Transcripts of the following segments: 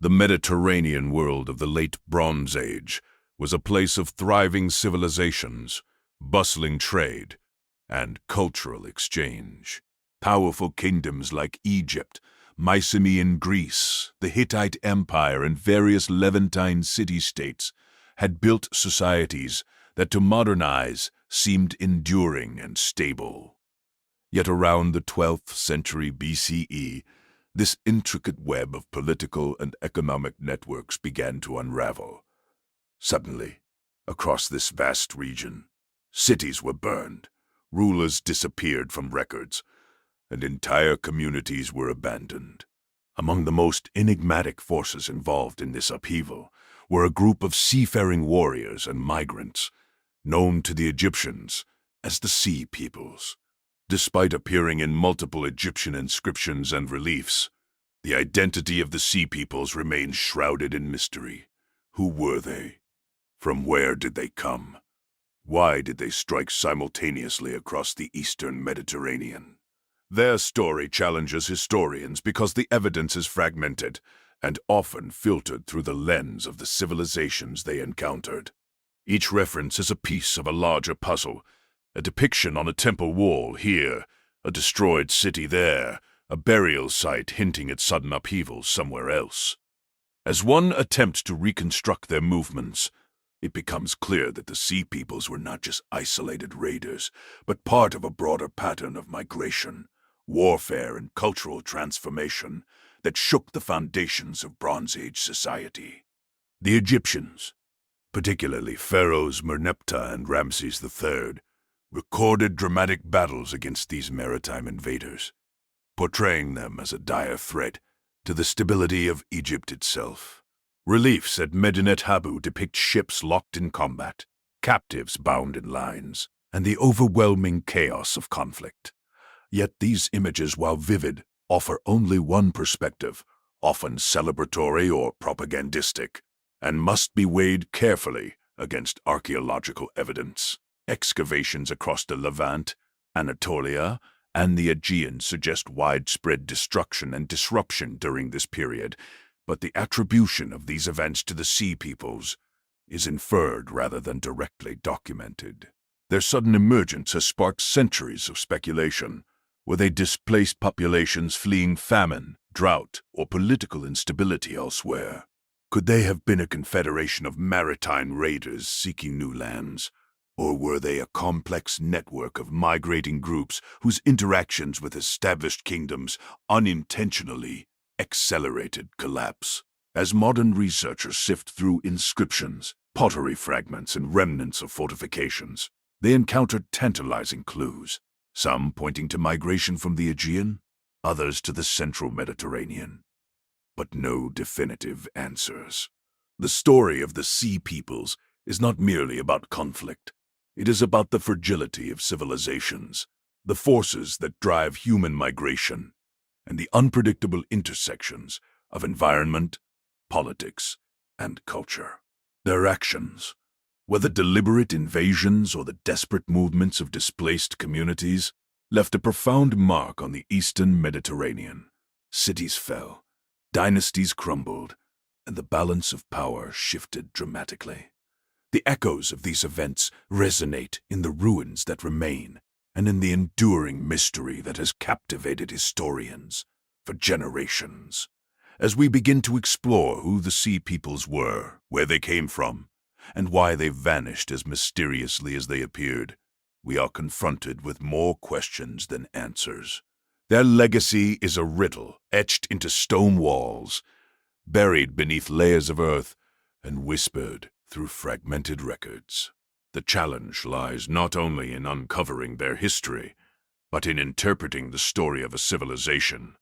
The Mediterranean world of the late Bronze Age was a place of thriving civilizations, bustling trade, and cultural exchange. Powerful kingdoms like Egypt, Mycenaean Greece, the Hittite Empire, and various Levantine city-states had built societies that to modernize seemed enduring and stable. Yet around the 12th century BCE, this intricate web of political and economic networks began to unravel. Suddenly, across this vast region, cities were burned, rulers disappeared from records, and entire communities were abandoned. Among the most enigmatic forces involved in this upheaval were a group of seafaring warriors and migrants, known to the Egyptians as the Sea Peoples. Despite appearing in multiple Egyptian inscriptions and reliefs, the identity of the Sea Peoples remains shrouded in mystery. Who were they? From where did they come? Why did they strike simultaneously across the eastern Mediterranean? Their story challenges historians because the evidence is fragmented and often filtered through the lens of the civilizations they encountered. Each reference is a piece of a larger puzzle, a depiction on a temple wall here, a destroyed city there, a burial site hinting at sudden upheaval somewhere else. As one attempts to reconstruct their movements, it becomes clear that the Sea Peoples were not just isolated raiders, but part of a broader pattern of migration, warfare, and cultural transformation that shook the foundations of Bronze Age society. The Egyptians, particularly pharaohs Merneptah and Ramses III, recorded dramatic battles against these maritime invaders, portraying them as a dire threat to the stability of Egypt itself. Reliefs at Medinet Habu depict ships locked in combat, captives bound in lines, and the overwhelming chaos of conflict. Yet these images, while vivid, offer only one perspective, often celebratory or propagandistic, and must be weighed carefully against archaeological evidence. Excavations across the Levant, Anatolia, and the Aegean suggest widespread destruction and disruption during this period, but the attribution of these events to the Sea Peoples is inferred rather than directly documented. Their sudden emergence has sparked centuries of speculation. Were they displaced populations fleeing famine, drought, or political instability elsewhere? Could they have been a confederation of maritime raiders seeking new lands? Or were they a complex network of migrating groups whose interactions with established kingdoms unintentionally accelerated collapse? As modern researchers sift through inscriptions, pottery fragments, and remnants of fortifications, they encounter tantalizing clues, some pointing to migration from the Aegean, others to the central Mediterranean, but no definitive answers. The story of the Sea Peoples is not merely about conflict. It is about the fragility of civilizations, the forces that drive human migration, and the unpredictable intersections of environment, politics, and culture. Their actions, whether deliberate invasions or the desperate movements of displaced communities, left a profound mark on the eastern Mediterranean. Cities fell, dynasties crumbled, and the balance of power shifted dramatically. The echoes of these events resonate in the ruins that remain and in the enduring mystery that has captivated historians for generations. As we begin to explore who the Sea Peoples were, where they came from, and why they vanished as mysteriously as they appeared, we are confronted with more questions than answers. Their legacy is a riddle etched into stone walls, buried beneath layers of earth, and whispered through fragmented records. The challenge lies not only in uncovering their history, but in interpreting the story of a civilization,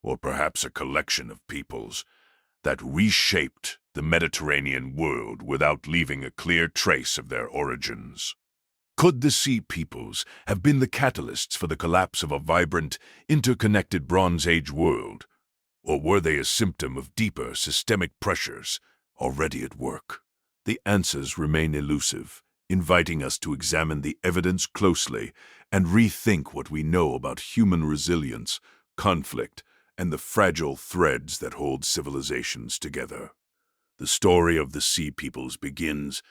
or perhaps a collection of peoples, that reshaped the Mediterranean world without leaving a clear trace of their origins. Could the Sea Peoples have been the catalysts for the collapse of a vibrant, interconnected Bronze Age world, or were they a symptom of deeper systemic pressures already at work? The answers remain elusive, inviting us to examine the evidence closely and rethink what we know about human resilience, conflict, and the fragile threads that hold civilizations together. The story of the Sea Peoples begins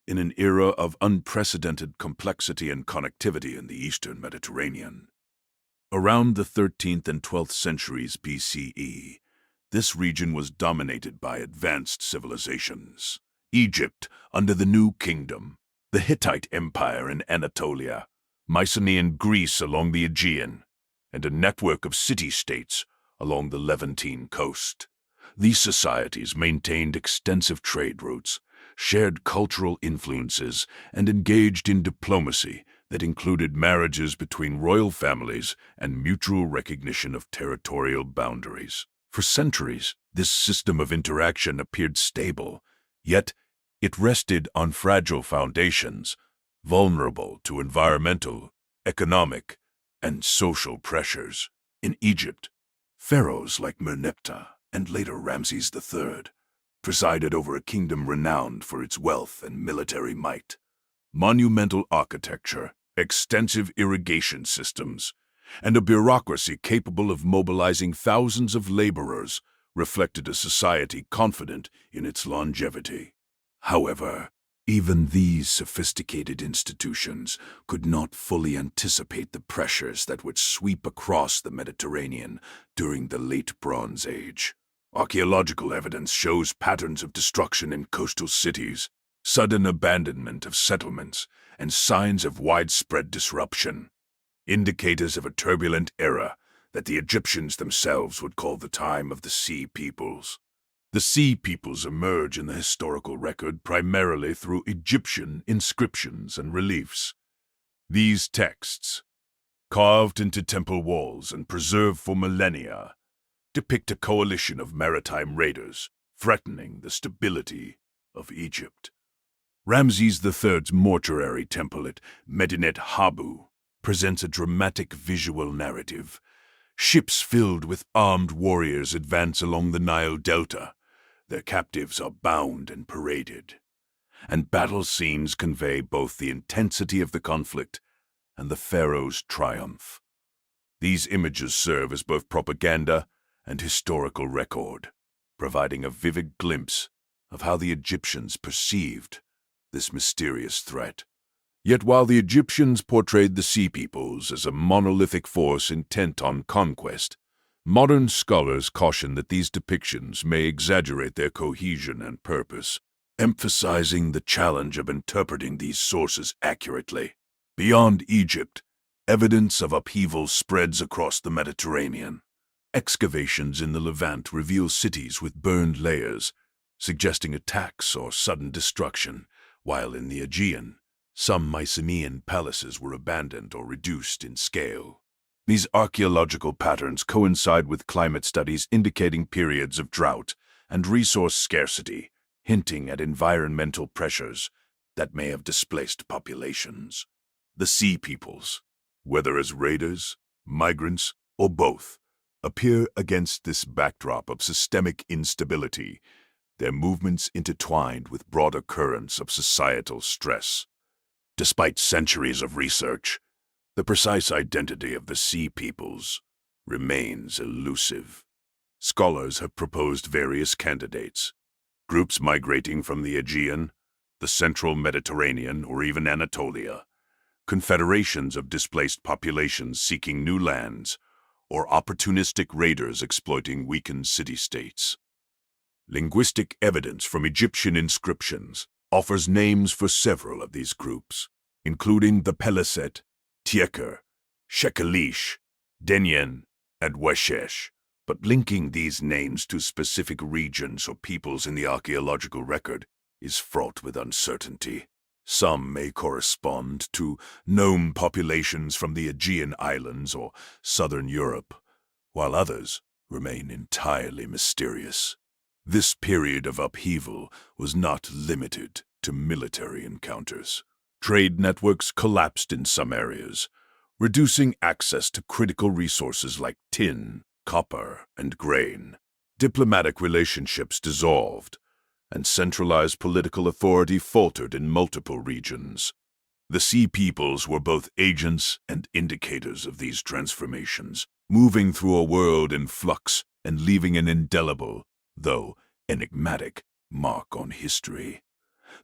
in an era of unprecedented complexity and connectivity in the Eastern Mediterranean. Around the 13th and 12th centuries BCE, this region was dominated by advanced civilizations. Egypt under the New Kingdom, the Hittite Empire in Anatolia, Mycenaean Greece along the Aegean, and a network of city-states along the Levantine coast. These societies maintained extensive trade routes, shared cultural influences, and engaged in diplomacy that included marriages between royal families and mutual recognition of territorial boundaries. For centuries, this system of interaction appeared stable, yet it rested on fragile foundations, vulnerable to environmental, economic, and social pressures. In Egypt, pharaohs like Merneptah and later Ramses III presided over a kingdom renowned for its wealth and military might. Monumental architecture, extensive irrigation systems, and a bureaucracy capable of mobilizing thousands of laborers reflected a society confident in its longevity. However, even these sophisticated institutions could not fully anticipate the pressures that would sweep across the Mediterranean during the Late Bronze Age. Archaeological evidence shows patterns of destruction in coastal cities, sudden abandonment of settlements, and signs of widespread disruption, indicators of a turbulent era that the Egyptians themselves would call the time of the Sea Peoples. The Sea Peoples emerge in the historical record primarily through Egyptian inscriptions and reliefs. These texts, carved into temple walls and preserved for millennia, depict a coalition of maritime raiders threatening the stability of Egypt. Ramses III's mortuary temple at Medinet Habu presents a dramatic visual narrative. Ships filled with armed warriors advance along the Nile Delta. Their captives are bound and paraded, and battle scenes convey both the intensity of the conflict and the pharaoh's triumph. These images serve as both propaganda and historical record, providing a vivid glimpse of how the Egyptians perceived this mysterious threat. Yet while the Egyptians portrayed the Sea Peoples as a monolithic force intent on conquest, modern scholars caution that these depictions may exaggerate their cohesion and purpose, emphasizing the challenge of interpreting these sources accurately. Beyond Egypt, evidence of upheaval spreads across the Mediterranean. Excavations in the Levant reveal cities with burned layers, suggesting attacks or sudden destruction, while in the Aegean, some Mycenaean palaces were abandoned or reduced in scale. These archaeological patterns coincide with climate studies indicating periods of drought and resource scarcity, hinting at environmental pressures that may have displaced populations. The Sea Peoples, whether as raiders, migrants, or both, appear against this backdrop of systemic instability, their movements intertwined with broader currents of societal stress. Despite centuries of research, the precise identity of the Sea Peoples remains elusive. Scholars have proposed various candidates, groups migrating from the Aegean, the central Mediterranean, or even Anatolia, confederations of displaced populations seeking new lands, or opportunistic raiders exploiting weakened city-states. Linguistic evidence from Egyptian inscriptions offers names for several of these groups, including the Peleset, Tieker, Shekelish, Denyen, and Weshesh, but linking these names to specific regions or peoples in the archaeological record is fraught with uncertainty. Some may correspond to known populations from the Aegean Islands or southern Europe, while others remain entirely mysterious. This period of upheaval was not limited to military encounters. Trade networks collapsed in some areas, reducing access to critical resources like tin, copper, and grain. Diplomatic relationships dissolved, and centralized political authority faltered in multiple regions. The Sea Peoples were both agents and indicators of these transformations, moving through a world in flux and leaving an indelible, though enigmatic, mark on history.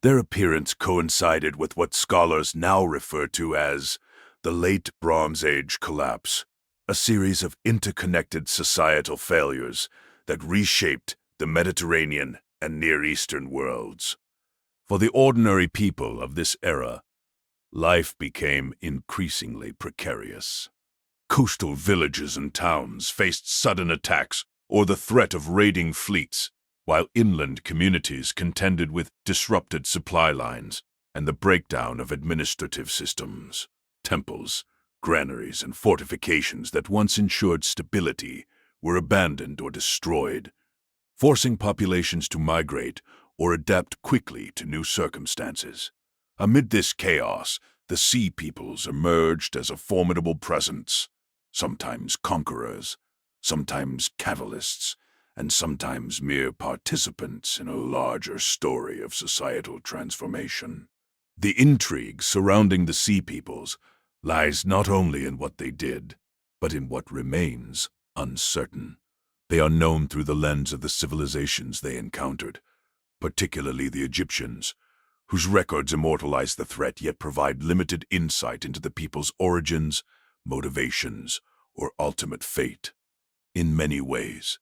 Their appearance coincided with what scholars now refer to as the Late Bronze Age collapse, a series of interconnected societal failures that reshaped the Mediterranean and Near Eastern worlds. For the ordinary people of this era, life became increasingly precarious. Coastal villages and towns faced sudden attacks or the threat of raiding fleets, while inland communities contended with disrupted supply lines and the breakdown of administrative systems. Temples, granaries, and fortifications that once ensured stability were abandoned or destroyed, forcing populations to migrate or adapt quickly to new circumstances. Amid this chaos, the Sea Peoples emerged as a formidable presence, sometimes conquerors, sometimes catalysts, and sometimes mere participants in a larger story of societal transformation. The intrigue surrounding the Sea Peoples lies not only in what they did, but in what remains uncertain. They are known through the lens of the civilizations they encountered, particularly the Egyptians, whose records immortalize the threat yet provide limited insight into the people's origins, motivations, or ultimate fate. In many ways,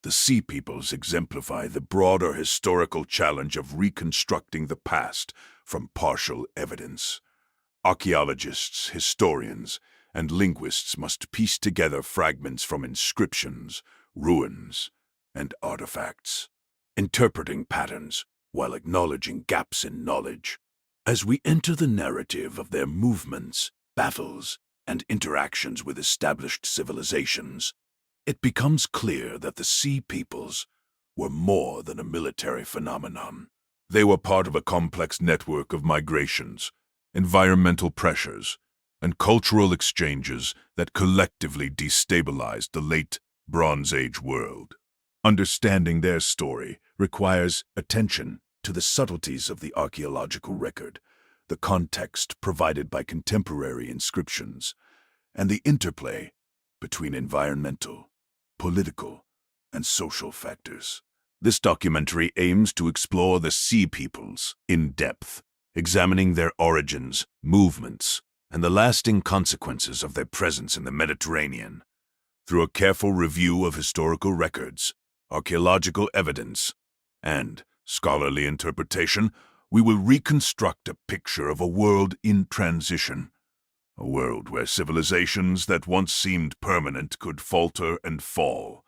the Sea Peoples exemplify the broader historical challenge of reconstructing the past from partial evidence. Archaeologists, historians, and linguists must piece together fragments from inscriptions, ruins, and artifacts, interpreting patterns while acknowledging gaps in knowledge. As we enter the narrative of their movements, battles, and interactions with established civilizations, it becomes clear that the Sea Peoples were more than a military phenomenon. They were part of a complex network of migrations, environmental pressures, and cultural exchanges that collectively destabilized the late Bronze Age world. Understanding their story requires attention to the subtleties of the archaeological record, the context provided by contemporary inscriptions, and the interplay between environmental, political, and social factors. This documentary aims to explore the Sea Peoples in depth, examining their origins, movements, and the lasting consequences of their presence in the Mediterranean. Through a careful review of historical records, archaeological evidence, and scholarly interpretation, we will reconstruct a picture of a world in transition, a world where civilizations that once seemed permanent could falter and fall,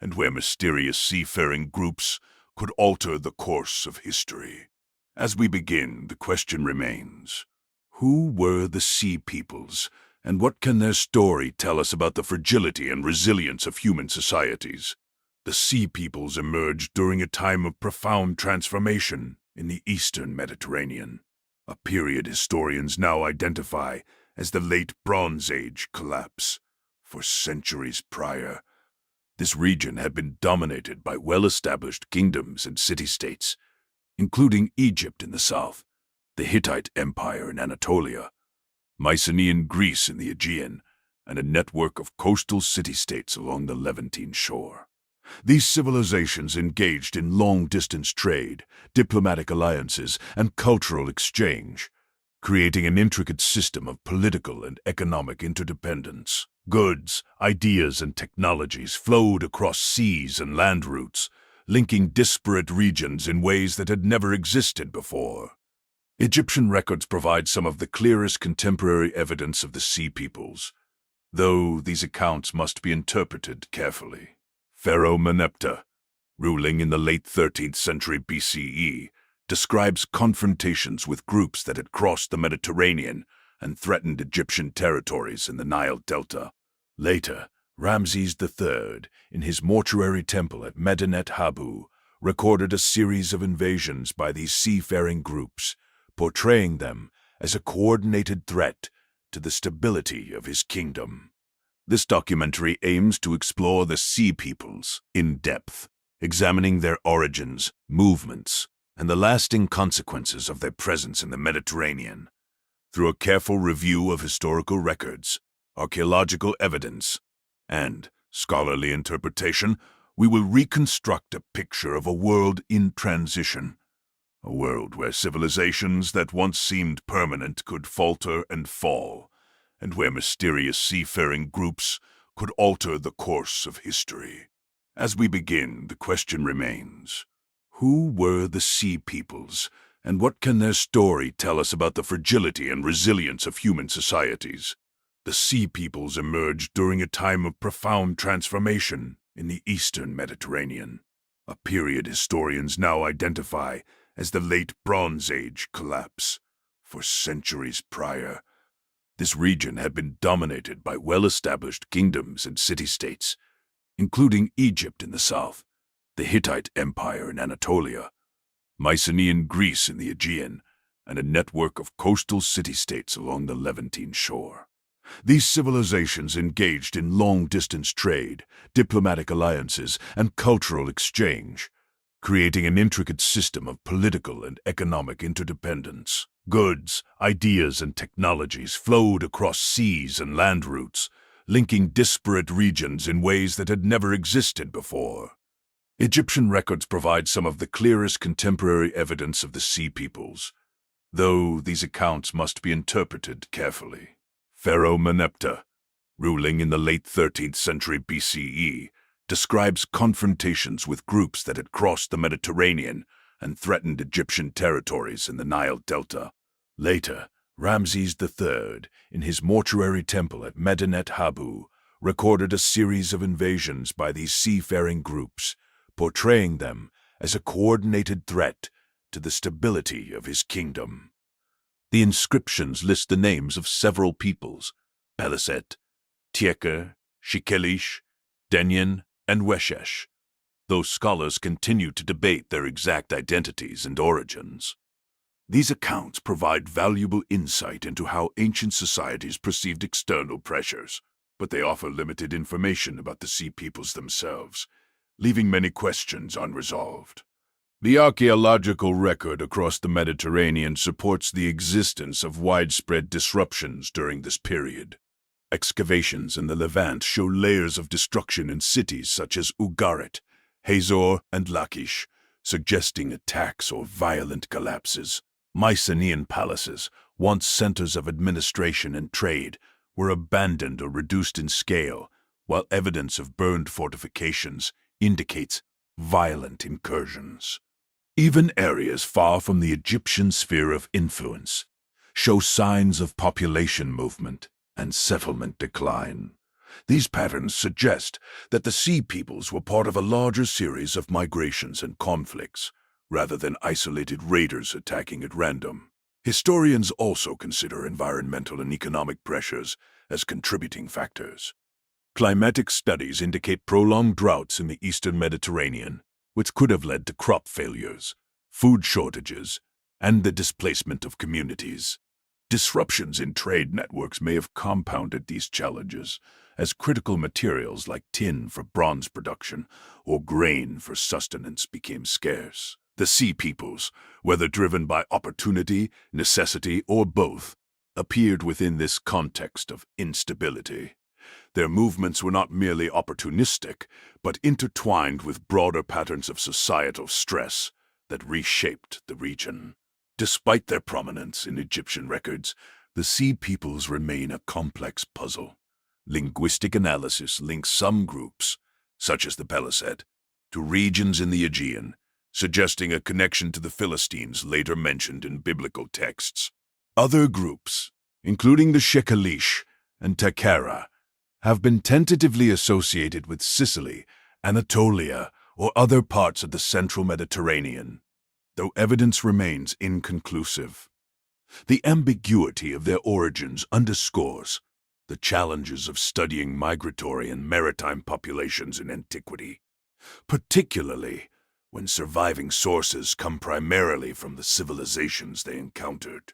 and where mysterious seafaring groups could alter the course of history. As we begin, the question remains: who were the Sea Peoples, and what can their story tell us about the fragility and resilience of human societies? The Sea Peoples emerged during a time of profound transformation in the Eastern Mediterranean, a period historians now identify as the Late Bronze Age collapse. For centuries prior, this region had been dominated by well-established kingdoms and city-states, including Egypt in the south, the Hittite Empire in Anatolia, Mycenaean Greece in the Aegean, and a network of coastal city-states along the Levantine shore. These civilizations engaged in long-distance trade, diplomatic alliances, and cultural exchange, creating an intricate system of political and economic interdependence. Goods, ideas, and technologies flowed across seas and land routes, linking disparate regions in ways that had never existed before. Egyptian records provide some of the clearest contemporary evidence of the Sea Peoples, though these accounts must be interpreted carefully. Pharaoh Meneptah, ruling in the late 13th century BCE, describes confrontations with groups that had crossed the Mediterranean and threatened Egyptian territories in the Nile Delta. Later, Ramses III, in his mortuary temple at Medinet Habu, recorded a series of invasions by these seafaring groups, portraying them as a coordinated threat to the stability of his kingdom. This documentary aims to explore the Sea Peoples in depth, examining their origins, movements, and the lasting consequences of their presence in the Mediterranean. Through a careful review of historical records, archaeological evidence, and scholarly interpretation, we will reconstruct a picture of a world in transition. A world where civilizations that once seemed permanent could falter and fall, and where mysterious seafaring groups could alter the course of history. As we begin, the question remains: who were the Sea Peoples, and what can their story tell us about the fragility and resilience of human societies? The Sea Peoples emerged during a time of profound transformation in the eastern Mediterranean, a period historians now identify as the Late Bronze Age collapse. For centuries prior, this region had been dominated by well-established kingdoms and city-states, including Egypt in the south, the Hittite Empire in Anatolia, Mycenaean Greece in the Aegean, and a network of coastal city-states along the Levantine shore. These civilizations engaged in long-distance trade, diplomatic alliances, and cultural exchange, creating an intricate system of political and economic interdependence. Goods, ideas, and technologies flowed across seas and land routes, linking disparate regions in ways that had never existed before. Egyptian records provide some of the clearest contemporary evidence of the Sea Peoples, though these accounts must be interpreted carefully. Pharaoh Meneptah, ruling in the late 13th century BCE, describes confrontations with groups that had crossed the Mediterranean and threatened Egyptian territories in the Nile Delta. Later, Ramses III, in his mortuary temple at Medinet Habu, recorded a series of invasions by these seafaring groups, portraying them as a coordinated threat to the stability of his kingdom. The inscriptions list the names of several peoples: Peliset, Tieker, Shikelish, Denyen, and Weshesh, though scholars continue to debate their exact identities and origins. These accounts provide valuable insight into how ancient societies perceived external pressures, but they offer limited information about the Sea Peoples themselves, leaving many questions unresolved. The archaeological record across the Mediterranean supports the existence of widespread disruptions during this period. Excavations in the Levant show layers of destruction in cities such as Ugarit, Hazor, and Lachish, suggesting attacks or violent collapses. Mycenaean palaces, once centers of administration and trade, were abandoned or reduced in scale, while evidence of burned fortifications indicates violent incursions. Even areas far from the Egyptian sphere of influence show signs of population movement and settlement decline. These patterns suggest that the Sea Peoples were part of a larger series of migrations and conflicts, rather than isolated raiders attacking at random. Historians also consider environmental and economic pressures as contributing factors. Climatic studies indicate prolonged droughts in the eastern Mediterranean, which could have led to crop failures, food shortages, and the displacement of communities. Disruptions in trade networks may have compounded these challenges, as critical materials like tin for bronze production or grain for sustenance became scarce. The Sea Peoples, whether driven by opportunity, necessity, or both, appeared within this context of instability. Their movements were not merely opportunistic, but intertwined with broader patterns of societal stress that reshaped the region. Despite their prominence in Egyptian records, the Sea Peoples remain a complex puzzle. Linguistic analysis links some groups, such as the Peliset, to regions in the Aegean, suggesting a connection to the Philistines later mentioned in biblical texts. Other groups, including the Shekelish and Takara, have been tentatively associated with Sicily, Anatolia, or other parts of the central Mediterranean, though evidence remains inconclusive. The ambiguity of their origins underscores the challenges of studying migratory and maritime populations in antiquity, particularly when surviving sources come primarily from the civilizations they encountered.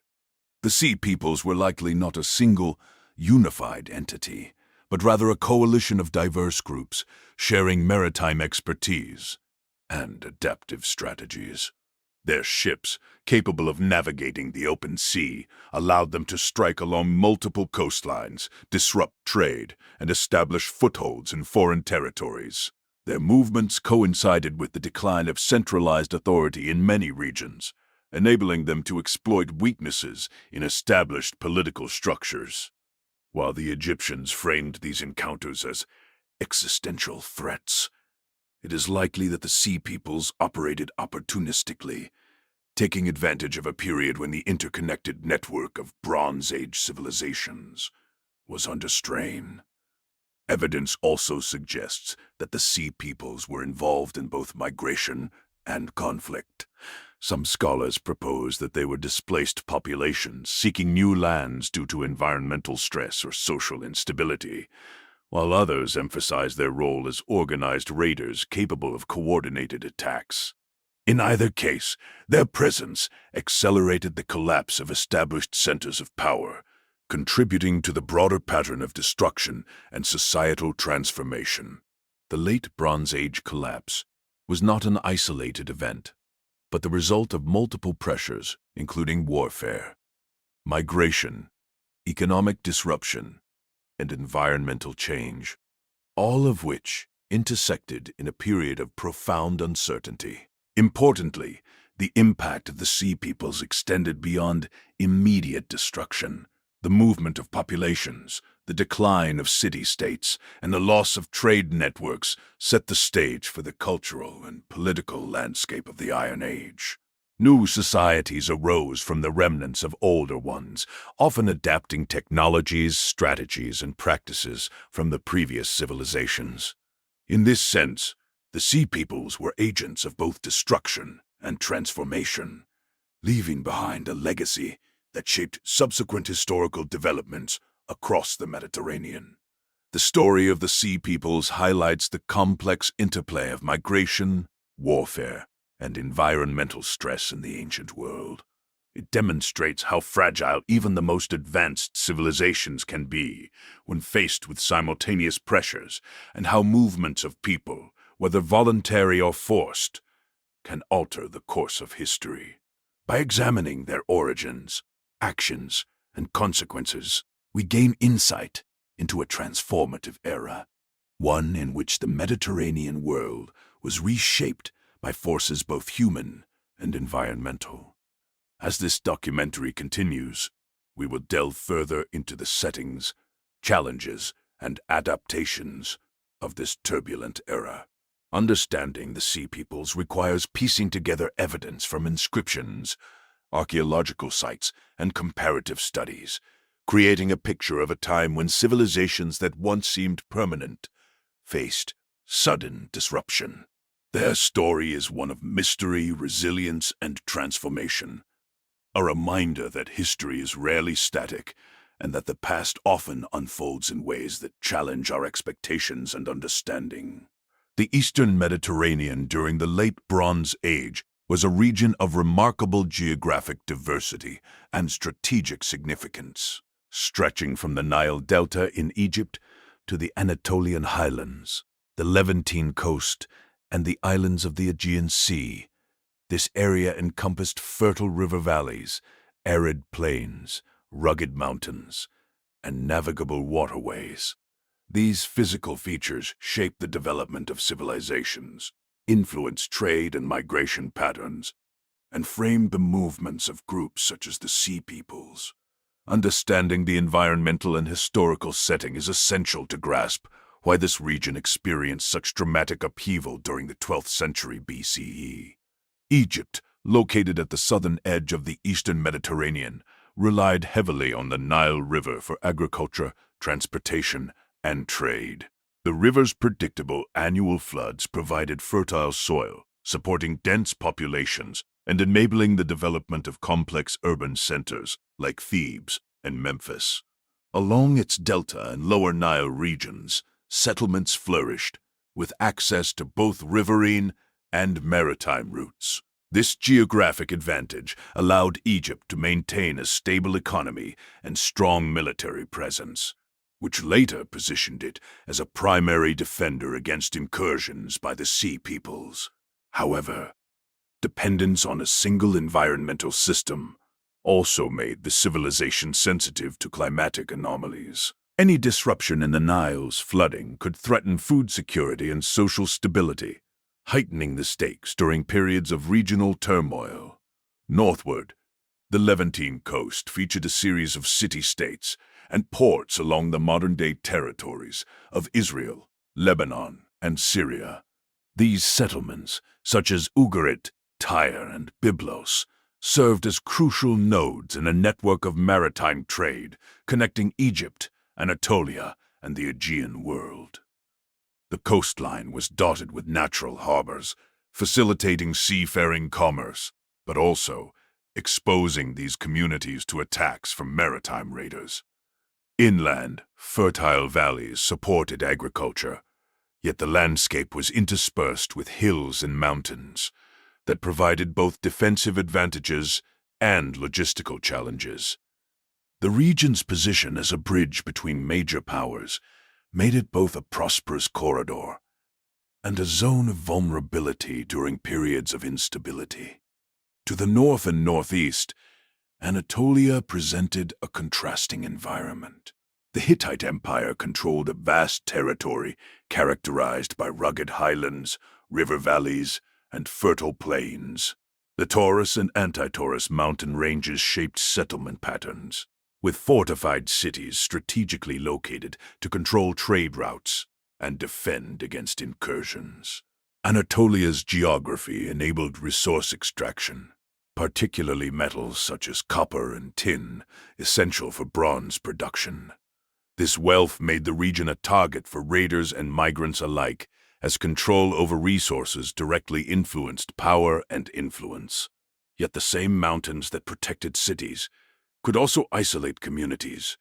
The Sea Peoples were likely not a single, unified entity, but rather a coalition of diverse groups sharing maritime expertise and adaptive strategies. Their ships, capable of navigating the open sea, allowed them to strike along multiple coastlines, disrupt trade, and establish footholds in foreign territories. Their movements coincided with the decline of centralized authority in many regions, enabling them to exploit weaknesses in established political structures. While the Egyptians framed these encounters as existential threats, it is likely that the Sea Peoples operated opportunistically, taking advantage of a period when the interconnected network of Bronze Age civilizations was under strain. Evidence also suggests that the Sea Peoples were involved in both migration and conflict. Some scholars propose that they were displaced populations seeking new lands due to environmental stress or social instability, while others emphasize their role as organized raiders capable of coordinated attacks. In either case, their presence accelerated the collapse of established centers of power, contributing to the broader pattern of destruction and societal transformation. The late Bronze Age collapse was not an isolated event, but the result of multiple pressures, including warfare, migration, economic disruption, and environmental change, all of which intersected in a period of profound uncertainty. Importantly, the impact of the Sea Peoples extended beyond immediate destruction. The movement of populations, the decline of city-states, and the loss of trade networks set the stage for the cultural and political landscape of the Iron Age. New societies arose from the remnants of older ones, often adapting technologies, strategies, and practices from the previous civilizations. In this sense, the Sea Peoples were agents of both destruction and transformation, leaving behind a legacy that shaped subsequent historical developments across the Mediterranean. The story of the Sea Peoples highlights the complex interplay of migration, warfare, and environmental stress in the ancient world. It demonstrates how fragile even the most advanced civilizations can be when faced with simultaneous pressures, and how movements of people, whether voluntary or forced, can alter the course of history. By examining their origins, actions, and consequences, we gain insight into a transformative era, one in which the Mediterranean world was reshaped by forces both human and environmental. As this documentary continues, we will delve further into the settings, challenges, and adaptations of this turbulent era. Understanding the Sea Peoples requires piecing together evidence from inscriptions, archaeological sites, and comparative studies, creating a picture of a time when civilizations that once seemed permanent faced sudden disruption. Their story is one of mystery, resilience, and transformation, a reminder that history is rarely static and that the past often unfolds in ways that challenge our expectations and understanding. The Eastern Mediterranean during the late Bronze Age was a region of remarkable geographic diversity and strategic significance, stretching from the Nile Delta in Egypt to the Anatolian highlands, the Levantine coast, and the islands of the Aegean Sea. This area encompassed fertile river valleys, arid plains, rugged mountains, and navigable waterways. These physical features shaped the development of civilizations, influenced trade and migration patterns, and framed the movements of groups such as the Sea Peoples. Understanding the environmental and historical setting is essential to grasp why this region experienced such dramatic upheaval during the 12th century BCE. Egypt, located at the southern edge of the Eastern Mediterranean, relied heavily on the Nile River for agriculture, transportation, and trade. The river's predictable annual floods provided fertile soil, supporting dense populations and enabling the development of complex urban centers like Thebes and Memphis. Along its delta and lower Nile regions, settlements flourished, with access to both riverine and maritime routes. This geographic advantage allowed Egypt to maintain a stable economy and strong military presence, which later positioned it as a primary defender against incursions by the Sea Peoples. However, dependence on a single environmental system also made the civilization sensitive to climatic anomalies. Any disruption in the Nile's flooding could threaten food security and social stability, heightening the stakes during periods of regional turmoil. Northward, the Levantine coast featured a series of city-states and ports along the modern-day territories of Israel, Lebanon, and Syria. These settlements, such as Ugarit, Tyre, and Byblos, served as crucial nodes in a network of maritime trade connecting Egypt, Anatolia, and the Aegean world. The coastline was dotted with natural harbors, facilitating seafaring commerce, but also exposing these communities to attacks from maritime raiders. Inland, fertile valleys supported agriculture, yet the landscape was interspersed with hills and mountains that provided both defensive advantages and logistical challenges. The region's position as a bridge between major powers made it both a prosperous corridor and a zone of vulnerability during periods of instability. To the north and northeast, Anatolia presented a contrasting environment. The Hittite Empire controlled a vast territory characterized by rugged highlands, river valleys, and fertile plains. The Taurus and Anti-Taurus mountain ranges shaped settlement patterns, with fortified cities strategically located to control trade routes and defend against incursions. Anatolia's geography enabled resource extraction, particularly metals such as copper and tin, essential for bronze production. This wealth made the region a target for raiders and migrants alike, as control over resources directly influenced power and influence. Yet the same mountains that protected cities could also isolate communities,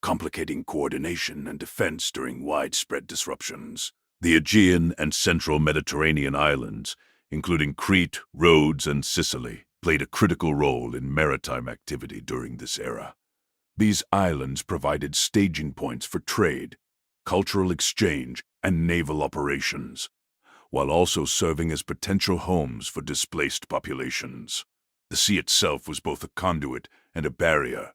complicating coordination and defense during widespread disruptions. The Aegean and central Mediterranean islands, including Crete, Rhodes, and Sicily, played a critical role in maritime activity during this era. These islands provided staging points for trade, cultural exchange, and naval operations, while also serving as potential homes for displaced populations. The sea itself was both a conduit and a barrier.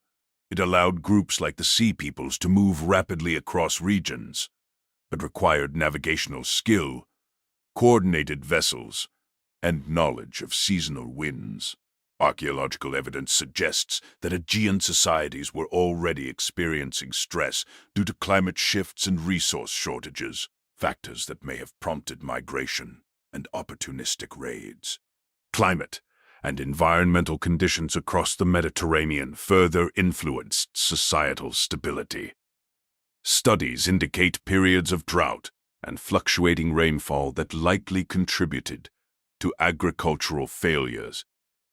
It allowed groups like the Sea Peoples to move rapidly across regions, but required navigational skill, coordinated vessels, and knowledge of seasonal winds. Archaeological evidence suggests that Aegean societies were already experiencing stress due to climate shifts and resource shortages, factors that may have prompted migration and opportunistic raids. Climate and environmental conditions across the Mediterranean further influenced societal stability. Studies indicate periods of drought and fluctuating rainfall that likely contributed to agricultural failures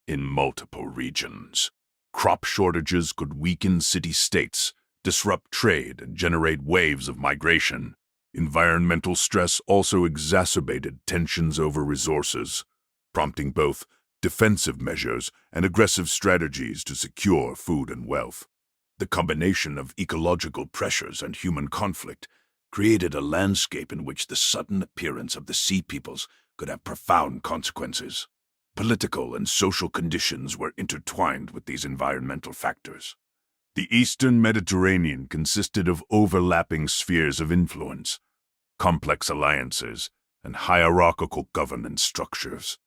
in multiple regions. Crop shortages could weaken city-states, disrupt trade, and generate waves of migration. Environmental stress also exacerbated tensions over resources, prompting both defensive measures and aggressive strategies to secure food and wealth. The combination of ecological pressures and human conflict created a landscape in which the sudden appearance of the Sea Peoples could have profound consequences. Political and social conditions were intertwined with these environmental factors. The Eastern Mediterranean consisted of overlapping spheres of influence, complex alliances, and hierarchical governance structures.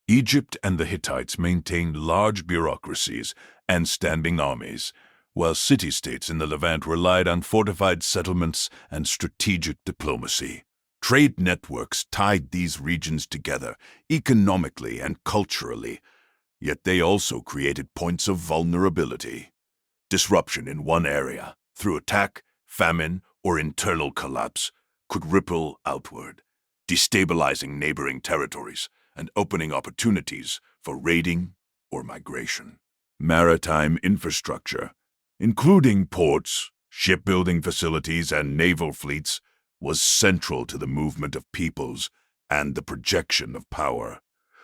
Egypt and the Hittites maintained large bureaucracies and standing armies, while city-states in the Levant relied on fortified settlements and strategic diplomacy. Trade networks tied these regions together economically and culturally, yet they also created points of vulnerability. Disruption in one area, through attack, famine, or internal collapse, could ripple outward, destabilizing neighboring territories and opening opportunities for raiding or migration. Maritime infrastructure, including ports, shipbuilding facilities, and naval fleets, was central to the movement of peoples and the projection of power.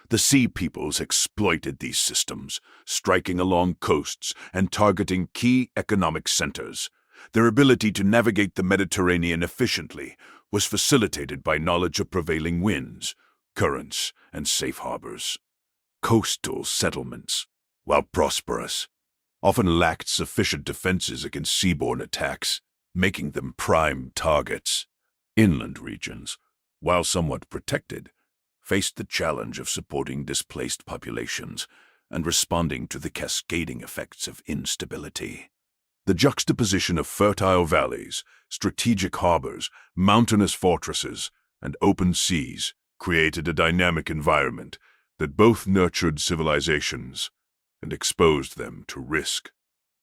The Sea Peoples exploited these systems, striking along coasts and targeting key economic centers. Their ability to navigate the Mediterranean efficiently was facilitated by knowledge of prevailing winds, currents, and safe harbors. Coastal settlements, while prosperous, often lacked sufficient defenses against seaborne attacks, making them prime targets. Inland regions, while somewhat protected, faced the challenge of supporting displaced populations and responding to the cascading effects of instability. The juxtaposition of fertile valleys, strategic harbors, mountainous fortresses, and open seas created a dynamic environment that both nurtured civilizations and exposed them to risk.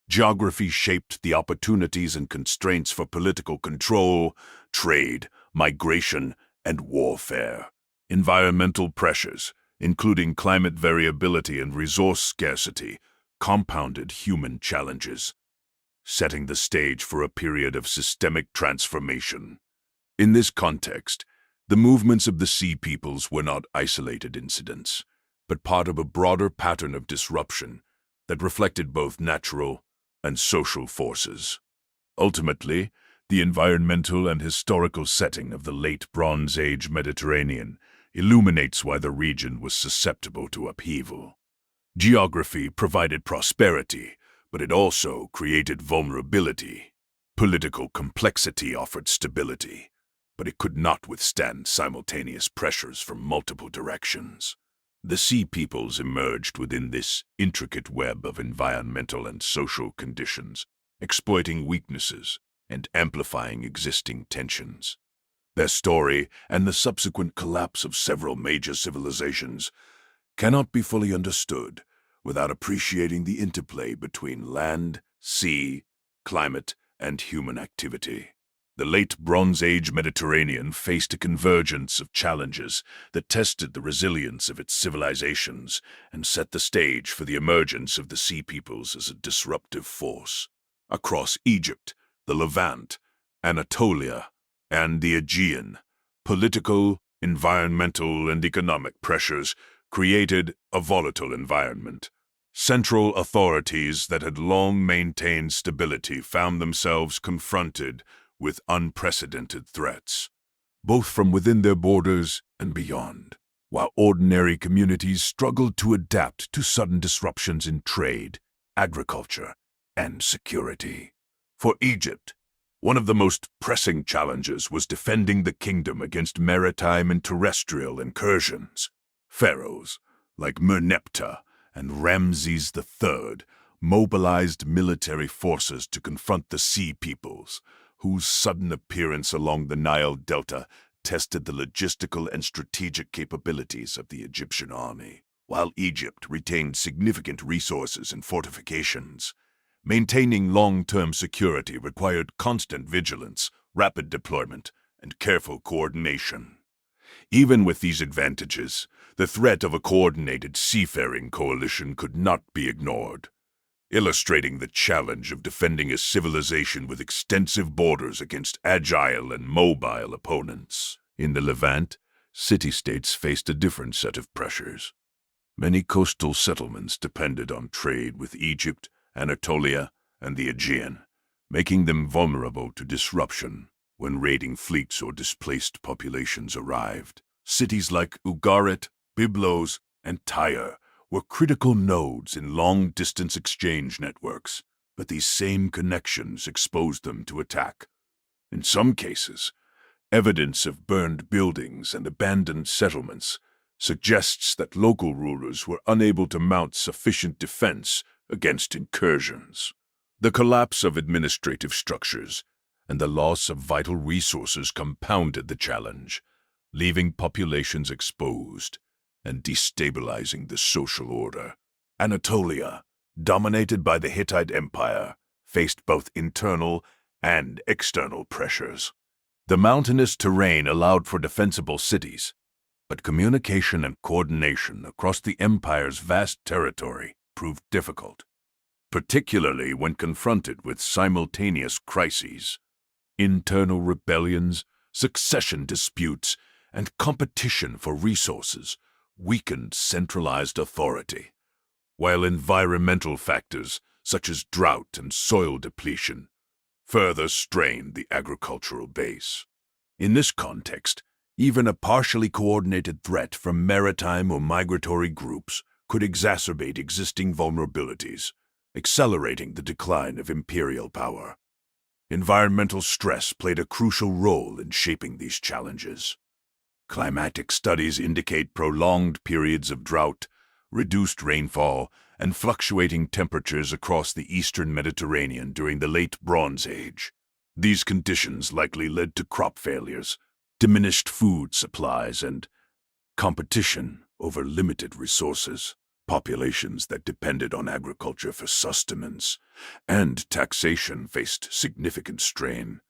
Geography shaped the opportunities and constraints for political control, trade, migration, and warfare. Environmental pressures, including climate variability and resource scarcity, compounded human challenges, setting the stage for a period of systemic transformation. In this context, the movements of the Sea Peoples were not isolated incidents, but part of a broader pattern of disruption that reflected both natural and social forces. Ultimately, the environmental and historical setting of the late Bronze Age Mediterranean illuminates why the region was susceptible to upheaval. Geography provided prosperity, but it also created vulnerability. Political complexity offered stability, but it could not withstand simultaneous pressures from multiple directions. The Sea Peoples emerged within this intricate web of environmental and social conditions, exploiting weaknesses and amplifying existing tensions. Their story and the subsequent collapse of several major civilizations cannot be fully understood without appreciating the interplay between land, sea, climate, and human activity. The late Bronze Age Mediterranean faced a convergence of challenges that tested the resilience of its civilizations and set the stage for the emergence of the Sea Peoples as a disruptive force. Across Egypt, the Levant, Anatolia, and the Aegean, political, environmental, and economic pressures created a volatile environment. Central authorities that had long maintained stability found themselves confronted with unprecedented threats, both from within their borders and beyond, while ordinary communities struggled to adapt to sudden disruptions in trade, agriculture, and security. For Egypt, one of the most pressing challenges was defending the kingdom against maritime and terrestrial incursions. Pharaohs like Merneptah and Ramses III mobilized military forces to confront the Sea Peoples, whose sudden appearance along the Nile Delta tested the logistical and strategic capabilities of the Egyptian army. While Egypt retained significant resources and fortifications, maintaining long-term security required constant vigilance, rapid deployment, and careful coordination. Even with these advantages, the threat of a coordinated seafaring coalition could not be ignored, illustrating the challenge of defending a civilization with extensive borders against agile and mobile opponents. In the Levant, city-states faced a different set of pressures. Many coastal settlements depended on trade with Egypt, Anatolia, and the Aegean, making them vulnerable to disruption when raiding fleets or displaced populations arrived. Cities like Ugarit, Byblos, and Tyre were critical nodes in long-distance exchange networks, but these same connections exposed them to attack. In some cases, evidence of burned buildings and abandoned settlements suggests that local rulers were unable to mount sufficient defense against incursions. The collapse of administrative structures and the loss of vital resources compounded the challenge, leaving populations exposed and destabilizing the social order. Anatolia, dominated by the Hittite Empire, faced both internal and external pressures. The mountainous terrain allowed for defensible cities, but communication and coordination across the empire's vast territory proved difficult, particularly when confronted with simultaneous crises. Internal rebellions, succession disputes, and competition for resources weakened centralized authority, while environmental factors such as drought and soil depletion further strained the agricultural base. In this context, even a partially coordinated threat from maritime or migratory groups could exacerbate existing vulnerabilities, accelerating the decline of imperial power. Environmental stress played a crucial role in shaping these challenges. Climatic studies indicate prolonged periods of drought, reduced rainfall, and fluctuating temperatures across the eastern Mediterranean during the Late Bronze Age. These conditions likely led to crop failures, diminished food supplies, and competition over limited resources. Populations that depended on agriculture for sustenance and taxation faced significant strain,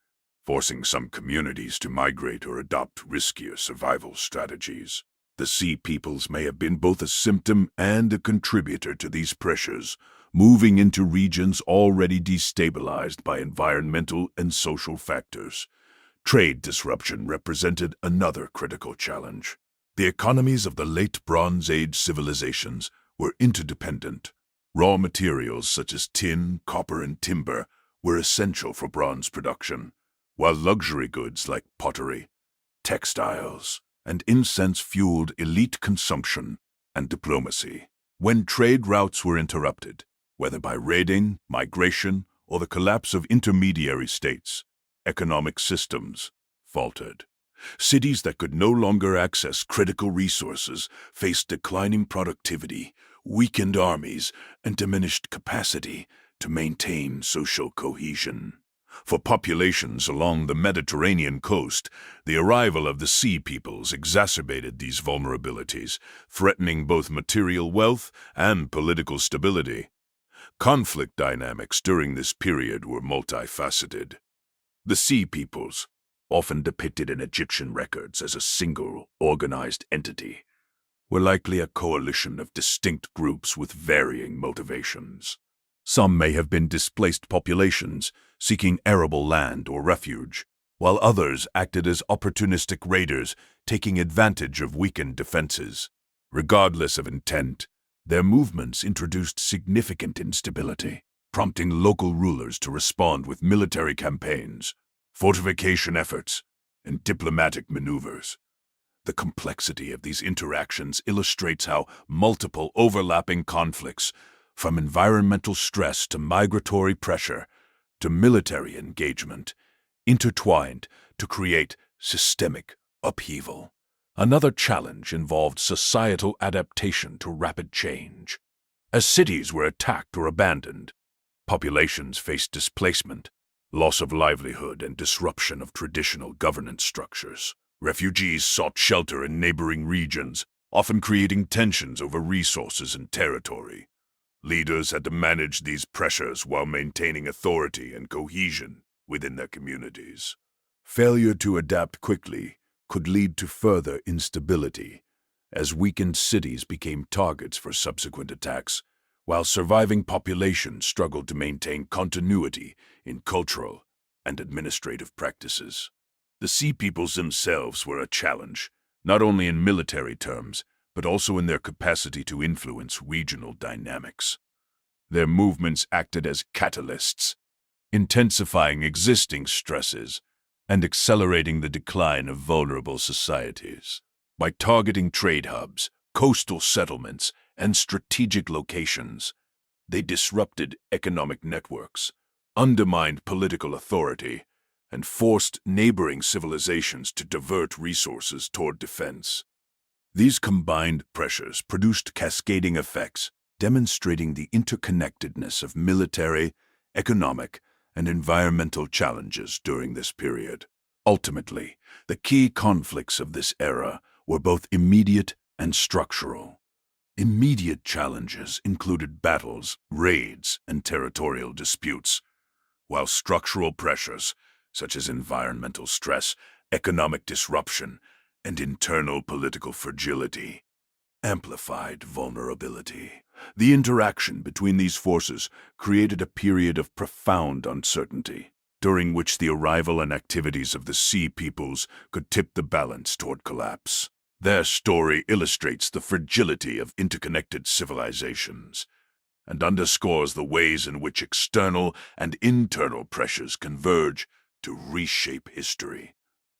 forcing some communities to migrate or adopt riskier survival strategies. The Sea Peoples may have been both a symptom and a contributor to these pressures, moving into regions already destabilized by environmental and social factors. Trade disruption represented another critical challenge. The economies of the Late Bronze Age civilizations were interdependent. Raw materials such as tin, copper, and timber were essential for bronze production, while luxury goods like pottery, textiles, and incense fueled elite consumption and diplomacy. When trade routes were interrupted, whether by raiding, migration, or the collapse of intermediary states, economic systems faltered. Cities that could no longer access critical resources faced declining productivity, weakened armies, and diminished capacity to maintain social cohesion. For populations along the Mediterranean coast, the arrival of the Sea Peoples exacerbated these vulnerabilities, threatening both material wealth and political stability. Conflict dynamics during this period were multifaceted. The Sea Peoples, often depicted in Egyptian records as a single, organized entity, were likely a coalition of distinct groups with varying motivations. Some may have been displaced populations seeking arable land or refuge, while others acted as opportunistic raiders taking advantage of weakened defenses. Regardless of intent, their movements introduced significant instability, prompting local rulers to respond with military campaigns, fortification efforts, and diplomatic maneuvers. The complexity of these interactions illustrates how multiple overlapping conflicts, from environmental stress to migratory pressure to military engagement, intertwined to create systemic upheaval. Another challenge involved societal adaptation to rapid change. As cities were attacked or abandoned, populations faced displacement, loss of livelihood, and disruption of traditional governance structures. Refugees sought shelter in neighboring regions, often creating tensions over resources and territory. Leaders had to manage these pressures while maintaining authority and cohesion within their communities. Failure to adapt quickly could lead to further instability, as weakened cities became targets for subsequent attacks, while surviving populations struggled to maintain continuity in cultural and administrative practices. The Sea Peoples themselves were a challenge, not only in military terms, but also in their capacity to influence regional dynamics. Their movements acted as catalysts, intensifying existing stresses and accelerating the decline of vulnerable societies. By targeting trade hubs, coastal settlements, and strategic locations, they disrupted economic networks, undermined political authority, and forced neighboring civilizations to divert resources toward defense. These combined pressures produced cascading effects, demonstrating the interconnectedness of military, economic, and environmental challenges during this period. Ultimately, the key conflicts of this era were both immediate and structural. Immediate challenges included battles, raids, and territorial disputes, while structural pressures, such as environmental stress, economic disruption, and internal political fragility, amplified vulnerability. The interaction between these forces created a period of profound uncertainty, during which the arrival and activities of the Sea Peoples could tip the balance toward collapse. Their story illustrates the fragility of interconnected civilizations and underscores the ways in which external and internal pressures converge to reshape history.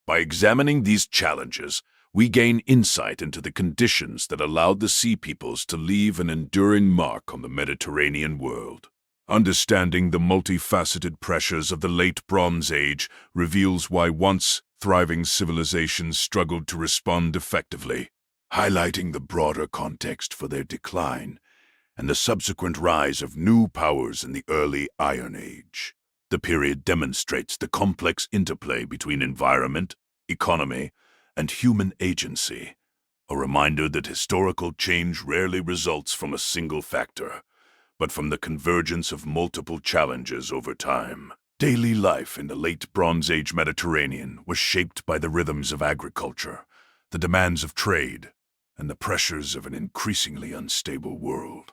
By examining these challenges, we gain insight into the conditions that allowed the Sea Peoples to leave an enduring mark on the Mediterranean world. Understanding the multifaceted pressures of the Late Bronze Age reveals why once thriving civilizations struggled to respond effectively, highlighting the broader context for their decline and the subsequent rise of new powers in the early Iron Age. The period demonstrates the complex interplay between environment, economy, and human agency, a reminder that historical change rarely results from a single factor, but from the convergence of multiple challenges over time. Daily life in the Late Bronze Age Mediterranean was shaped by the rhythms of agriculture, the demands of trade, and the pressures of an increasingly unstable world.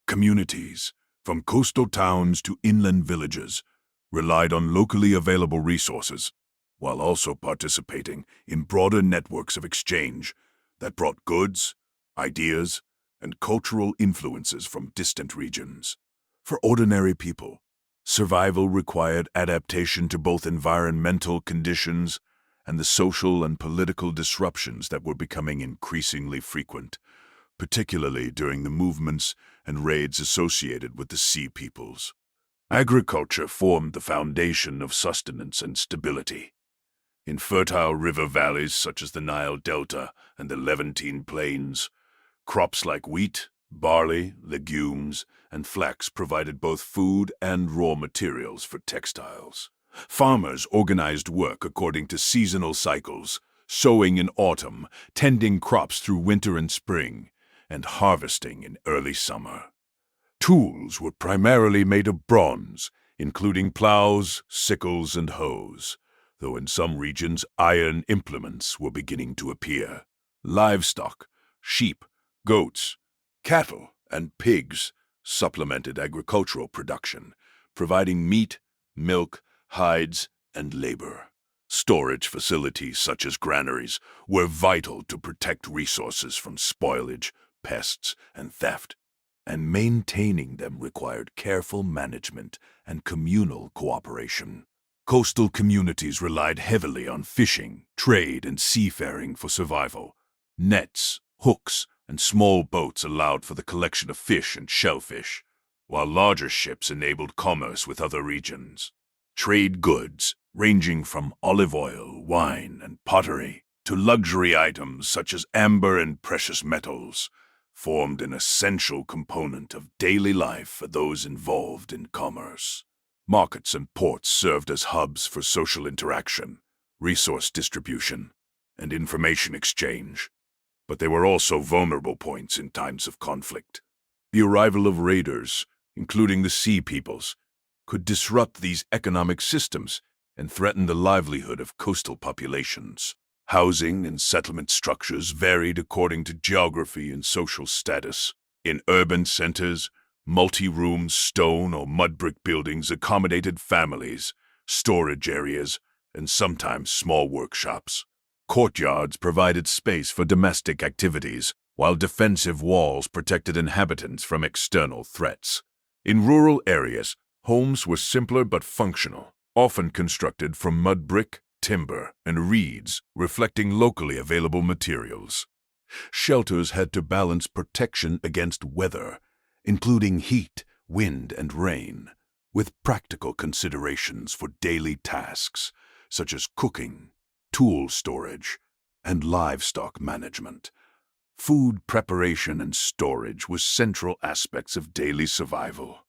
Communities, from coastal towns to inland villages, relied on locally available resources, while also participating in broader networks of exchange that brought goods, ideas, and cultural influences from distant regions. For ordinary people, survival required adaptation to both environmental conditions and the social and political disruptions that were becoming increasingly frequent, particularly during the movements and raids associated with the Sea Peoples. Agriculture formed the foundation of sustenance and stability. In fertile river valleys such as the Nile Delta and the Levantine plains, crops like wheat, barley, legumes, and flax provided both food and raw materials for textiles. Farmers organized work according to seasonal cycles, sowing in autumn, tending crops through winter and spring, and harvesting in early summer. Tools were primarily made of bronze, including plows, sickles, and hoes, though in some regions iron implements were beginning to appear. Livestock, sheep, goats, cattle, and pigs supplemented agricultural production, providing meat, milk, hides, and labor. Storage facilities such as granaries were vital to protect resources from spoilage, pests, and theft, and maintaining them required careful management and communal cooperation. Coastal communities relied heavily on fishing, trade, and seafaring for survival. Nets, hooks, and small boats allowed for the collection of fish and shellfish, while larger ships enabled commerce with other regions. Trade goods, ranging from olive oil, wine, and pottery, to luxury items such as amber and precious metals, formed an essential component of daily life for those involved in commerce. Markets and ports served as hubs for social interaction, resource distribution, and information exchange, but they were also vulnerable points in times of conflict. The arrival of raiders, including the Sea Peoples, could disrupt these economic systems and threaten the livelihood of coastal populations. Housing and settlement structures varied according to geography and social status. In urban centers, multi-room stone or mud brick buildings accommodated families, storage areas, and sometimes small workshops. Courtyards provided space for domestic activities, while defensive walls protected inhabitants from external threats. In rural areas, homes were simpler but functional, often constructed from mud brick, timber, and reeds, reflecting locally available materials. Shelters had to balance protection against weather, including heat, wind, and rain, with practical considerations for daily tasks, such as cooking, tool storage, and livestock management. Food preparation and storage were central aspects of daily survival.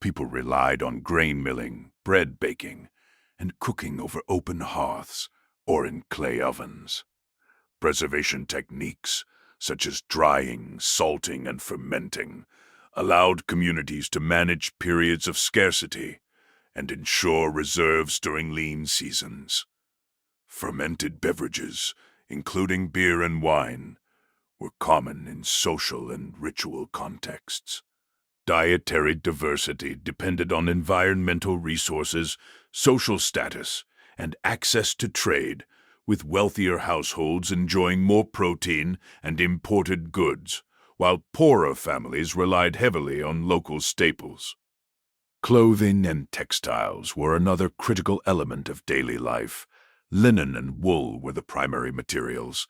People relied on grain milling, bread baking, and cooking over open hearths or in clay ovens. Preservation techniques, such as drying, salting, and fermenting, allowed communities to manage periods of scarcity and ensure reserves during lean seasons. Fermented beverages, including beer and wine, were common in social and ritual contexts. Dietary diversity depended on environmental resources, social status, and access to trade, with wealthier households enjoying more protein and imported goods, while poorer families relied heavily on local staples. Clothing and textiles were another critical element of daily life. Linen and wool were the primary materials,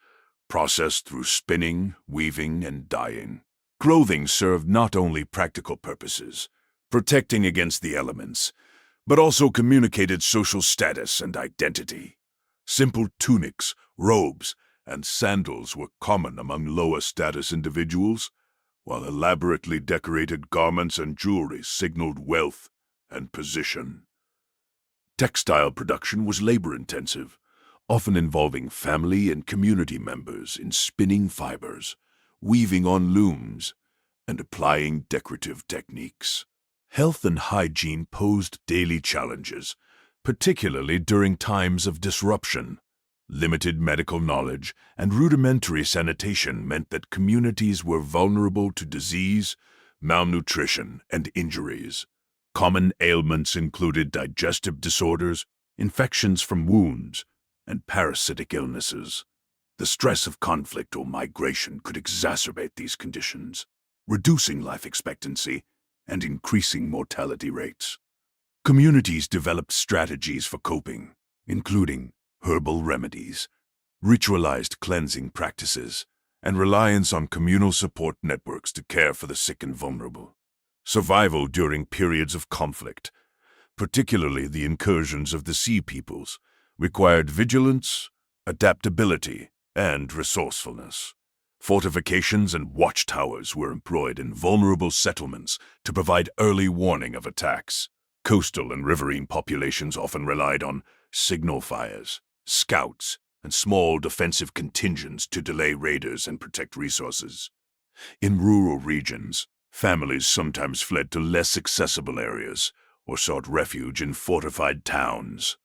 processed through spinning, weaving, and dyeing. Clothing served not only practical purposes, protecting against the elements, but also communicated social status and identity. Simple tunics, robes, and sandals were common among lower status individuals, while elaborately decorated garments and jewelry signaled wealth and position. Textile production was labor-intensive, often involving family and community members in spinning fibers, weaving on looms, and applying decorative techniques. Health and hygiene posed daily challenges, particularly during times of disruption. Limited medical knowledge and rudimentary sanitation meant that communities were vulnerable to disease, malnutrition, and injuries. Common ailments included digestive disorders, infections from wounds, and parasitic illnesses. The stress of conflict or migration could exacerbate these conditions, reducing life expectancy and increasing mortality rates. Communities developed strategies for coping, including herbal remedies, ritualized cleansing practices, and reliance on communal support networks to care for the sick and vulnerable. Survival during periods of conflict, particularly the incursions of the Sea Peoples, required vigilance, adaptability, and resourcefulness. Fortifications and watchtowers were employed in vulnerable settlements to provide early warning of attacks. Coastal and riverine populations often relied on signal fires, scouts, and small defensive contingents to delay raiders and protect resources. In rural regions, families sometimes fled to less accessible areas or sought refuge in fortified towns,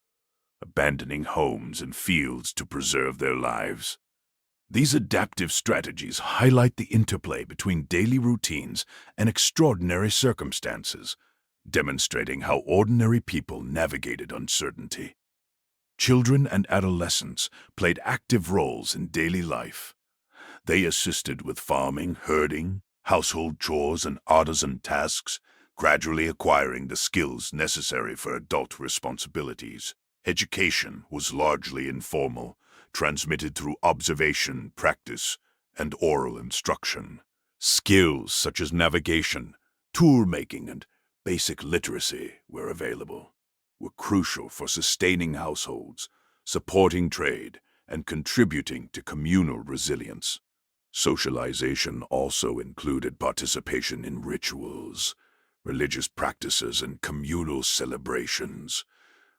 abandoning homes and fields to preserve their lives. These adaptive strategies highlight the interplay between daily routines and extraordinary circumstances, demonstrating how ordinary people navigated uncertainty. Children and adolescents played active roles in daily life. They assisted with farming, herding, household chores, and artisan tasks, gradually acquiring the skills necessary for adult responsibilities. Education was largely informal, transmitted through observation, practice, and oral instruction. Skills such as navigation, tool-making, and basic literacy were crucial for sustaining households, supporting trade, and contributing to communal resilience. Socialization also included participation in rituals, religious practices, and communal celebrations,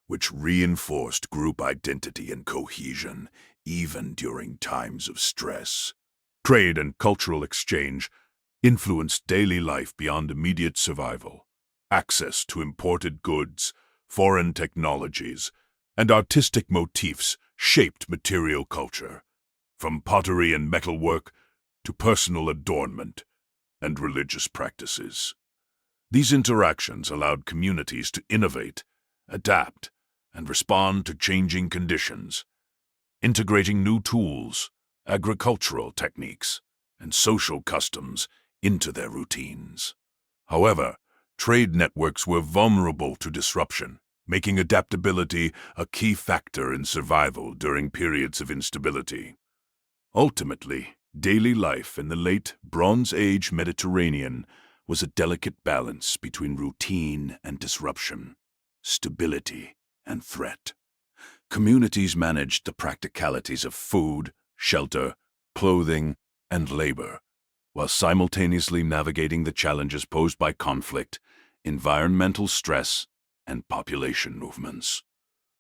which reinforced group identity and cohesion even during times of stress. Trade and cultural exchange influenced daily life beyond immediate survival. Access to imported goods, foreign technologies, and artistic motifs shaped material culture, from pottery and metalwork to personal adornment and religious practices. These interactions allowed communities to innovate, adapt, and respond to changing conditions, integrating new tools, agricultural techniques, and social customs into their routines. However, trade networks were vulnerable to disruption, making adaptability a key factor in survival during periods of instability. Ultimately, daily life in the late Bronze Age Mediterranean was a delicate balance between routine and disruption, stability and threat. Communities managed the practicalities of food, shelter, clothing, and labor, while simultaneously navigating the challenges posed by conflict, environmental stress, and population movements.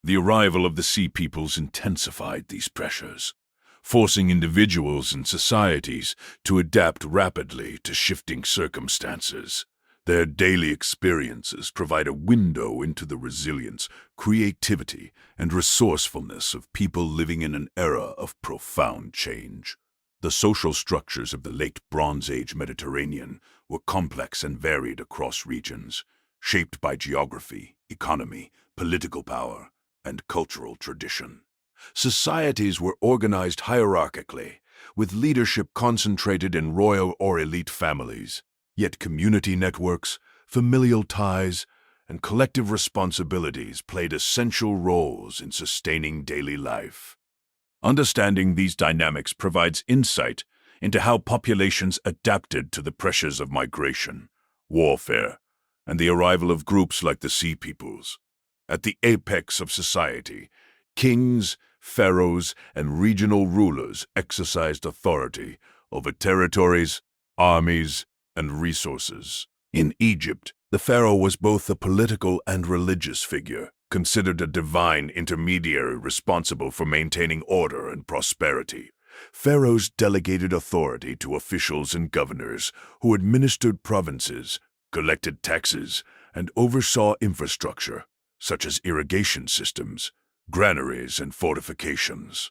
The arrival of the Sea Peoples intensified these pressures, forcing individuals and societies to adapt rapidly to shifting circumstances. Their daily experiences provide a window into the resilience, creativity, and resourcefulness of people living in an era of profound change. The social structures of the late Bronze Age Mediterranean were complex and varied across regions, shaped by geography, economy, political power, and cultural tradition. Societies were organized hierarchically, with leadership concentrated in royal or elite families. Yet community networks, familial ties, and collective responsibilities played essential roles in sustaining daily life. Understanding these dynamics provides insight into how populations adapted to the pressures of migration, warfare, and the arrival of groups like the Sea Peoples. At the apex of society, kings, pharaohs, and regional rulers exercised authority over territories, armies, and resources. In Egypt, the pharaoh was both a political and religious figure, considered a divine intermediary responsible for maintaining order and prosperity. Pharaohs delegated authority to officials and governors who administered provinces, collected taxes, and oversaw infrastructure, such as irrigation systems, granaries, and fortifications.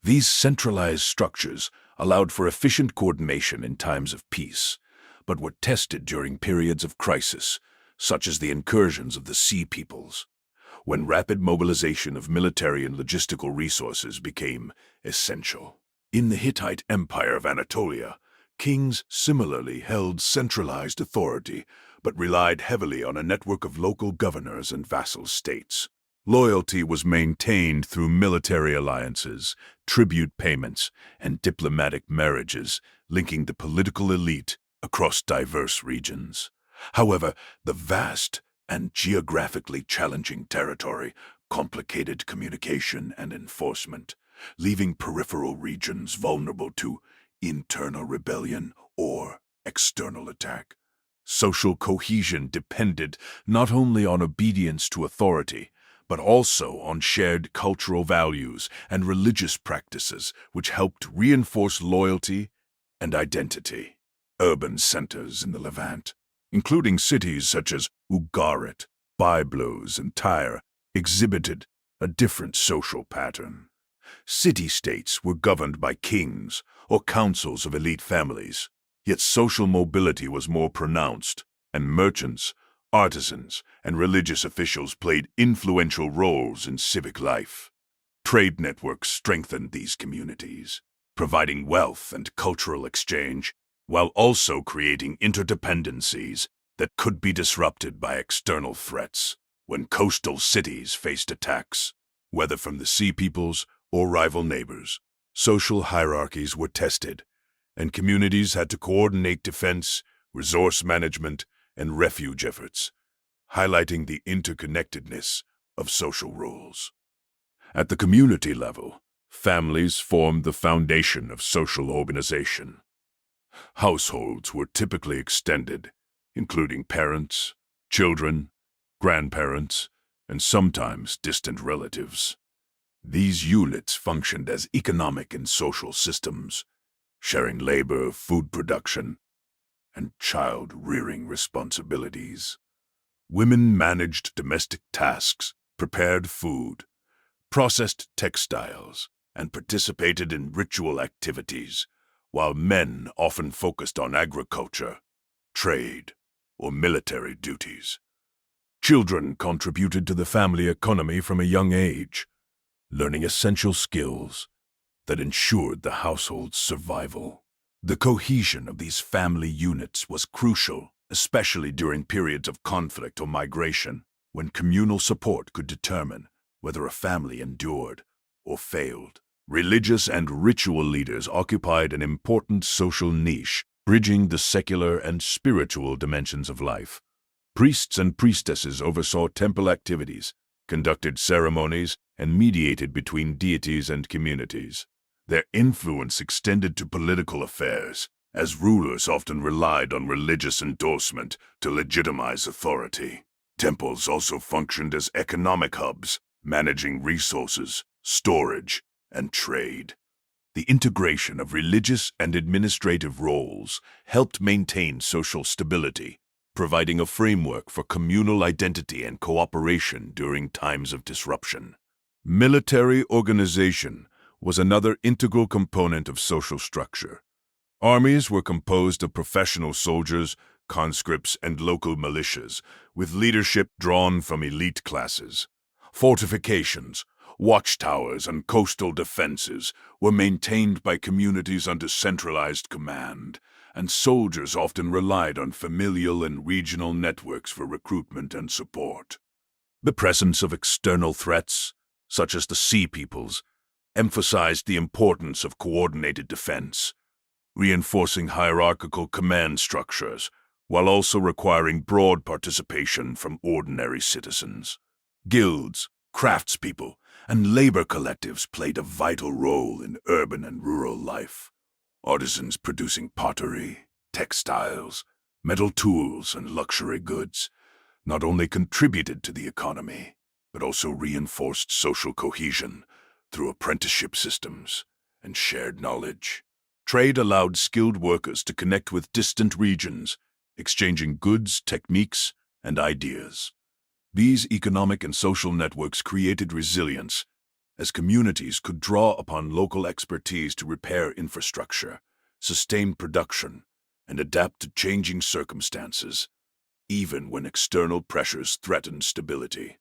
These centralized structures allowed for efficient coordination in times of peace, but were tested during periods of crisis, such as the incursions of the Sea Peoples, when rapid mobilization of military and logistical resources became essential. In the Hittite Empire of Anatolia, kings similarly held centralized authority, but relied heavily on a network of local governors and vassal states. Loyalty was maintained through military alliances, tribute payments, and diplomatic marriages, linking the political elite across diverse regions. However, the vast and geographically challenging territory complicated communication and enforcement, leaving peripheral regions vulnerable to internal rebellion or external attack. Social cohesion depended not only on obedience to authority, but also on shared cultural values and religious practices which helped reinforce loyalty and identity. Urban centers in the Levant, including cities such as Ugarit, Byblos, and Tyre, exhibited a different social pattern. City-states were governed by kings or councils of elite families, yet social mobility was more pronounced, and merchants, artisans, and religious officials played influential roles in civic life. Trade networks strengthened these communities, providing wealth and cultural exchange, while also creating interdependencies that could be disrupted by external threats. When coastal cities faced attacks, whether from the Sea Peoples or rival neighbors, social hierarchies were tested, and communities had to coordinate defense, resource management, and refuge efforts, highlighting the interconnectedness of social roles. At the community level, families formed the foundation of social organization. Households were typically extended, including parents, children, grandparents, and sometimes distant relatives. These units functioned as economic and social systems, sharing labor, food production, and child-rearing responsibilities. Women managed domestic tasks, prepared food, processed textiles, and participated in ritual activities, while men often focused on agriculture, trade, or military duties. Children contributed to the family economy from a young age, learning essential skills that ensured the household's survival. The cohesion of these family units was crucial, especially during periods of conflict or migration, when communal support could determine whether a family endured or failed. Religious and ritual leaders occupied an important social niche, bridging the secular and spiritual dimensions of life. Priests and priestesses oversaw temple activities, conducted ceremonies, and mediated between deities and communities. Their influence extended to political affairs, as rulers often relied on religious endorsement to legitimize authority. Temples also functioned as economic hubs, managing resources, storage, and trade. The integration of religious and administrative roles helped maintain social stability, providing a framework for communal identity and cooperation during times of disruption. Military organization was another integral component of social structure. Armies were composed of professional soldiers, conscripts, and local militias, with leadership drawn from elite classes. Fortifications, watchtowers, and coastal defenses were maintained by communities under centralized command, and soldiers often relied on familial and regional networks for recruitment and support. The presence of external threats, such as the Sea Peoples, emphasized the importance of coordinated defense, reinforcing hierarchical command structures, while also requiring broad participation from ordinary citizens. Guilds, craftspeople, and labor collectives played a vital role in urban and rural life. Artisans producing pottery, textiles, metal tools, and luxury goods not only contributed to the economy, but also reinforced social cohesion through apprenticeship systems and shared knowledge. Trade allowed skilled workers to connect with distant regions, exchanging goods, techniques, and ideas. These economic and social networks created resilience, as communities could draw upon local expertise to repair infrastructure, sustain production, and adapt to changing circumstances, even when external pressures threatened stability.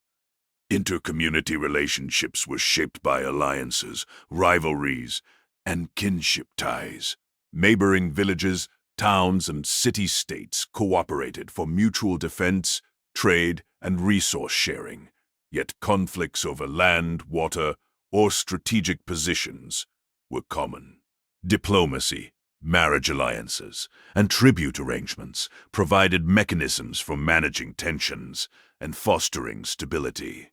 Inter-community relationships were shaped by alliances, rivalries, and kinship ties. Neighboring villages, towns, and city-states cooperated for mutual defense, trade, and resource sharing, yet conflicts over land, water, or strategic positions were common. Diplomacy, marriage alliances, and tribute arrangements provided mechanisms for managing tensions and fostering stability.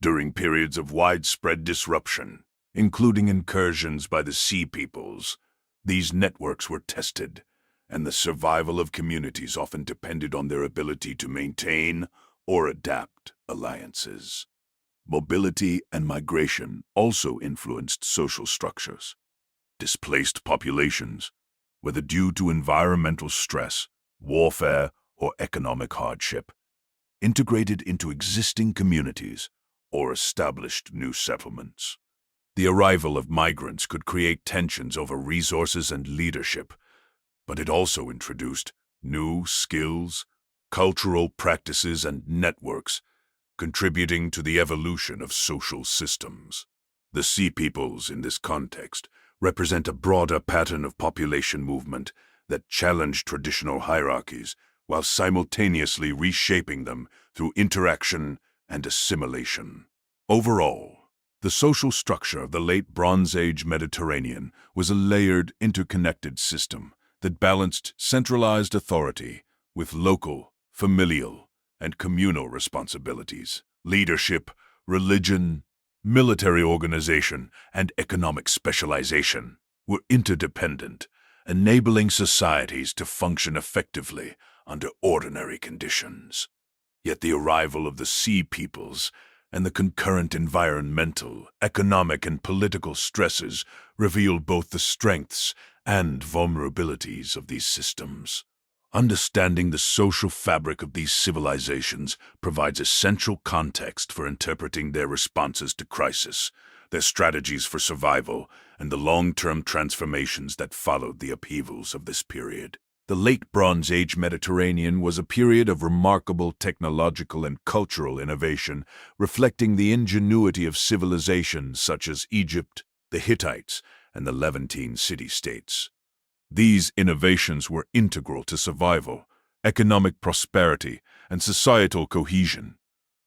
During periods of widespread disruption, including incursions by the Sea Peoples, these networks were tested, and the survival of communities often depended on their ability to maintain or adapt alliances. Mobility and migration also influenced social structures. Displaced populations, whether due to environmental stress, warfare, or economic hardship, integrated into existing communities or established new settlements. The arrival of migrants could create tensions over resources and leadership, but it also introduced new skills, cultural practices, and networks, contributing to the evolution of social systems. The Sea Peoples, in this context, represent a broader pattern of population movement that challenged traditional hierarchies while simultaneously reshaping them through interaction and assimilation. Overall, the social structure of the late Bronze Age Mediterranean was a layered, interconnected system that balanced centralized authority with local, familial, and communal responsibilities. Leadership, religion, military organization, and economic specialization were interdependent, enabling societies to function effectively under ordinary conditions. Yet the arrival of the Sea Peoples and the concurrent environmental, economic, and political stresses revealed both the strengths and vulnerabilities of these systems. Understanding the social fabric of these civilizations provides essential context for interpreting their responses to crisis, their strategies for survival, and the long-term transformations that followed the upheavals of this period. The late Bronze Age Mediterranean was a period of remarkable technological and cultural innovation, reflecting the ingenuity of civilizations such as Egypt, the Hittites, and the Levantine city-states. These innovations were integral to survival, economic prosperity, and societal cohesion,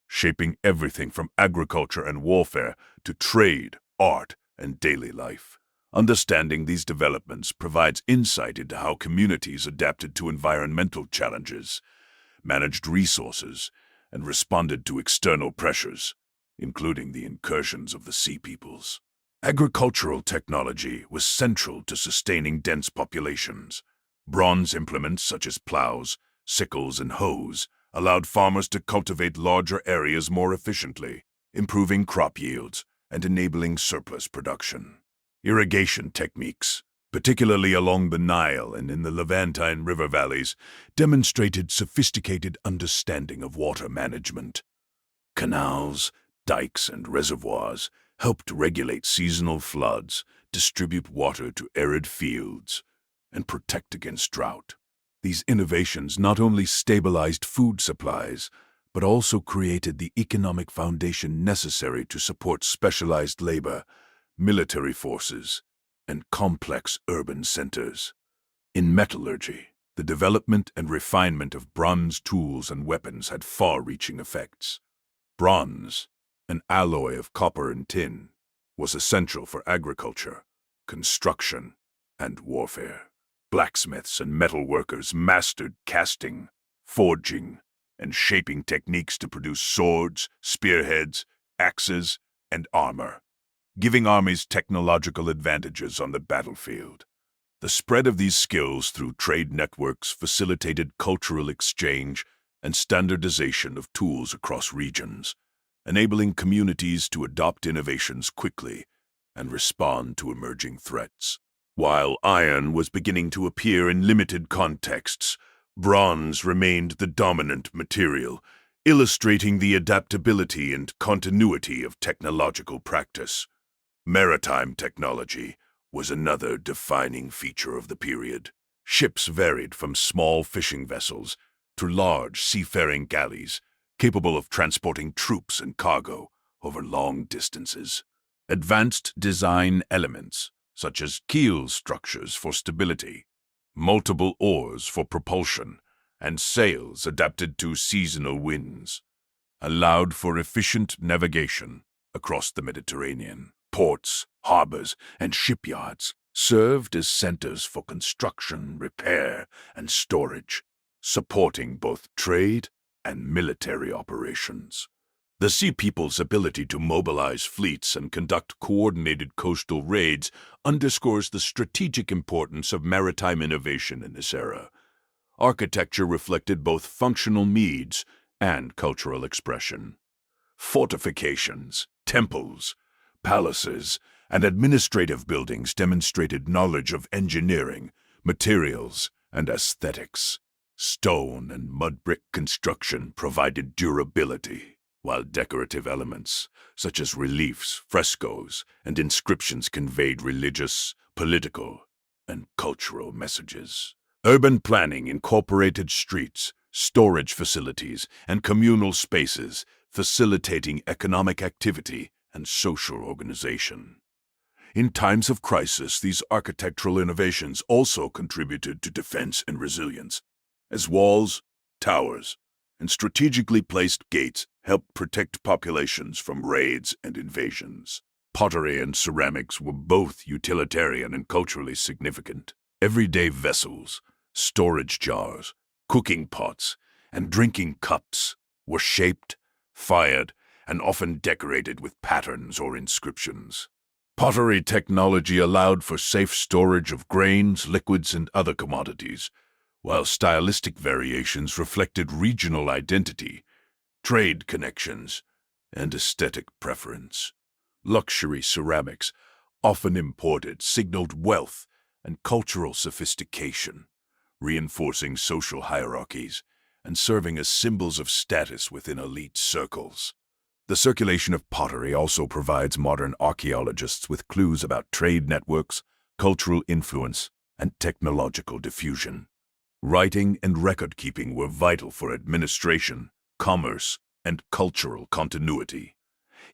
shaping everything from agriculture and warfare to trade, art, and daily life. Understanding these developments provides insight into how communities adapted to environmental challenges, managed resources, and responded to external pressures, including the incursions of the Sea Peoples. Agricultural technology was central to sustaining dense populations. Bronze implements such as plows, sickles, and hoes allowed farmers to cultivate larger areas more efficiently, improving crop yields and enabling surplus production. Irrigation techniques, particularly along the Nile and in the Levantine river valleys, demonstrated sophisticated understanding of water management. Canals, dikes, and reservoirs helped regulate seasonal floods, distribute water to arid fields, and protect against drought. These innovations not only stabilized food supplies, but also created the economic foundation necessary to support specialized labor, military forces, and complex urban centers. In metallurgy, the development and refinement of bronze tools and weapons had far-reaching effects. Bronze, an alloy of copper and tin, was essential for agriculture, construction, and warfare. Blacksmiths and metal workers mastered casting, forging, and shaping techniques to produce swords, spearheads, axes, and armor, giving armies technological advantages on the battlefield. The spread of these skills through trade networks facilitated cultural exchange and standardization of tools across regions, enabling communities to adopt innovations quickly and respond to emerging threats. While iron was beginning to appear in limited contexts, bronze remained the dominant material, illustrating the adaptability and continuity of technological practice. Maritime technology was another defining feature of the period. Ships varied from small fishing vessels to large seafaring galleys, capable of transporting troops and cargo over long distances. Advanced design elements, such as keel structures for stability, multiple oars for propulsion, and sails adapted to seasonal winds, allowed for efficient navigation across the Mediterranean. Ports, harbors, and shipyards served as centers for construction, repair, and storage, supporting both trade and military operations. The Sea People's ability to mobilize fleets and conduct coordinated coastal raids underscores the strategic importance of maritime innovation in this era. Architecture reflected both functional needs and cultural expression. Fortifications, temples, palaces, and administrative buildings demonstrated knowledge of engineering, materials, and aesthetics. Stone and mud brick construction provided durability, while decorative elements, such as reliefs, frescoes, and inscriptions conveyed religious, political, and cultural messages. Urban planning incorporated streets, storage facilities, and communal spaces, facilitating economic activity and social organization. In times of crisis, these architectural innovations also contributed to defense and resilience, as walls, towers, and strategically placed gates helped protect populations from raids and invasions. Pottery and ceramics were both utilitarian and culturally significant. Everyday vessels, storage jars, cooking pots, and drinking cups were shaped, fired, and often decorated with patterns or inscriptions. Pottery technology allowed for safe storage of grains, liquids, and other commodities, while stylistic variations reflected regional identity, trade connections, and aesthetic preference. Luxury ceramics, often imported, signaled wealth and cultural sophistication, reinforcing social hierarchies and serving as symbols of status within elite circles. The circulation of pottery also provides modern archaeologists with clues about trade networks, cultural influence, and technological diffusion. Writing and record-keeping were vital for administration, commerce, and cultural continuity.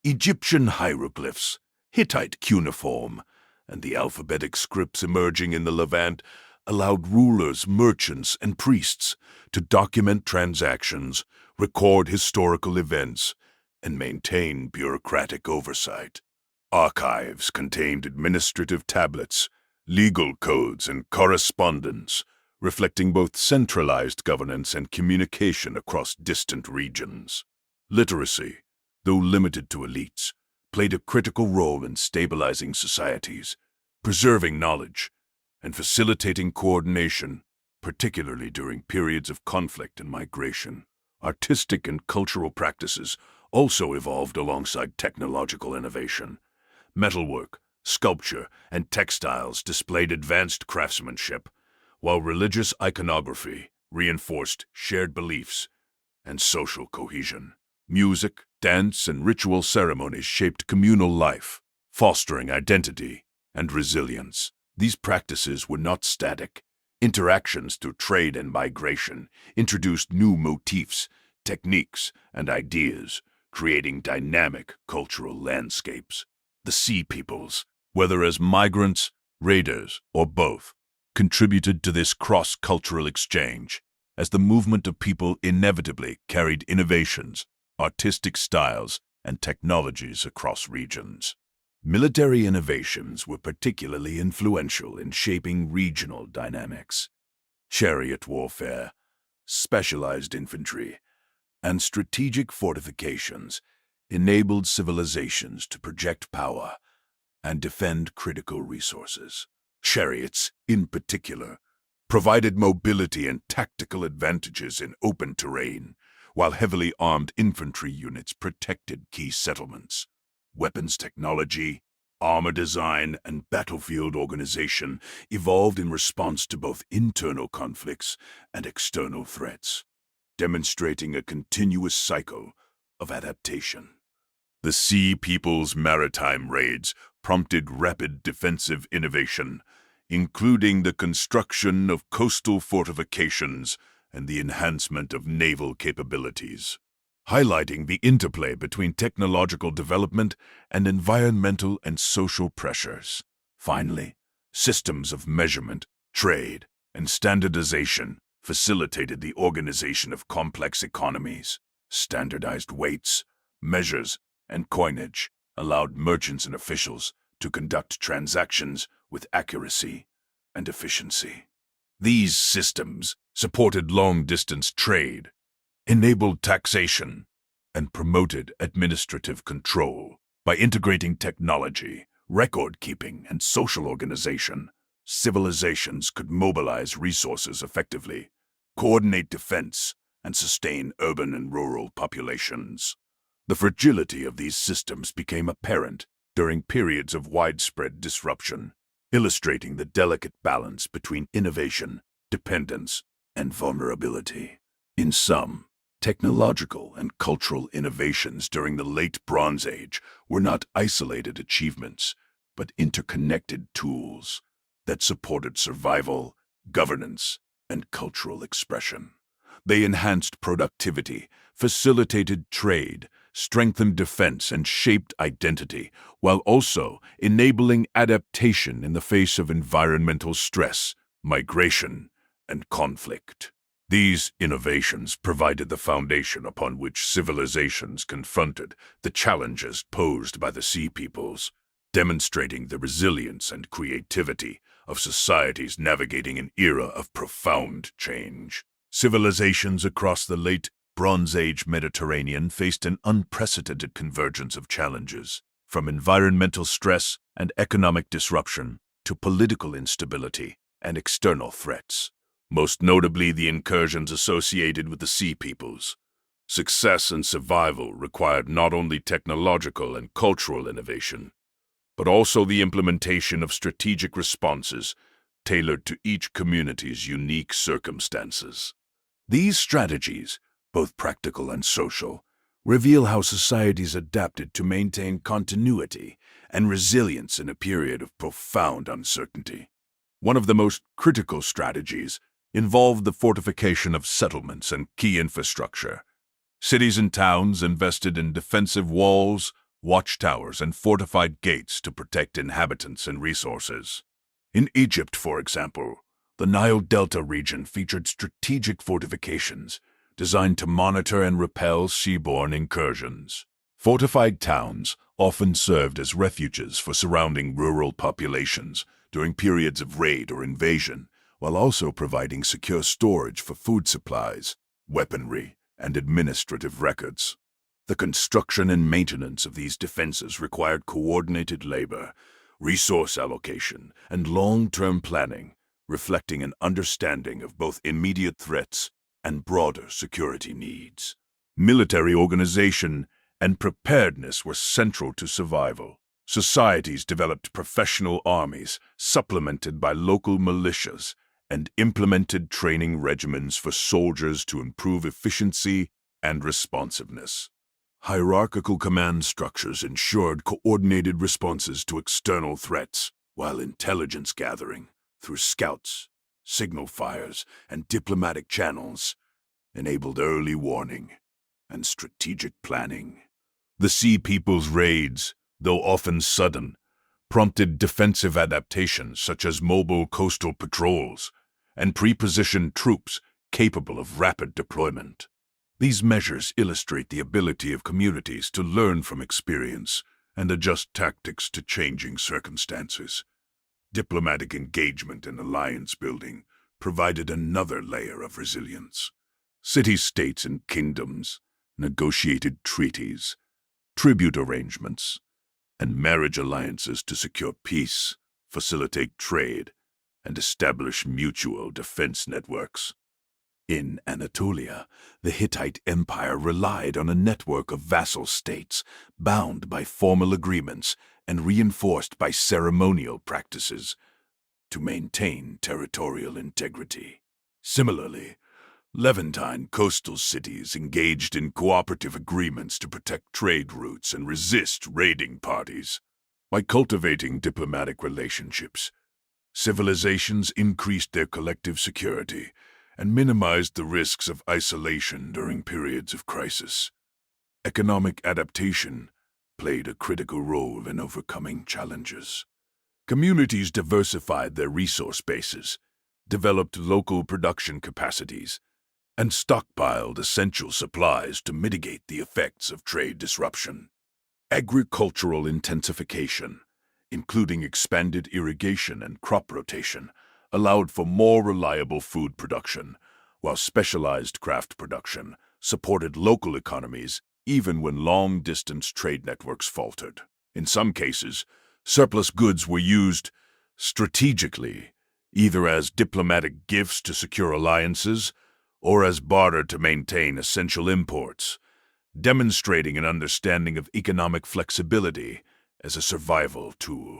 Egyptian hieroglyphs, Hittite cuneiform, and the alphabetic scripts emerging in the Levant allowed rulers, merchants, and priests to document transactions, record historical events, and maintain bureaucratic oversight. Archives contained administrative tablets, legal codes, and correspondence, reflecting both centralized governance and communication across distant regions. Literacy, though limited to elites, played a critical role in stabilizing societies, preserving knowledge, and facilitating coordination, particularly during periods of conflict and migration. Artistic and cultural practices also evolved alongside technological innovation. Metalwork, sculpture, and textiles displayed advanced craftsmanship, while religious iconography reinforced shared beliefs and social cohesion. Music, dance, and ritual ceremonies shaped communal life, fostering identity and resilience. These practices were not static. Interactions through trade and migration introduced new motifs, techniques, and ideas, creating dynamic cultural landscapes. The Sea Peoples, whether as migrants, raiders, or both, contributed to this cross-cultural exchange, as the movement of people inevitably carried innovations, artistic styles, and technologies across regions. Military innovations were particularly influential in shaping regional dynamics. Chariot warfare, specialized infantry, and strategic fortifications enabled civilizations to project power and defend critical resources. Chariots, in particular, provided mobility and tactical advantages in open terrain, while heavily armed infantry units protected key settlements. Weapons technology, armor design, and battlefield organization evolved in response to both internal conflicts and external threats, demonstrating a continuous cycle of adaptation. The Sea People's maritime raids prompted rapid defensive innovation, including the construction of coastal fortifications and the enhancement of naval capabilities, highlighting the interplay between technological development and environmental and social pressures. Finally, systems of measurement, trade, and standardization facilitated the organization of complex economies. Standardized weights, measures, and coinage allowed merchants and officials to conduct transactions with accuracy and efficiency. These systems supported long-distance trade, enabled taxation, and promoted administrative control. By integrating technology, record-keeping, and social organization, civilizations could mobilize resources effectively, coordinate defense, and sustain urban and rural populations. The fragility of these systems became apparent during periods of widespread disruption, illustrating the delicate balance between innovation, dependence, and vulnerability. In sum, technological and cultural innovations during the Late Bronze Age were not isolated achievements, but interconnected tools that supported survival, governance, and cultural expression. They enhanced productivity, facilitated trade, strengthened defense, and shaped identity, while also enabling adaptation in the face of environmental stress, migration, and conflict. These innovations provided the foundation upon which civilizations confronted the challenges posed by the Sea Peoples, demonstrating the resilience and creativity of societies navigating an era of profound change. Civilizations across the Late Bronze Age Mediterranean faced an unprecedented convergence of challenges, from environmental stress and economic disruption to political instability and external threats, most notably the incursions associated with the Sea Peoples. Success and survival required not only technological and cultural innovation, but also the implementation of strategic responses tailored to each community's unique circumstances. These strategies, both practical and social, reveal how societies adapted to maintain continuity and resilience in a period of profound uncertainty. One of the most critical strategies involved the fortification of settlements and key infrastructure. Cities and towns invested in defensive walls, watchtowers, and fortified gates to protect inhabitants and resources. In Egypt, for example, the Nile Delta region featured strategic fortifications designed to monitor and repel seaborne incursions. Fortified towns often served as refuges for surrounding rural populations during periods of raid or invasion, while also providing secure storage for food supplies, weaponry, and administrative records. The construction and maintenance of these defenses required coordinated labor, resource allocation, and long-term planning, reflecting an understanding of both immediate threats and broader security needs. Military organization and preparedness were central to survival. Societies developed professional armies, supplemented by local militias, and implemented training regimens for soldiers to improve efficiency and responsiveness. Hierarchical command structures ensured coordinated responses to external threats, while intelligence gathering, through scouts, signal fires, and diplomatic channels, enabled early warning and strategic planning. The Sea People's raids, though often sudden, prompted defensive adaptations such as mobile coastal patrols and pre-positioned troops capable of rapid deployment. These measures illustrate the ability of communities to learn from experience and adjust tactics to changing circumstances. Diplomatic engagement and alliance building provided another layer of resilience. City-states and kingdoms negotiated treaties, tribute arrangements, and marriage alliances to secure peace, facilitate trade, and establish mutual defense networks. In Anatolia, the Hittite Empire relied on a network of vassal states bound by formal agreements and reinforced by ceremonial practices to maintain territorial integrity. Similarly, Levantine coastal cities engaged in cooperative agreements to protect trade routes and resist raiding parties. By cultivating diplomatic relationships, civilizations increased their collective security and minimized the risks of isolation during periods of crisis. Economic adaptation played a critical role in overcoming challenges. Communities diversified their resource bases, developed local production capacities, and stockpiled essential supplies to mitigate the effects of trade disruption. Agricultural intensification, including expanded irrigation and crop rotation, allowed for more reliable food production, while specialized craft production supported local economies even when long-distance trade networks faltered. In some cases, surplus goods were used strategically, either as diplomatic gifts to secure alliances or as barter to maintain essential imports, demonstrating an understanding of economic flexibility as a survival tool.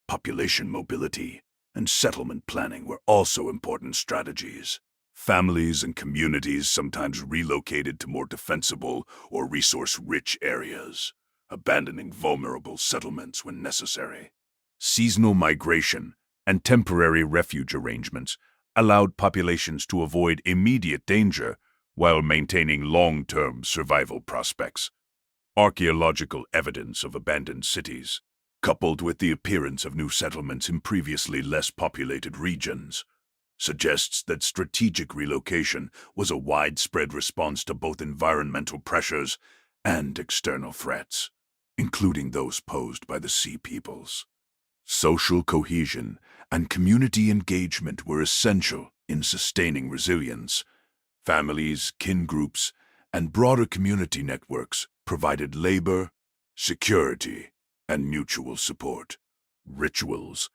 Population mobility and settlement planning were also important strategies. Families and communities sometimes relocated to more defensible or resource-rich areas, abandoning vulnerable settlements when necessary. Seasonal migration and temporary refuge arrangements allowed populations to avoid immediate danger while maintaining long-term survival prospects. Archaeological evidence of abandoned cities, coupled with the appearance of new settlements in previously less populated regions, suggests that strategic relocation was a widespread response to both environmental pressures and external threats, including those posed by the Sea Peoples. Social cohesion and community engagement were essential in sustaining resilience. Families, kin groups, and broader community networks provided labor, security, and mutual support. Rituals,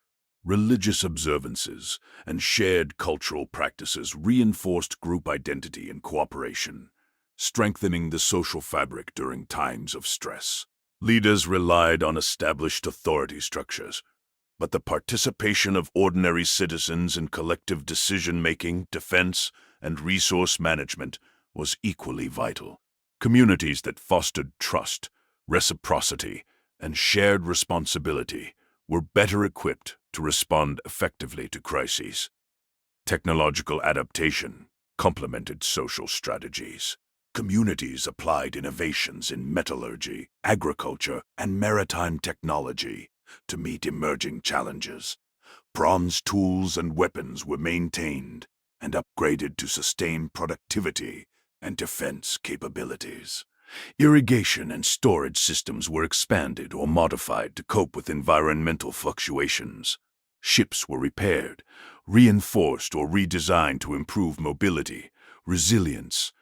religious observances, and shared cultural practices reinforced group identity and cooperation, strengthening the social fabric during times of stress. Leaders relied on established authority structures, but the participation of ordinary citizens in collective decision-making, defense, and resource management was equally vital. Communities that fostered trust, reciprocity, and shared responsibility were better equipped to respond effectively to crises. Technological adaptation complemented social strategies. Communities applied innovations in metallurgy, agriculture, and maritime technology to meet emerging challenges. Bronze tools and weapons were maintained and upgraded to sustain productivity and defense capabilities. Irrigation and storage systems were expanded or modified to cope with environmental fluctuations. Ships were repaired, reinforced, or redesigned to improve mobility, resilience,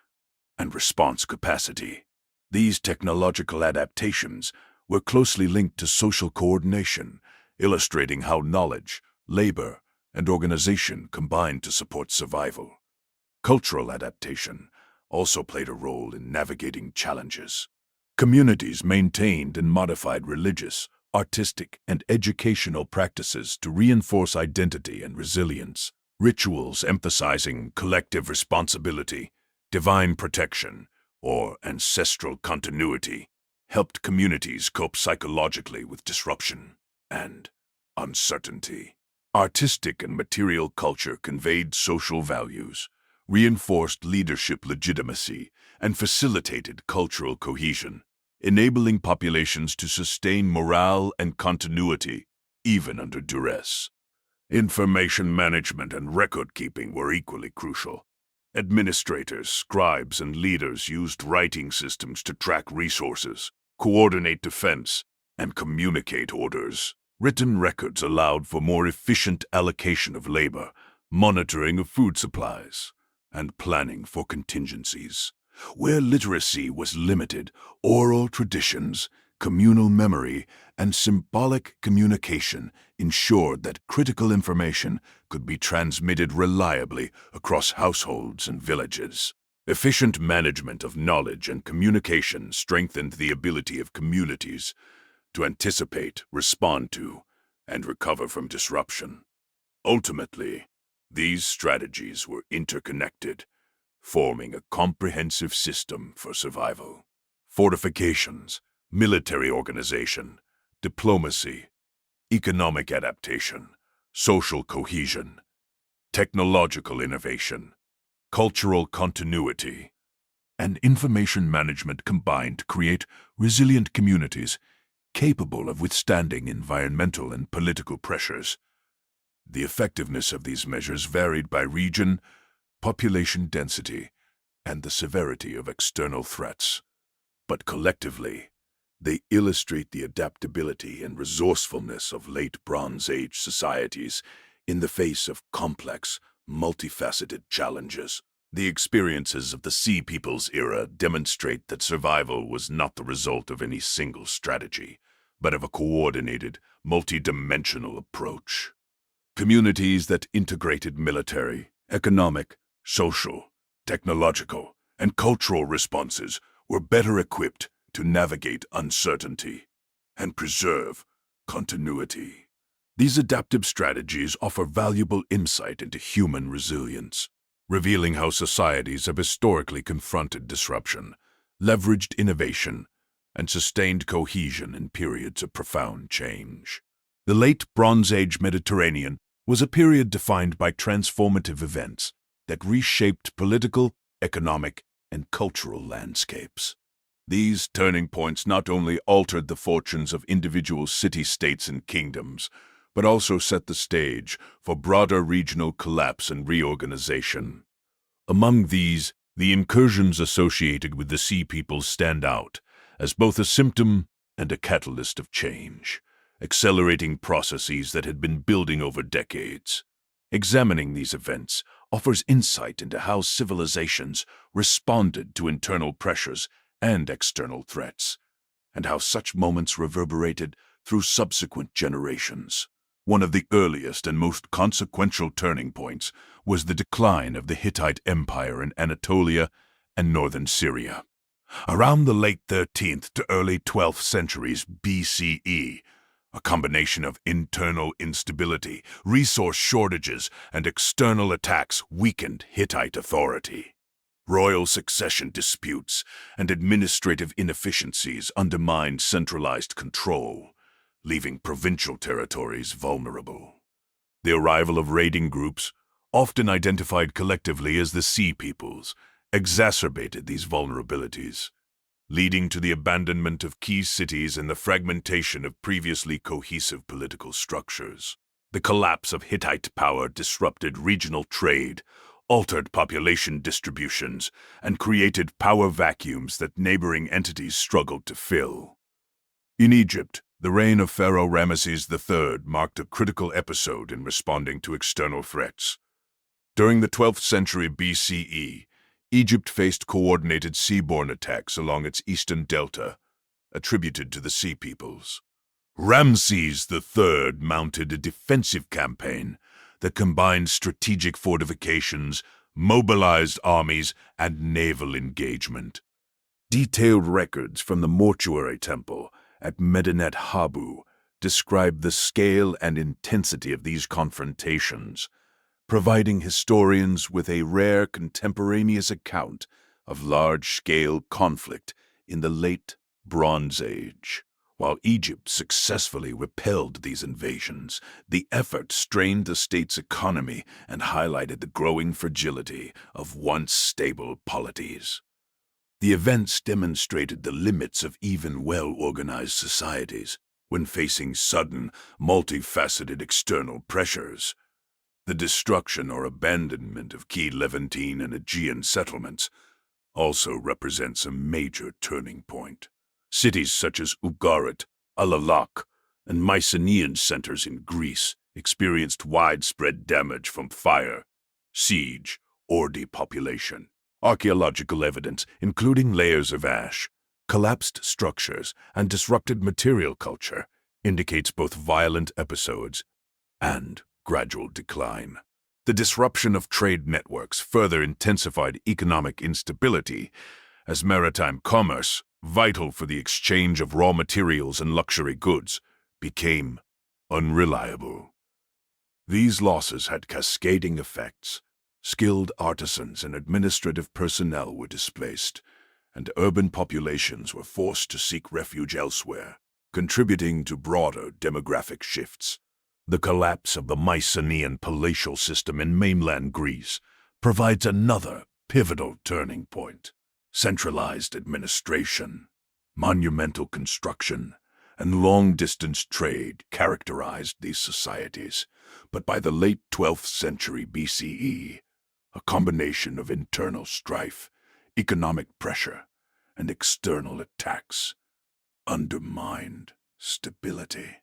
and response capacity. These technological adaptations were closely linked to social coordination, illustrating how knowledge, labor, and organization combined to support survival. Cultural adaptation also played a role in navigating challenges. Communities maintained and modified religious, artistic, and educational practices to reinforce identity and resilience. Rituals emphasizing collective responsibility, divine protection, or ancestral continuity helped communities cope psychologically with disruption and uncertainty. Artistic and material culture conveyed social values, reinforced leadership legitimacy, and facilitated cultural cohesion, enabling populations to sustain morale and continuity even under duress. Information management and record-keeping were equally crucial. Administrators, scribes, and leaders used writing systems to track resources, coordinate defense, and communicate orders. Written records allowed for more efficient allocation of labor, monitoring of food supplies, and planning for contingencies. Where literacy was limited, oral traditions, communal memory, and symbolic communication ensured that critical information could be transmitted reliably across households and villages. Efficient management of knowledge and communication strengthened the ability of communities to anticipate, respond to, and recover from disruption. Ultimately, these strategies were interconnected, forming a comprehensive system for survival. Fortifications, military organization, diplomacy, economic adaptation, social cohesion, technological innovation, cultural continuity, and information management combined to create resilient communities capable of withstanding environmental and political pressures. The effectiveness of these measures varied by region, population density, and the severity of external threats. But collectively, they illustrate the adaptability and resourcefulness of late Bronze Age societies in the face of complex, multifaceted challenges. The experiences of the Sea Peoples era demonstrate that survival was not the result of any single strategy, but of a coordinated, multidimensional approach. Communities that integrated military, economic, social, technological, and cultural responses were better equipped to navigate uncertainty and preserve continuity. These adaptive strategies offer valuable insight into human resilience, revealing how societies have historically confronted disruption, leveraged innovation, and sustained cohesion in periods of profound change. The late Bronze Age Mediterranean was a period defined by transformative events that reshaped political, economic, and cultural landscapes. These turning points not only altered the fortunes of individual city-states and kingdoms, but also set the stage for broader regional collapse and reorganization. Among these, the incursions associated with the Sea Peoples stand out as both a symptom and a catalyst of change, accelerating processes that had been building over decades. Examining these events offers insight into how civilizations responded to internal pressures and external threats, and how such moments reverberated through subsequent generations. One of the earliest and most consequential turning points was the decline of the Hittite Empire in Anatolia and northern Syria. Around the late 13th to early 12th centuries BCE, a combination of internal instability, resource shortages, and external attacks weakened Hittite authority. Royal succession disputes and administrative inefficiencies undermined centralized control, leaving provincial territories vulnerable. The arrival of raiding groups, often identified collectively as the Sea Peoples, exacerbated these vulnerabilities, leading to the abandonment of key cities and the fragmentation of previously cohesive political structures. The collapse of Hittite power disrupted regional trade, altered population distributions, and created power vacuums that neighboring entities struggled to fill. In Egypt, the reign of Pharaoh Ramesses III marked a critical episode in responding to external threats. During the 12th century BCE, Egypt faced coordinated seaborne attacks along its eastern delta, attributed to the Sea Peoples. Ramses III mounted a defensive campaign that combined strategic fortifications, mobilized armies, and naval engagement. Detailed records from the mortuary temple at Medinet Habu describe the scale and intensity of these confrontations, providing historians with a rare contemporaneous account of large-scale conflict in the late Bronze Age. While Egypt successfully repelled these invasions, the effort strained the state's economy and highlighted the growing fragility of once stable polities. The events demonstrated the limits of even well-organized societies when facing sudden, multifaceted external pressures. The destruction or abandonment of key Levantine and Aegean settlements also represents a major turning point. Cities such as Ugarit, Alalak, and Mycenaean centers in Greece experienced widespread damage from fire, siege, or depopulation. Archaeological evidence, including layers of ash, collapsed structures, and disrupted material culture, indicates both violent episodes and gradual decline. The disruption of trade networks further intensified economic instability, as maritime commerce, vital for the exchange of raw materials and luxury goods, became unreliable. These losses had cascading effects. Skilled artisans and administrative personnel were displaced, and urban populations were forced to seek refuge elsewhere, contributing to broader demographic shifts. The collapse of the Mycenaean palatial system in mainland Greece provides another pivotal turning point. Centralized administration, monumental construction, and long-distance trade characterized these societies, but by the late 12th century BCE, a combination of internal strife, economic pressure, and external attacks undermined stability.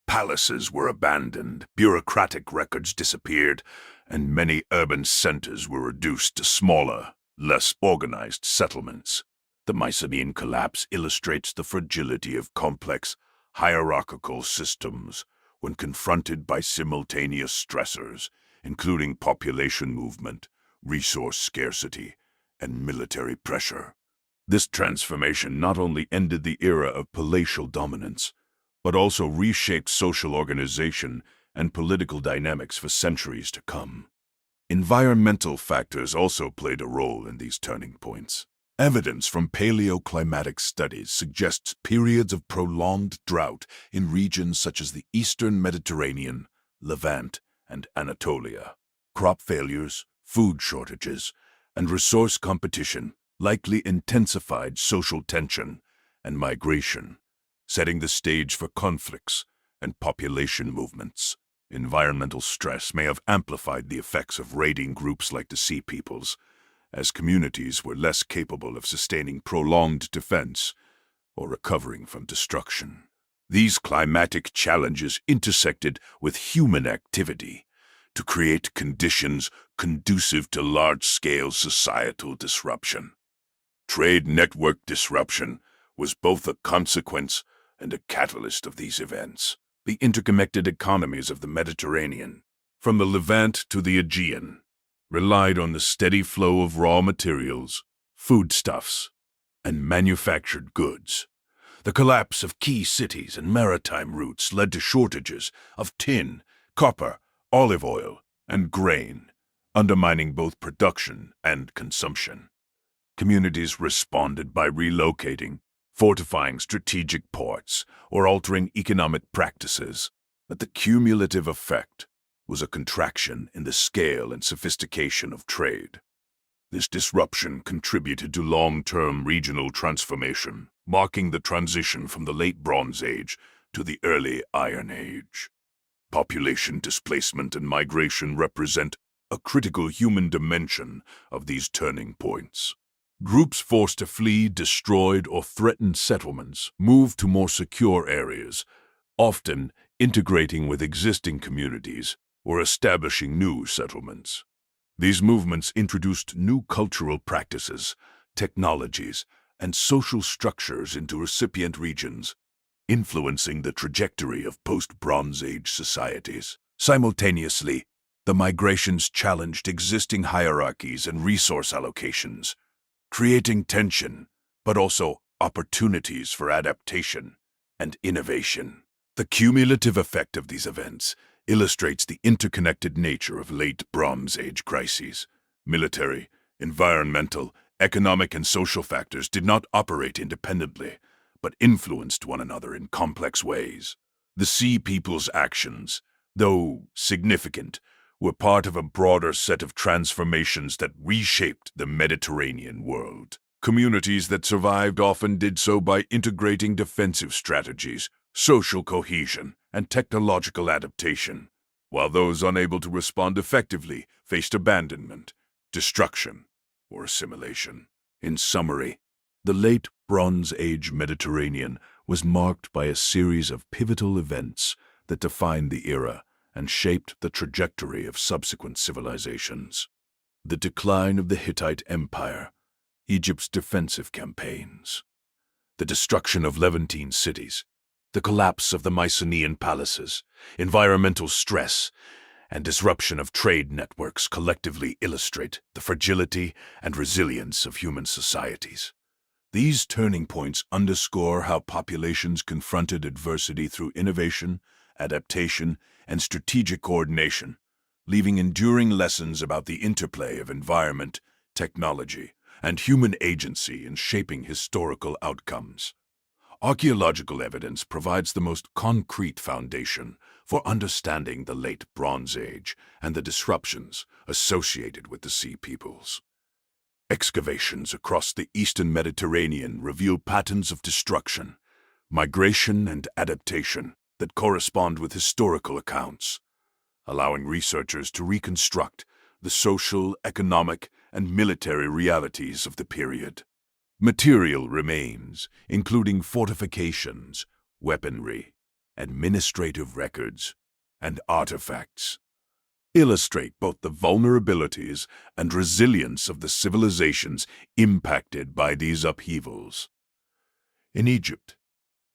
Palaces were abandoned, bureaucratic records disappeared, and many urban centers were reduced to smaller, less organized settlements. The Mycenaean collapse illustrates the fragility of complex, hierarchical systems when confronted by simultaneous stressors, including population movement, resource scarcity, and military pressure. This transformation not only ended the era of palatial dominance, but also reshaped social organization and political dynamics for centuries to come. Environmental factors also played a role in these turning points. Evidence from paleoclimatic studies suggests periods of prolonged drought in regions such as the eastern Mediterranean, Levant, and Anatolia. Crop failures, food shortages, and resource competition likely intensified social tension and migration, setting the stage for conflicts and population movements. Environmental stress may have amplified the effects of raiding groups like the Sea Peoples, as communities were less capable of sustaining prolonged defense or recovering from destruction. These climatic challenges intersected with human activity to create conditions conducive to large-scale societal disruption. Trade network disruption was both a consequence and a catalyst of these events. The interconnected economies of the Mediterranean, from the Levant to the Aegean, relied on the steady flow of raw materials, foodstuffs, and manufactured goods. The collapse of key cities and maritime routes led to shortages of tin, copper, olive oil, and grain, undermining both production and consumption. Communities responded by relocating, fortifying strategic ports, or altering economic practices, but the cumulative effect was a contraction in the scale and sophistication of trade. This disruption contributed to long-term regional transformation, marking the transition from the late Bronze Age to the early Iron Age. Population displacement and migration represent a critical human dimension of these turning points. Groups forced to flee destroyed or threatened settlements moved to more secure areas, often integrating with existing communities or establishing new settlements. These movements introduced new cultural practices, technologies, and social structures into recipient regions, influencing the trajectory of post-Bronze Age societies. Simultaneously, the migrations challenged existing hierarchies and resource allocations, creating tension, but also opportunities for adaptation and innovation. The cumulative effect of these events illustrates the interconnected nature of late Bronze Age crises. Military, environmental, economic, and social factors did not operate independently, but influenced one another in complex ways. The Sea People's actions, though significant, were part of a broader set of transformations that reshaped the Mediterranean world. Communities that survived often did so by integrating defensive strategies, social cohesion, and technological adaptation, while those unable to respond effectively faced abandonment, destruction, or assimilation. In summary, the late Bronze Age Mediterranean was marked by a series of pivotal events that defined the era and shaped the trajectory of subsequent civilizations. The decline of the Hittite Empire, Egypt's defensive campaigns, the destruction of Levantine cities, the collapse of the Mycenaean palaces, environmental stress, and disruption of trade networks collectively illustrate the fragility and resilience of human societies. These turning points underscore how populations confronted adversity through innovation, adaptation, and strategic coordination, leaving enduring lessons about the interplay of environment, technology, and human agency in shaping historical outcomes. Archaeological evidence provides the most concrete foundation for understanding the late Bronze Age and the disruptions associated with the Sea Peoples. Excavations across the eastern Mediterranean reveal patterns of destruction, migration, and adaptation that correspond with historical accounts, allowing researchers to reconstruct the social, economic, and military realities of the period. Material remains, including fortifications, weaponry, administrative records, and artifacts, illustrate both the vulnerabilities and resilience of the civilizations impacted by these upheavals. In Egypt,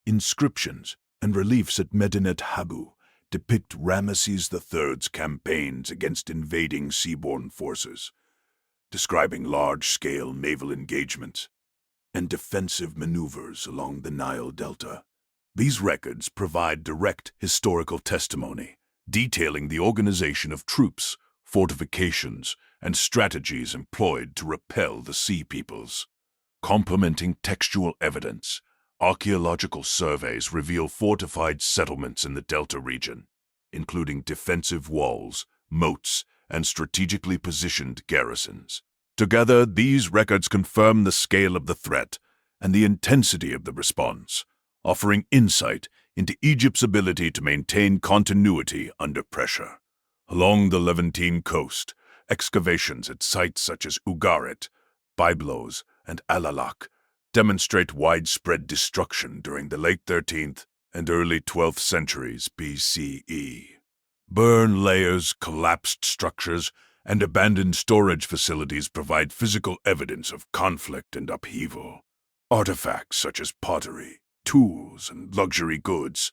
inscriptions and reliefs at Medinet Habu depict Ramesses III's campaigns against invading seaborne forces, describing large-scale naval engagements and defensive maneuvers along the Nile Delta. These records provide direct historical testimony, detailing the organization of troops, fortifications, and strategies employed to repel the Sea Peoples. Complementing textual evidence, archaeological surveys reveal fortified settlements in the Delta region, including defensive walls, moats, and strategically positioned garrisons. Together, these records confirm the scale of the threat and the intensity of the response, offering insight into Egypt's ability to maintain continuity under pressure. Along the Levantine coast, excavations at sites such as Ugarit, Byblos, and Alalak demonstrate widespread destruction during the late 13th and early 12th centuries BCE. Burn layers, collapsed structures, and abandoned storage facilities provide physical evidence of conflict and upheaval. Artifacts such as pottery, tools, and luxury goods,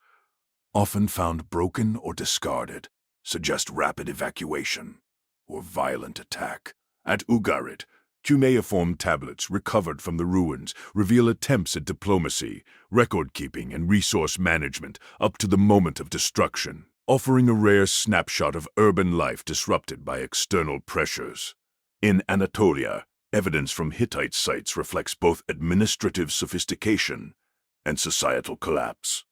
often found broken or discarded, suggest rapid evacuation or violent attack. At Ugarit, cuneiform tablets recovered from the ruins reveal attempts at diplomacy, record-keeping, and resource management up to the moment of destruction, offering a rare snapshot of urban life disrupted by external pressures. In Anatolia, evidence from Hittite sites reflects both administrative sophistication and societal collapse.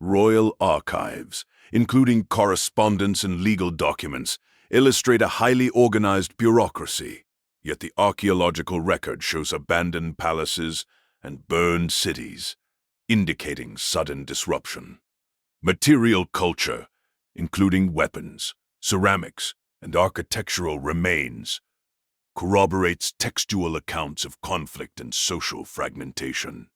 Royal archives, including correspondence and legal documents, illustrate a highly organized bureaucracy, yet the archaeological record shows abandoned palaces and burned cities, indicating sudden disruption. Material culture, including weapons, ceramics, and architectural remains, corroborates textual accounts of conflict and social fragmentation.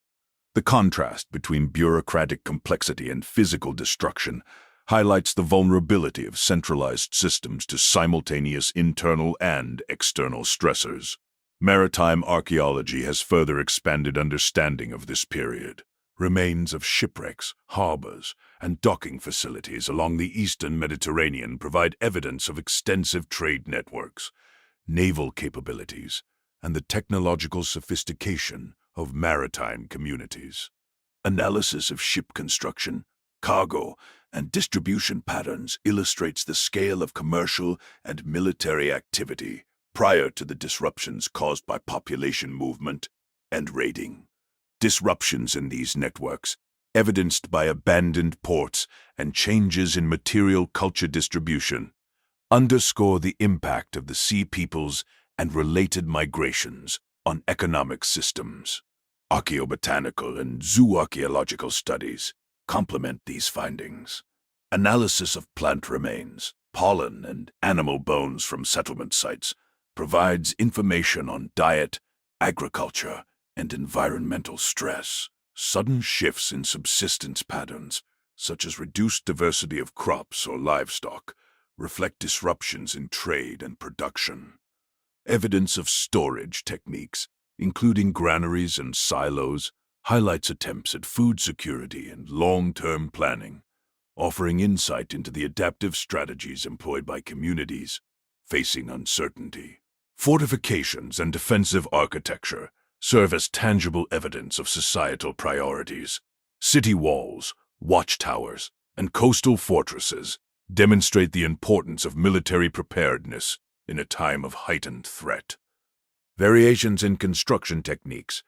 The contrast between bureaucratic complexity and physical destruction highlights the vulnerability of centralized systems to simultaneous internal and external stressors. Maritime archaeology has further expanded understanding of this period. Remains of shipwrecks, harbors, and docking facilities along the eastern Mediterranean provide evidence of extensive trade networks, naval capabilities, and the technological sophistication of maritime communities. Analysis of ship construction, cargo, and distribution patterns illustrates the scale of commercial and military activity prior to the disruptions caused by population movement and raiding. Disruptions in these networks, evidenced by abandoned ports and changes in material culture distribution, underscore the impact of the Sea Peoples and related migrations on economic systems. Archaeobotanical and zooarchaeological studies complement these findings. Analysis of plant remains, pollen, and animal bones from settlement sites provides information on diet, agriculture, and environmental stress, Sudden shifts in subsistence patterns, such as reduced diversity of crops or livestock, reflect disruptions in trade and production. Evidence of storage techniques, including granaries and silos, highlights attempts at food security and long-term planning, offering insight into the adaptive strategies employed by communities facing uncertainty. Fortifications and defensive architecture serve as tangible evidence of societal priorities. City walls, watchtowers, and coastal fortresses demonstrate the importance of military preparedness in a time of heightened threat. Variations in construction techniques,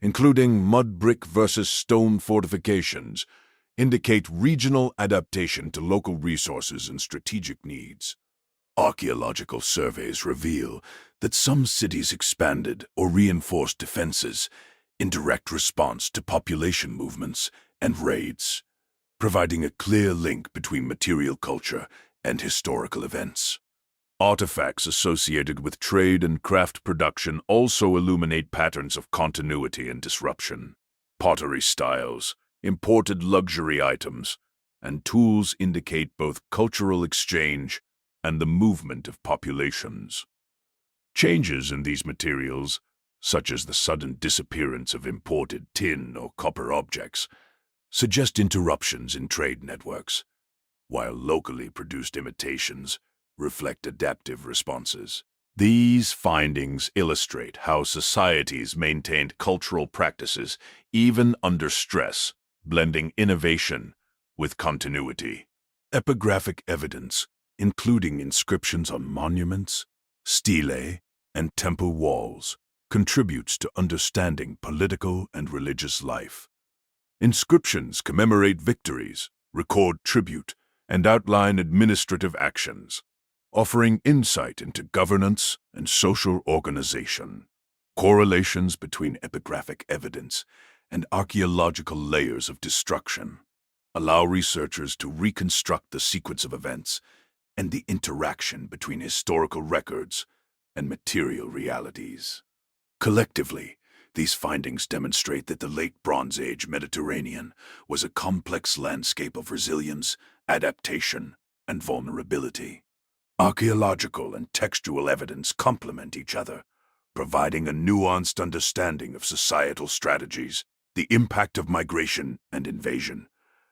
including mud brick versus stone fortifications, indicate regional adaptation to local resources and strategic needs. Archaeological surveys reveal that some cities expanded or reinforced defenses in direct response to population movements and raids, providing a clear link between material culture and historical events. Artifacts associated with trade and craft production also illuminate patterns of continuity and disruption. Pottery styles, imported luxury items, and tools indicate both cultural exchange and the movement of populations. Changes in these materials, such as the sudden disappearance of imported tin or copper objects, suggest interruptions in trade networks, while locally produced imitations reflect adaptive responses. These findings illustrate how societies maintained cultural practices even under stress, blending innovation with continuity. Epigraphic evidence, including inscriptions on monuments, stelae, and temple walls, contributes to understanding political and religious life. Inscriptions commemorate victories, record tribute, and outline administrative actions, offering insight into governance and social organization. Correlations between epigraphic evidence and archaeological layers of destruction allow researchers to reconstruct the sequence of events and the interaction between historical records and material realities. Collectively, these findings demonstrate that the late Bronze Age Mediterranean was a complex landscape of resilience, adaptation, and vulnerability. Archaeological and textual evidence complement each other, providing a nuanced understanding of societal strategies, the impact of migration and invasion,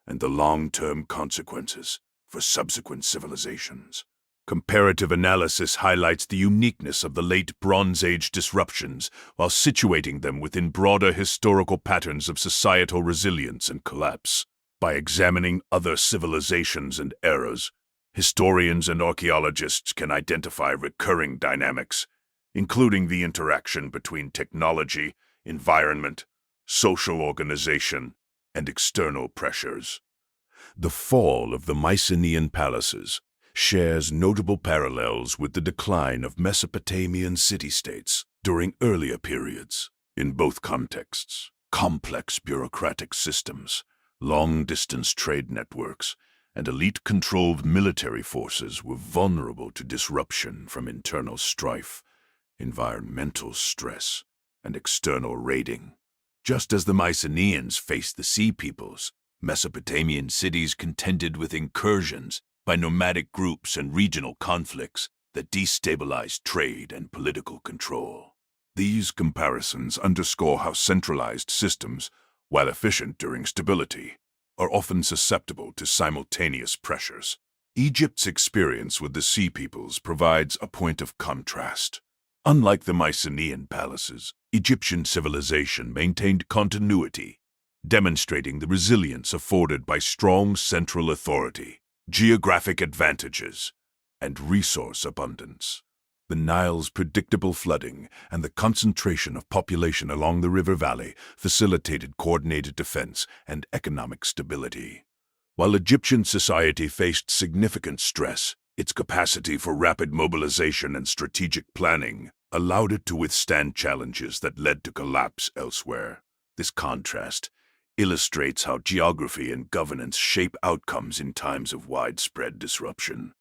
and the long-term consequences for subsequent civilizations. Comparative analysis highlights the uniqueness of the late Bronze Age disruptions while situating them within broader historical patterns of societal resilience and collapse. By examining other civilizations and eras, historians and archaeologists can identify recurring dynamics, including the interaction between technology, environment, social organization, and external pressures. The fall of the Mycenaean palaces shares notable parallels with the decline of Mesopotamian city-states during earlier periods. In both contexts, complex bureaucratic systems, long-distance trade networks, and elite-controlled military forces were vulnerable to disruption from internal strife, environmental stress, and external raiding. Just as the Mycenaeans faced the Sea Peoples, Mesopotamian cities contended with incursions by nomadic groups and regional conflicts that destabilized trade and political control. These comparisons underscore how centralized systems, while efficient during stability, are often susceptible to simultaneous pressures. Egypt's experience with the Sea Peoples provides a point of contrast. Unlike the Mycenaean palaces, Egyptian civilization maintained continuity, demonstrating the resilience afforded by strong central authority, geographic advantages, and resource abundance. The Nile's predictable flooding and the concentration of population along the river valley facilitated coordinated defense and economic stability. While Egyptian society faced significant stress, its capacity for rapid mobilization and strategic planning allowed it to withstand challenges that led to collapse elsewhere. This contrast illustrates how geography and governance shape outcomes in times of widespread disruption.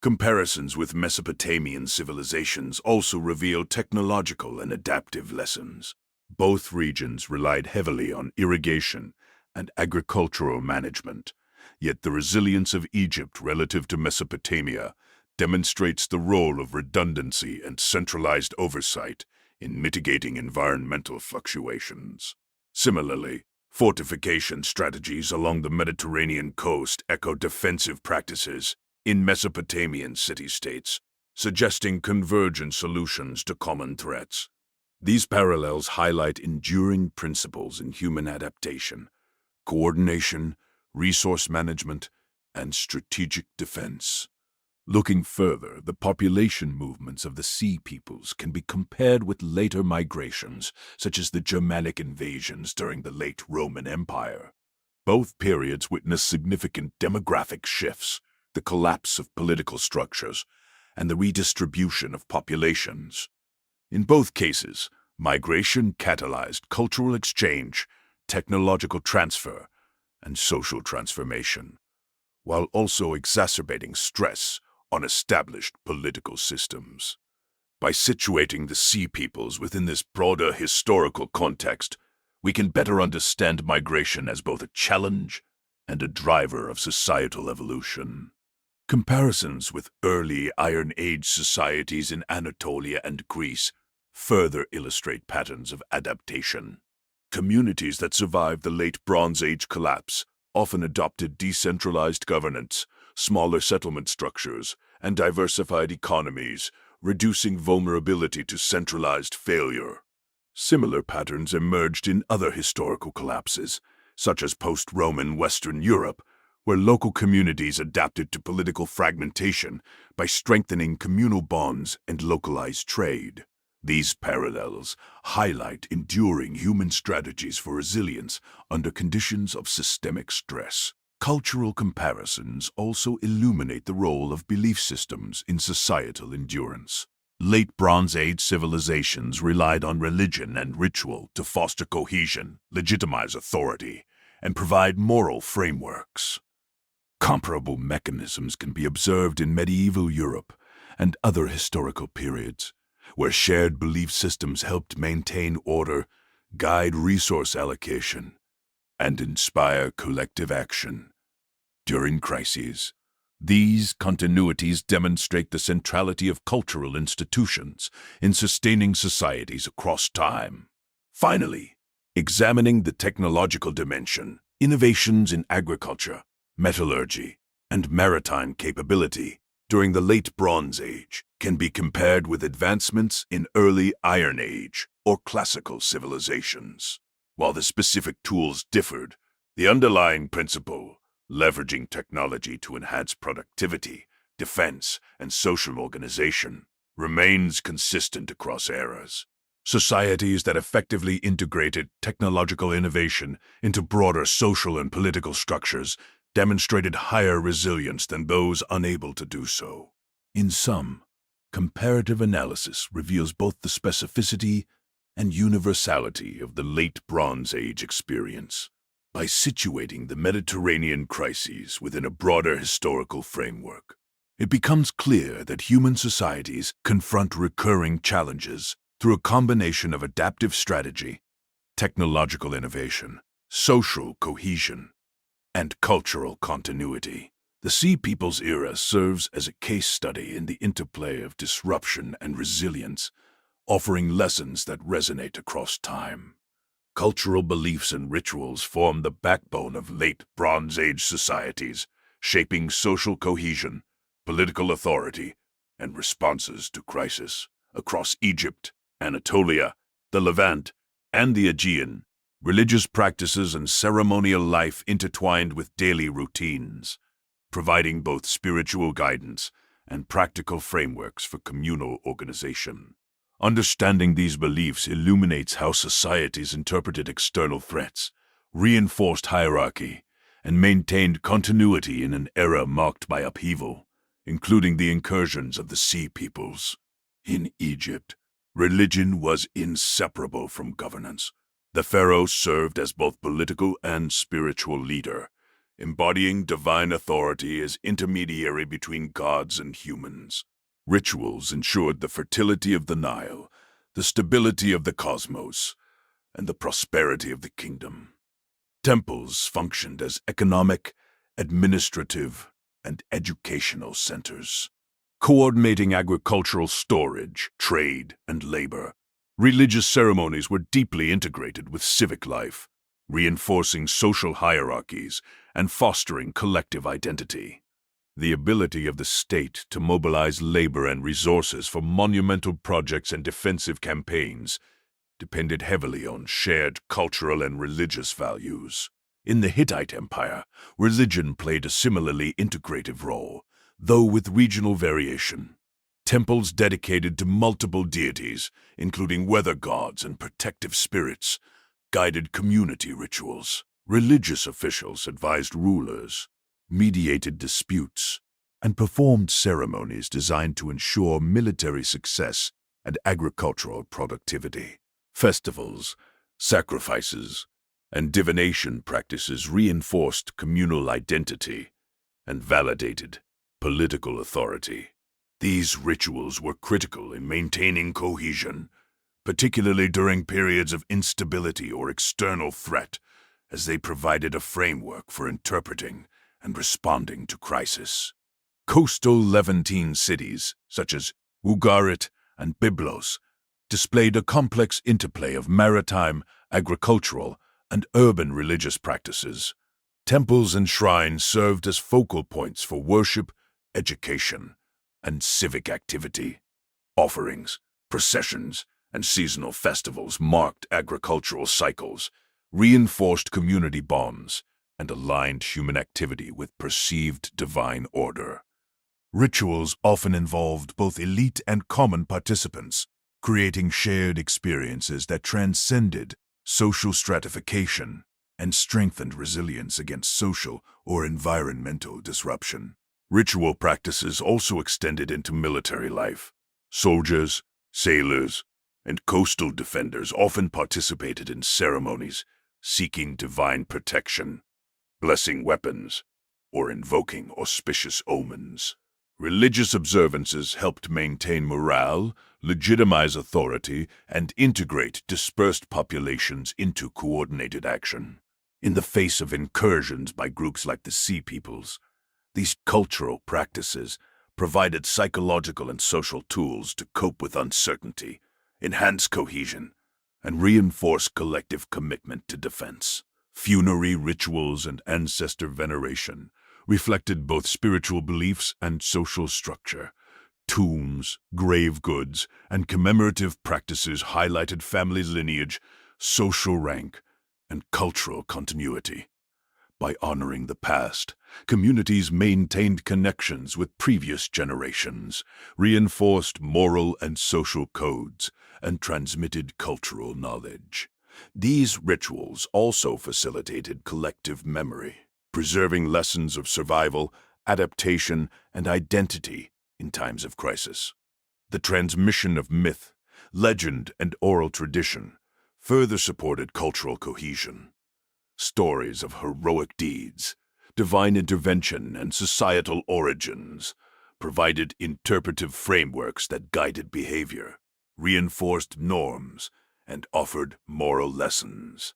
Comparisons with Mesopotamian civilizations also reveal technological and adaptive lessons. Both regions relied heavily on irrigation and agricultural management, yet the resilience of Egypt relative to Mesopotamia demonstrates the role of redundancy and centralized oversight in mitigating environmental fluctuations. Similarly, fortification strategies along the Mediterranean coast echo defensive practices in Mesopotamian city-states, suggesting convergent solutions to common threats. These parallels highlight enduring principles in human adaptation: coordination, resource management, and strategic defense. Looking further, the population movements of the Sea Peoples can be compared with later migrations, such as the Germanic invasions during the late Roman Empire. Both periods witnessed significant demographic shifts, the collapse of political structures, and the redistribution of populations. In both cases, migration catalyzed cultural exchange, technological transfer, and social transformation, while also exacerbating stress on established political systems. By situating the Sea Peoples within this broader historical context, we can better understand migration as both a challenge and a driver of societal evolution. Comparisons with early Iron Age societies in Anatolia and Greece further illustrate patterns of adaptation. Communities that survived the late Bronze Age collapse often adopted decentralized governance, smaller settlement structures, and diversified economies, reducing vulnerability to centralized failure. Similar patterns emerged in other historical collapses, such as post-Roman Western Europe, where local communities adapted to political fragmentation by strengthening communal bonds and localized trade. These parallels highlight enduring human strategies for resilience under conditions of systemic stress. Cultural comparisons also illuminate the role of belief systems in societal endurance. Late Bronze Age civilizations relied on religion and ritual to foster cohesion, legitimize authority, and provide moral frameworks. Comparable mechanisms can be observed in medieval Europe and other historical periods, where shared belief systems helped maintain order, guide resource allocation, and inspire collective action. During crises, these continuities demonstrate the centrality of cultural institutions in sustaining societies across time. Finally, examining the technological dimension, innovations in agriculture, metallurgy, and maritime capability during the late Bronze Age can be compared with advancements in early Iron Age or classical civilizations. While the specific tools differed, the underlying principle, leveraging technology to enhance productivity, defense, and social organization, remains consistent across eras. Societies that effectively integrated technological innovation into broader social and political structures demonstrated higher resilience than those unable to do so. In sum, comparative analysis reveals both the specificity and universality of the late Bronze Age experience. By situating the Mediterranean crises within a broader historical framework, it becomes clear that human societies confront recurring challenges through a combination of adaptive strategy, technological innovation, social cohesion, and cultural continuity. The Sea Peoples era serves as a case study in the interplay of disruption and resilience, offering lessons that resonate across time. Cultural beliefs and rituals form the backbone of late Bronze Age societies, shaping social cohesion, political authority, and responses to crisis. Across Egypt, Anatolia, the Levant, and the Aegean, religious practices and ceremonial life intertwined with daily routines, providing both spiritual guidance and practical frameworks for communal organization. Understanding these beliefs illuminates how societies interpreted external threats, reinforced hierarchy, and maintained continuity in an era marked by upheaval, including the incursions of the Sea Peoples. In Egypt, religion was inseparable from governance. The pharaoh served as both political and spiritual leader, embodying divine authority as intermediary between gods and humans. Rituals ensured the fertility of the Nile, the stability of the cosmos, and the prosperity of the kingdom. Temples functioned as economic, administrative, and educational centers, coordinating agricultural storage, trade, and labor. Religious ceremonies were deeply integrated with civic life, reinforcing social hierarchies and fostering collective identity. The ability of the state to mobilize labor and resources for monumental projects and defensive campaigns depended heavily on shared cultural and religious values. In the Hittite Empire, religion played a similarly integrative role, though with regional variation. Temples dedicated to multiple deities, including weather gods and protective spirits, guided community rituals. Religious officials advised rulers, mediated disputes, and performed ceremonies designed to ensure military success and agricultural productivity. Festivals, sacrifices, and divination practices reinforced communal identity and validated political authority. These rituals were critical in maintaining cohesion, particularly during periods of instability or external threat, as they provided a framework for interpreting and responding to crisis. Coastal Levantine cities, such as Ugarit and Byblos, displayed a complex interplay of maritime, agricultural, and urban religious practices. Temples and shrines served as focal points for worship, education, and civic activity. Offerings, processions, and seasonal festivals marked agricultural cycles, reinforced community bonds, and aligned human activity with perceived divine order. Rituals often involved both elite and common participants, creating shared experiences that transcended social stratification and strengthened resilience against social or environmental disruption. Ritual practices also extended into military life. Soldiers, sailors, and coastal defenders often participated in ceremonies seeking divine protection, blessing weapons, or invoking auspicious omens. Religious observances helped maintain morale, legitimize authority, and integrate dispersed populations into coordinated action. In the face of incursions by groups like the Sea Peoples, these cultural practices provided psychological and social tools to cope with uncertainty, enhance cohesion, and reinforce collective commitment to defense. Funerary rituals and ancestor veneration reflected both spiritual beliefs and social structure. Tombs, grave goods, and commemorative practices highlighted family lineage, social rank, and cultural continuity. By honoring the past, communities maintained connections with previous generations, reinforced moral and social codes, and transmitted cultural knowledge. These rituals also facilitated collective memory, preserving lessons of survival, adaptation, and identity in times of crisis. The transmission of myth, legend, and oral tradition further supported cultural cohesion. Stories of heroic deeds, divine intervention, and societal origins provided interpretive frameworks that guided behavior, reinforced norms, and offered moral lessons.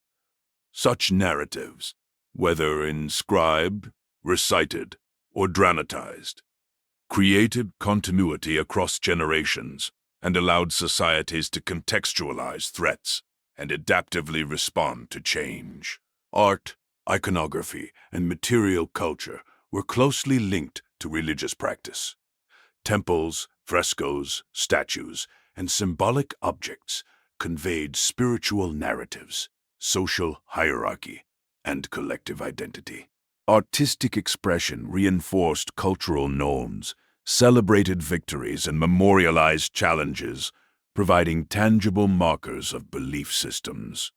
Such narratives, whether inscribed, recited, or dramatized, created continuity across generations and allowed societies to contextualize threats and adaptively respond to change. Art, iconography, and material culture were closely linked to religious practice. Temples, frescoes, statues, and symbolic objects conveyed spiritual narratives, social hierarchy, and collective identity. Artistic expression reinforced cultural norms, celebrated victories, and memorialized challenges, providing tangible markers of belief systems.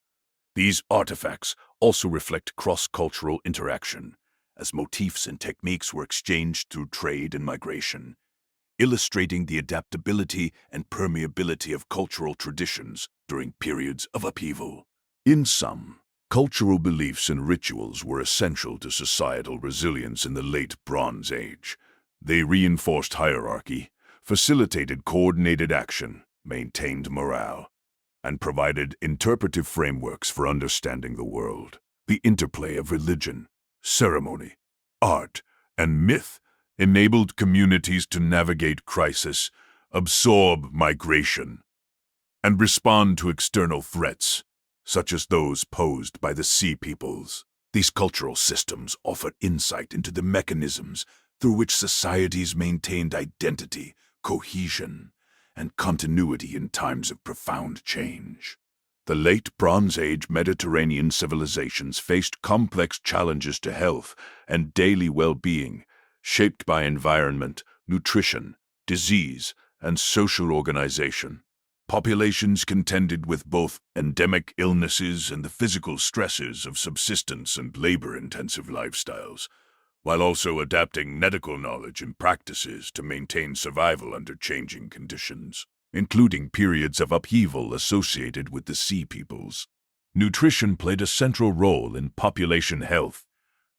These artifacts also reflect cross-cultural interaction, as motifs and techniques were exchanged through trade and migration, illustrating the adaptability and permeability of cultural traditions during periods of upheaval. In sum, cultural beliefs and rituals were essential to societal resilience in the late Bronze Age. They reinforced hierarchy, facilitated coordinated action, maintained morale, and provided interpretive frameworks for understanding the world. The interplay of religion, ceremony, art, and myth enabled communities to navigate crisis, absorb migration, and respond to external threats, such as those posed by the Sea Peoples. These cultural systems offer insight into the mechanisms through which societies maintained identity, cohesion, and continuity in times of profound change. The late Bronze Age Mediterranean civilizations faced complex challenges to health and daily well-being, shaped by environment, nutrition, disease, and social organization. Populations contended with both endemic illnesses and the physical stresses of subsistence and labor-intensive lifestyles, while also adapting medical knowledge and practices to maintain survival under changing conditions, including periods of upheaval associated with the Sea Peoples. Nutrition played a central role in population health.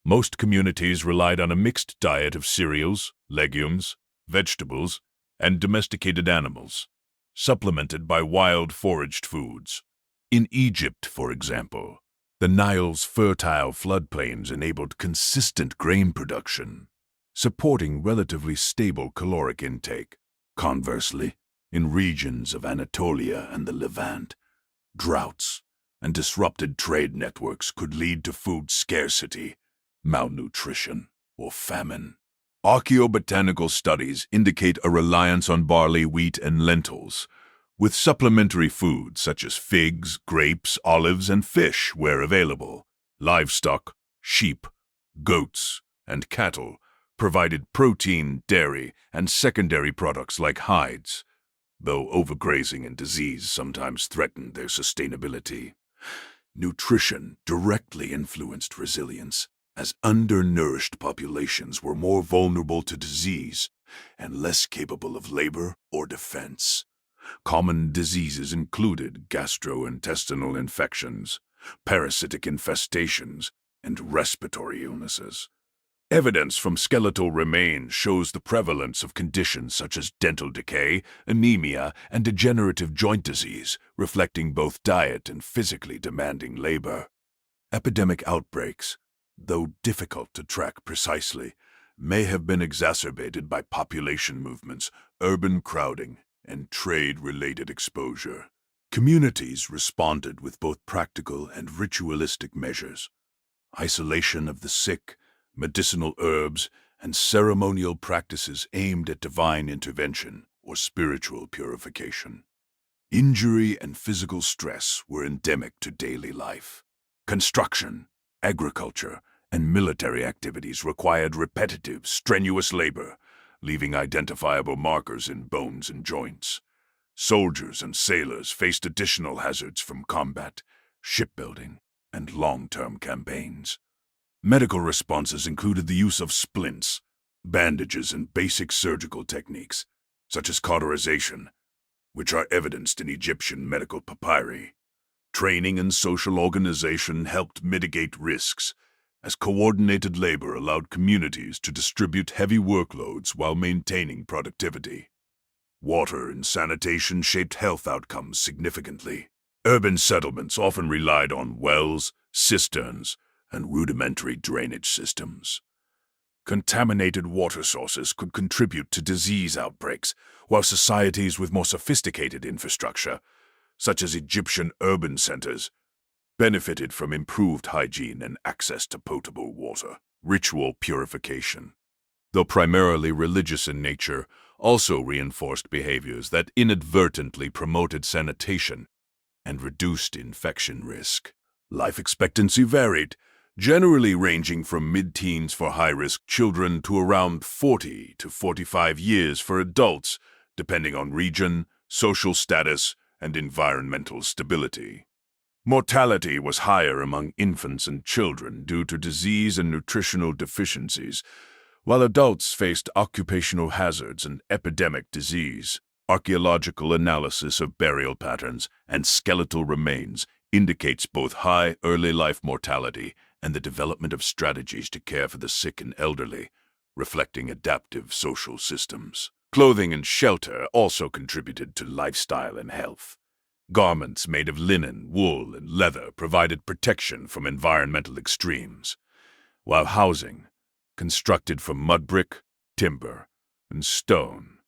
Most communities relied on a mixed diet of cereals, legumes, vegetables, and domesticated animals, supplemented by wild foraged foods. In Egypt, for example, the Nile's fertile floodplains enabled consistent grain production, supporting relatively stable caloric intake. Conversely, in regions of Anatolia and the Levant, droughts and disrupted trade networks could lead to food scarcity, malnutrition, or famine. Archaeobotanical studies indicate a reliance on barley, wheat, and lentils, with supplementary foods such as figs, grapes, olives, and fish where available. Livestock, sheep, goats, and cattle provided protein, dairy, and secondary products like hides, though overgrazing and disease sometimes threatened their sustainability. Nutrition directly influenced resilience, as undernourished populations were more vulnerable to disease and less capable of labor or defense. Common diseases included gastrointestinal infections, parasitic infestations, and respiratory illnesses. Evidence from skeletal remains shows the prevalence of conditions such as dental decay, anemia, and degenerative joint disease, reflecting both diet and physically demanding labor. Epidemic outbreaks, though difficult to track precisely, may have been exacerbated by population movements, urban crowding, and trade-related exposure. Communities responded with both practical and ritualistic measures. Isolation of the sick, medicinal herbs, and ceremonial practices aimed at divine intervention or spiritual purification. Injury and physical stress were endemic to daily life. Construction, agriculture, and military activities required repetitive, strenuous labor, leaving identifiable markers in bones and joints. Soldiers and sailors faced additional hazards from combat, shipbuilding, and long-term campaigns. Medical responses included the use of splints, bandages, and basic surgical techniques, such as cauterization, which are evidenced in Egyptian medical papyri. Training and social organization helped mitigate risks, as coordinated labor allowed communities to distribute heavy workloads while maintaining productivity. Water and sanitation shaped health outcomes significantly. Urban settlements often relied on wells, cisterns, and rudimentary drainage systems. Contaminated water sources could contribute to disease outbreaks, while societies with more sophisticated infrastructure, such as Egyptian urban centers, benefited from improved hygiene and access to potable water. Ritual purification, though primarily religious in nature, also reinforced behaviors that inadvertently promoted sanitation and reduced infection risk. Life expectancy varied, generally ranging from mid-teens for high-risk children to around 40 to 45 years for adults, depending on region, social status, and environmental stability. Mortality was higher among infants and children due to disease and nutritional deficiencies, while adults faced occupational hazards and epidemic disease. Archaeological analysis of burial patterns and skeletal remains indicates both high early life mortality and the development of strategies to care for the sick and elderly, reflecting adaptive social systems. Clothing and shelter also contributed to lifestyle and health. Garments made of linen, wool, and leather provided protection from environmental extremes, while housing, constructed from mud brick, timber, and stone,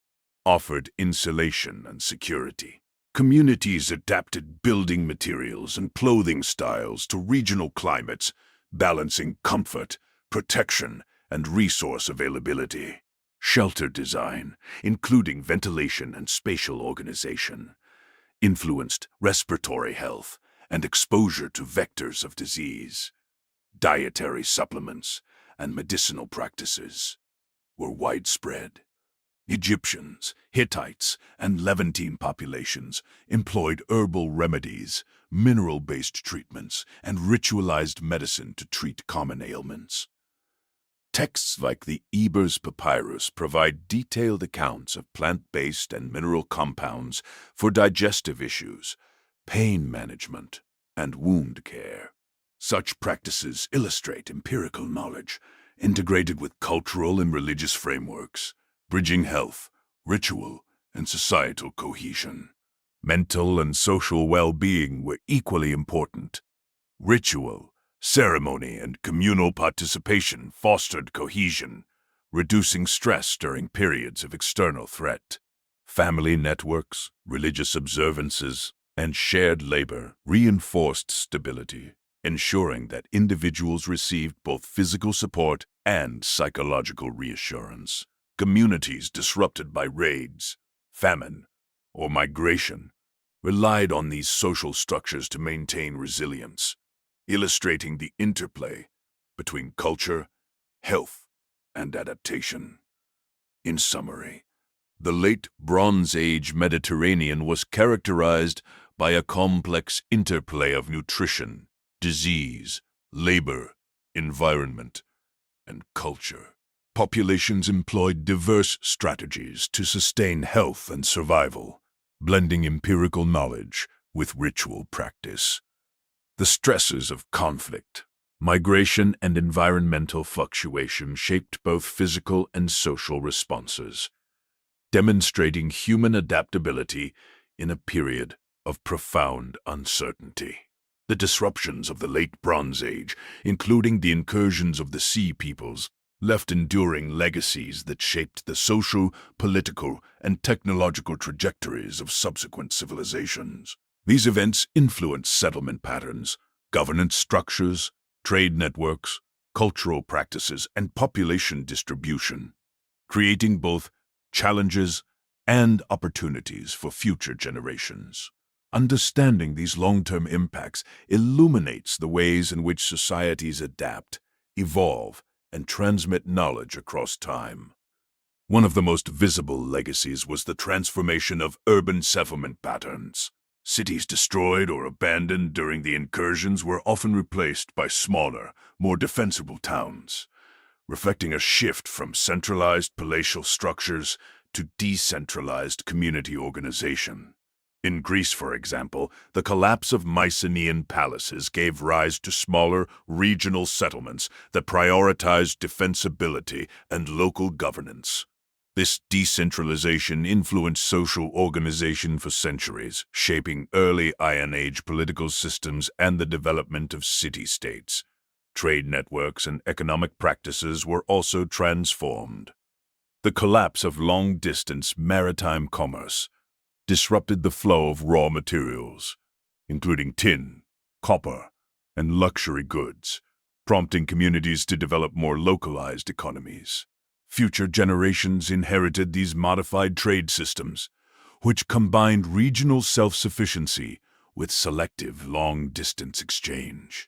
offered insulation and security. Communities adapted building materials and clothing styles to regional climates, balancing comfort, protection, and resource availability. Shelter design, including ventilation and spatial organization, influenced respiratory health and exposure to vectors of disease. Dietary supplements and medicinal practices were widespread. Egyptians, Hittites, and Levantine populations employed herbal remedies, mineral-based treatments, and ritualized medicine to treat common ailments. Texts like the Ebers Papyrus provide detailed accounts of plant-based and mineral compounds for digestive issues, pain management, and wound care. Such practices illustrate empirical knowledge, integrated with cultural and religious frameworks, bridging health, ritual, and societal cohesion. Mental and social well-being were equally important. Ritual, ceremony, and communal participation fostered cohesion, reducing stress during periods of external threat. Family networks, religious observances, and shared labor reinforced stability, ensuring that individuals received both physical support and psychological reassurance. Communities disrupted by raids, famine, or migration relied on these social structures to maintain resilience, illustrating the interplay between culture, health, and adaptation. In summary, the late Bronze Age Mediterranean was characterized by a complex interplay of nutrition, disease, labor, environment, and culture. Populations employed diverse strategies to sustain health and survival, blending empirical knowledge with ritual practice. The stresses of conflict, migration, and environmental fluctuation shaped both physical and social responses, demonstrating human adaptability in a period of profound uncertainty. The disruptions of the late Bronze Age, including the incursions of the Sea Peoples, left enduring legacies that shaped the social, political, and technological trajectories of subsequent civilizations. These events influenced settlement patterns, governance structures, trade networks, cultural practices, and population distribution, creating both challenges and opportunities for future generations. Understanding these long-term impacts illuminates the ways in which societies adapt, evolve, and transmit knowledge across time. One of the most visible legacies was the transformation of urban settlement patterns. Cities destroyed or abandoned during the incursions were often replaced by smaller, more defensible towns, reflecting a shift from centralized palatial structures to decentralized community organization. In Greece, for example, the collapse of Mycenaean palaces gave rise to smaller, regional settlements that prioritized defensibility and local governance. This decentralization influenced social organization for centuries, shaping early Iron Age political systems and the development of city-states. Trade networks and economic practices were also transformed. The collapse of long-distance maritime commerce disrupted the flow of raw materials, including tin, copper, and luxury goods, prompting communities to develop more localized economies. Future generations inherited these modified trade systems, which combined regional self-sufficiency with selective long-distance exchange.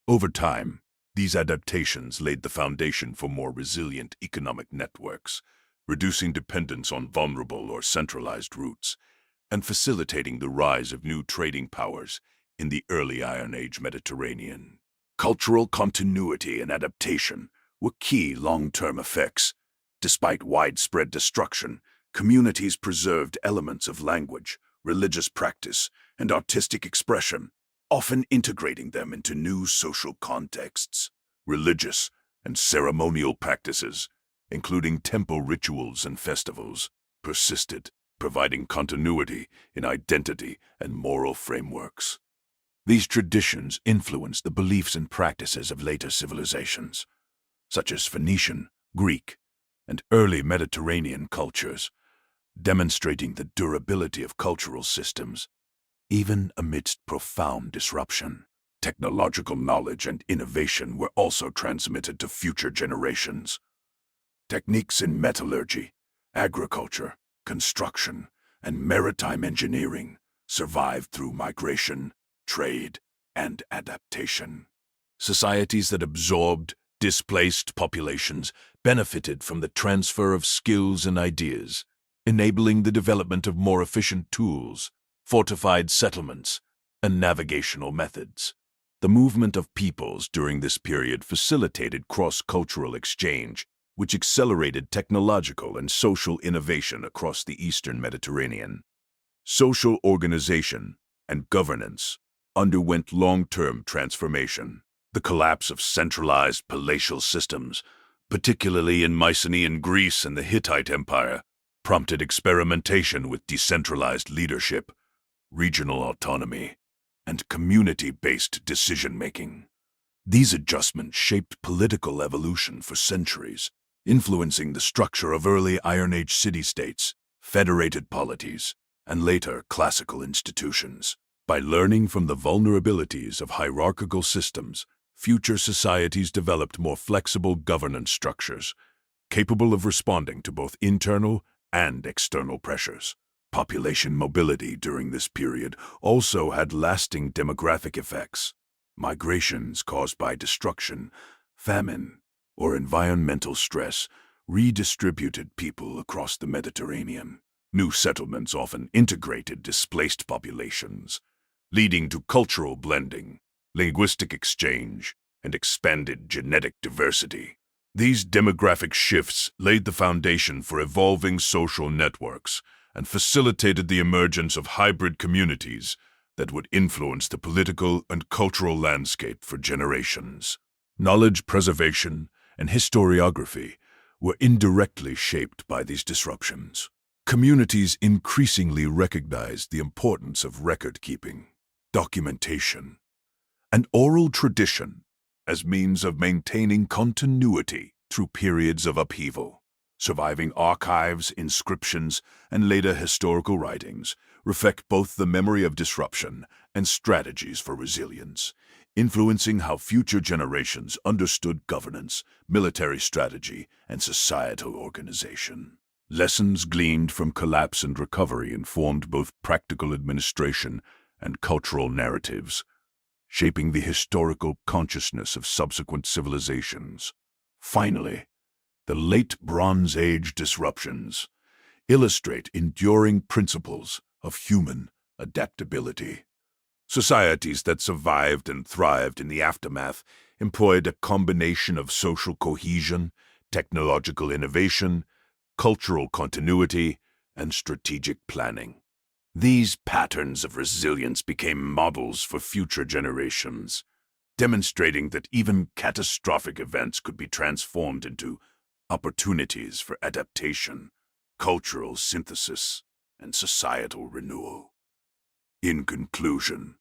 Over time, these adaptations laid the foundation for more resilient economic networks, reducing dependence on vulnerable or centralized routes, and facilitating the rise of new trading powers in the early Iron Age Mediterranean. Cultural continuity and adaptation were key long-term effects. Despite widespread destruction, communities preserved elements of language, religious practice, and artistic expression, often integrating them into new social contexts. Religious and ceremonial practices, including temple rituals and festivals, persisted, providing continuity in identity and moral frameworks. These traditions influenced the beliefs and practices of later civilizations, such as Phoenician, Greek, and early Mediterranean cultures, demonstrating the durability of cultural systems, even amidst profound disruption. Technological knowledge and innovation were also transmitted to future generations. Techniques in metallurgy, agriculture, construction, and maritime engineering survived through migration, trade, and adaptation. Societies that absorbed displaced populations benefited from the transfer of skills and ideas, enabling the development of more efficient tools, fortified settlements, and navigational methods. The movement of peoples during this period facilitated cross-cultural exchange, which accelerated technological and social innovation across the Eastern Mediterranean. Social organization and governance underwent long-term transformation. The collapse of centralized palatial systems, particularly in Mycenaean Greece and the Hittite Empire, prompted experimentation with decentralized leadership, regional autonomy, and community-based decision-making. These adjustments shaped political evolution for centuries, influencing the structure of early Iron Age city-states, federated polities, and later classical institutions. By learning from the vulnerabilities of hierarchical systems, future societies developed more flexible governance structures, capable of responding to both internal and external pressures. Population mobility during this period also had lasting demographic effects. Migrations caused by destruction, famine, or environmental stress redistributed people across the Mediterranean. New settlements often integrated displaced populations, leading to cultural blending, linguistic exchange, and expanded genetic diversity. These demographic shifts laid the foundation for evolving social networks and facilitated the emergence of hybrid communities that would influence the political and cultural landscape for generations. Knowledge preservation and historiography were indirectly shaped by these disruptions. Communities increasingly recognized the importance of record-keeping, documentation, and oral tradition as means of maintaining continuity through periods of upheaval. Surviving archives, inscriptions, and later historical writings reflect both the memory of disruption and strategies for resilience, influencing how future generations understood governance, military strategy, and societal organization. Lessons gleaned from collapse and recovery informed both practical administration and cultural narratives, shaping the historical consciousness of subsequent civilizations. Finally, the Late Bronze Age disruptions illustrate enduring principles of human adaptability. Societies that survived and thrived in the aftermath employed a combination of social cohesion, technological innovation, cultural continuity, and strategic planning. These patterns of resilience became models for future generations, demonstrating that even catastrophic events could be transformed into opportunities for adaptation, cultural synthesis, and societal renewal. In conclusion,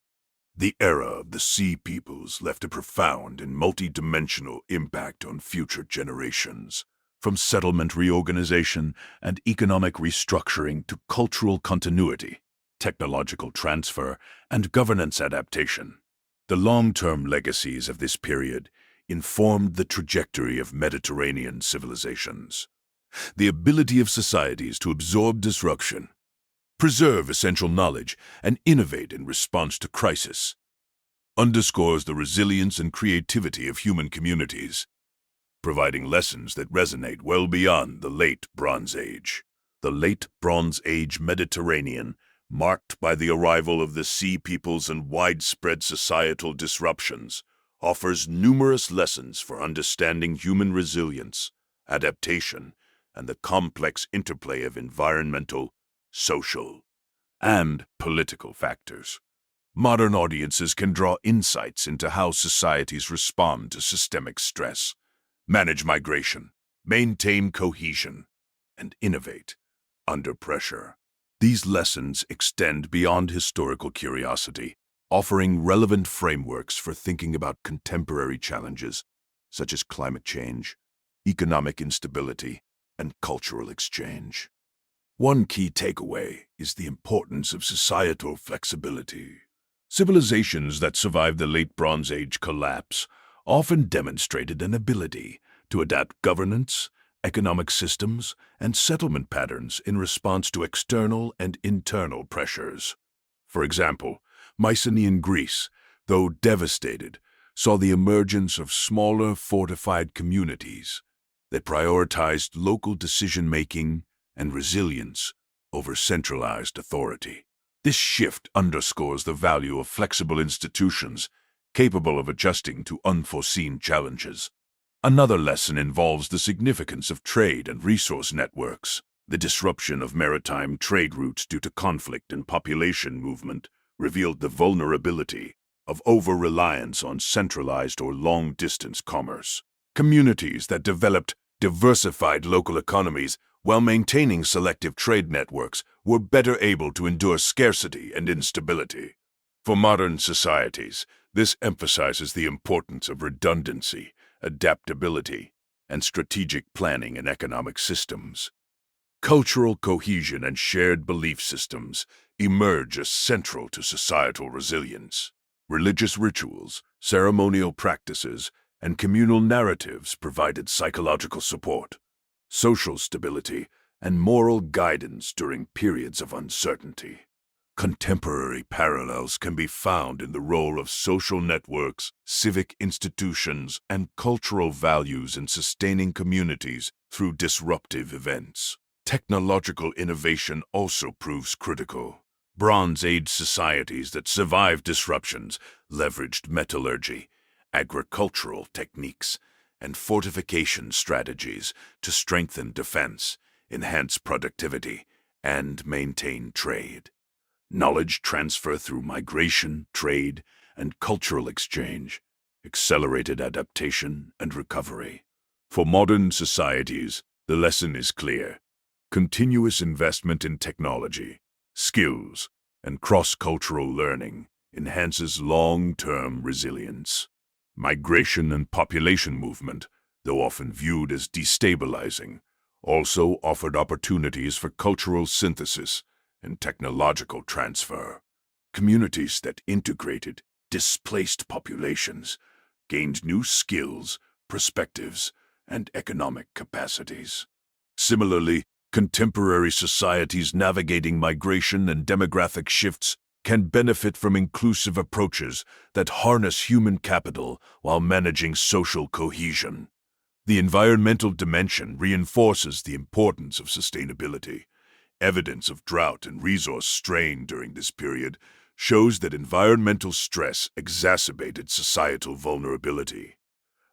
the era of the Sea Peoples left a profound and multi-dimensional impact on future generations. From settlement reorganization and economic restructuring to cultural continuity, technological transfer, and governance adaptation, the long-term legacies of this period informed the trajectory of Mediterranean civilizations. The ability of societies to absorb disruption, preserve essential knowledge, and innovate in response to crisis underscores the resilience and creativity of human communities, providing lessons that resonate well beyond the Late Bronze Age. The Late Bronze Age Mediterranean, marked by the arrival of the Sea Peoples and widespread societal disruptions, offers numerous lessons for understanding human resilience, adaptation, and the complex interplay of environmental, social, and political factors. Modern audiences can draw insights into how societies respond to systemic stress, manage migration, maintain cohesion, and innovate under pressure. These lessons extend beyond historical curiosity, offering relevant frameworks for thinking about contemporary challenges such as climate change, economic instability, and cultural exchange. One key takeaway is the importance of societal flexibility. Civilizations that survived the Late Bronze Age collapse often demonstrated an ability to adapt governance, economic systems, and settlement patterns in response to external and internal pressures. For example, Mycenaean Greece, though devastated, saw the emergence of smaller fortified communities that prioritized local decision-making and resilience over centralized authority. This shift underscores the value of flexible institutions capable of adjusting to unforeseen challenges. Another lesson involves the significance of trade and resource networks. The disruption of maritime trade routes due to conflict and population movement revealed the vulnerability of over-reliance on centralized or long-distance commerce. Communities that developed diversified local economies while maintaining selective trade networks were better able to endure scarcity and instability. For modern societies, this emphasizes the importance of redundancy, adaptability, and strategic planning in economic systems. Cultural cohesion and shared belief systems emerge as central to societal resilience. Religious rituals, ceremonial practices, and communal narratives provided psychological support, social stability, and moral guidance during periods of uncertainty. Contemporary parallels can be found in the role of social networks, civic institutions, and cultural values in sustaining communities through disruptive events. Technological innovation also proves critical. Bronze Age societies that survived disruptions leveraged metallurgy, agricultural techniques, and fortification strategies to strengthen defense, enhance productivity, and maintain trade. Knowledge transfer through migration, trade, and cultural exchange accelerated adaptation and recovery. For modern societies, the lesson is clear. Continuous investment in technology, skills, and cross-cultural learning enhances long-term resilience. Migration and population movement, though often viewed as destabilizing, also offered opportunities for cultural synthesis and technological transfer. Communities that integrated displaced populations gained new skills, perspectives, and economic capacities. Similarly, contemporary societies navigating migration and demographic shifts can benefit from inclusive approaches that harness human capital while managing social cohesion. The environmental dimension reinforces the importance of sustainability. Evidence of drought and resource strain during this period shows that environmental stress exacerbated societal vulnerability.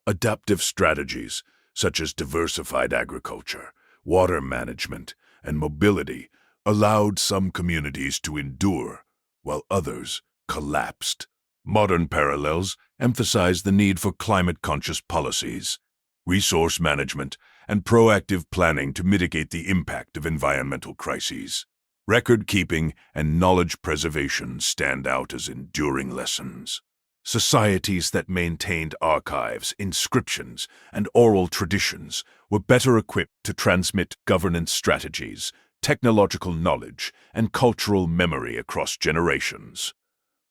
Adaptive strategies, such as diversified agriculture, water management, and mobility, allowed some communities to endure, while others collapsed. Modern parallels emphasize the need for climate-conscious policies, resource management, and proactive planning to mitigate the impact of environmental crises. Record-keeping and knowledge preservation stand out as enduring lessons. Societies that maintained archives, inscriptions, and oral traditions were better equipped to transmit governance strategies, technological knowledge, and cultural memory across generations.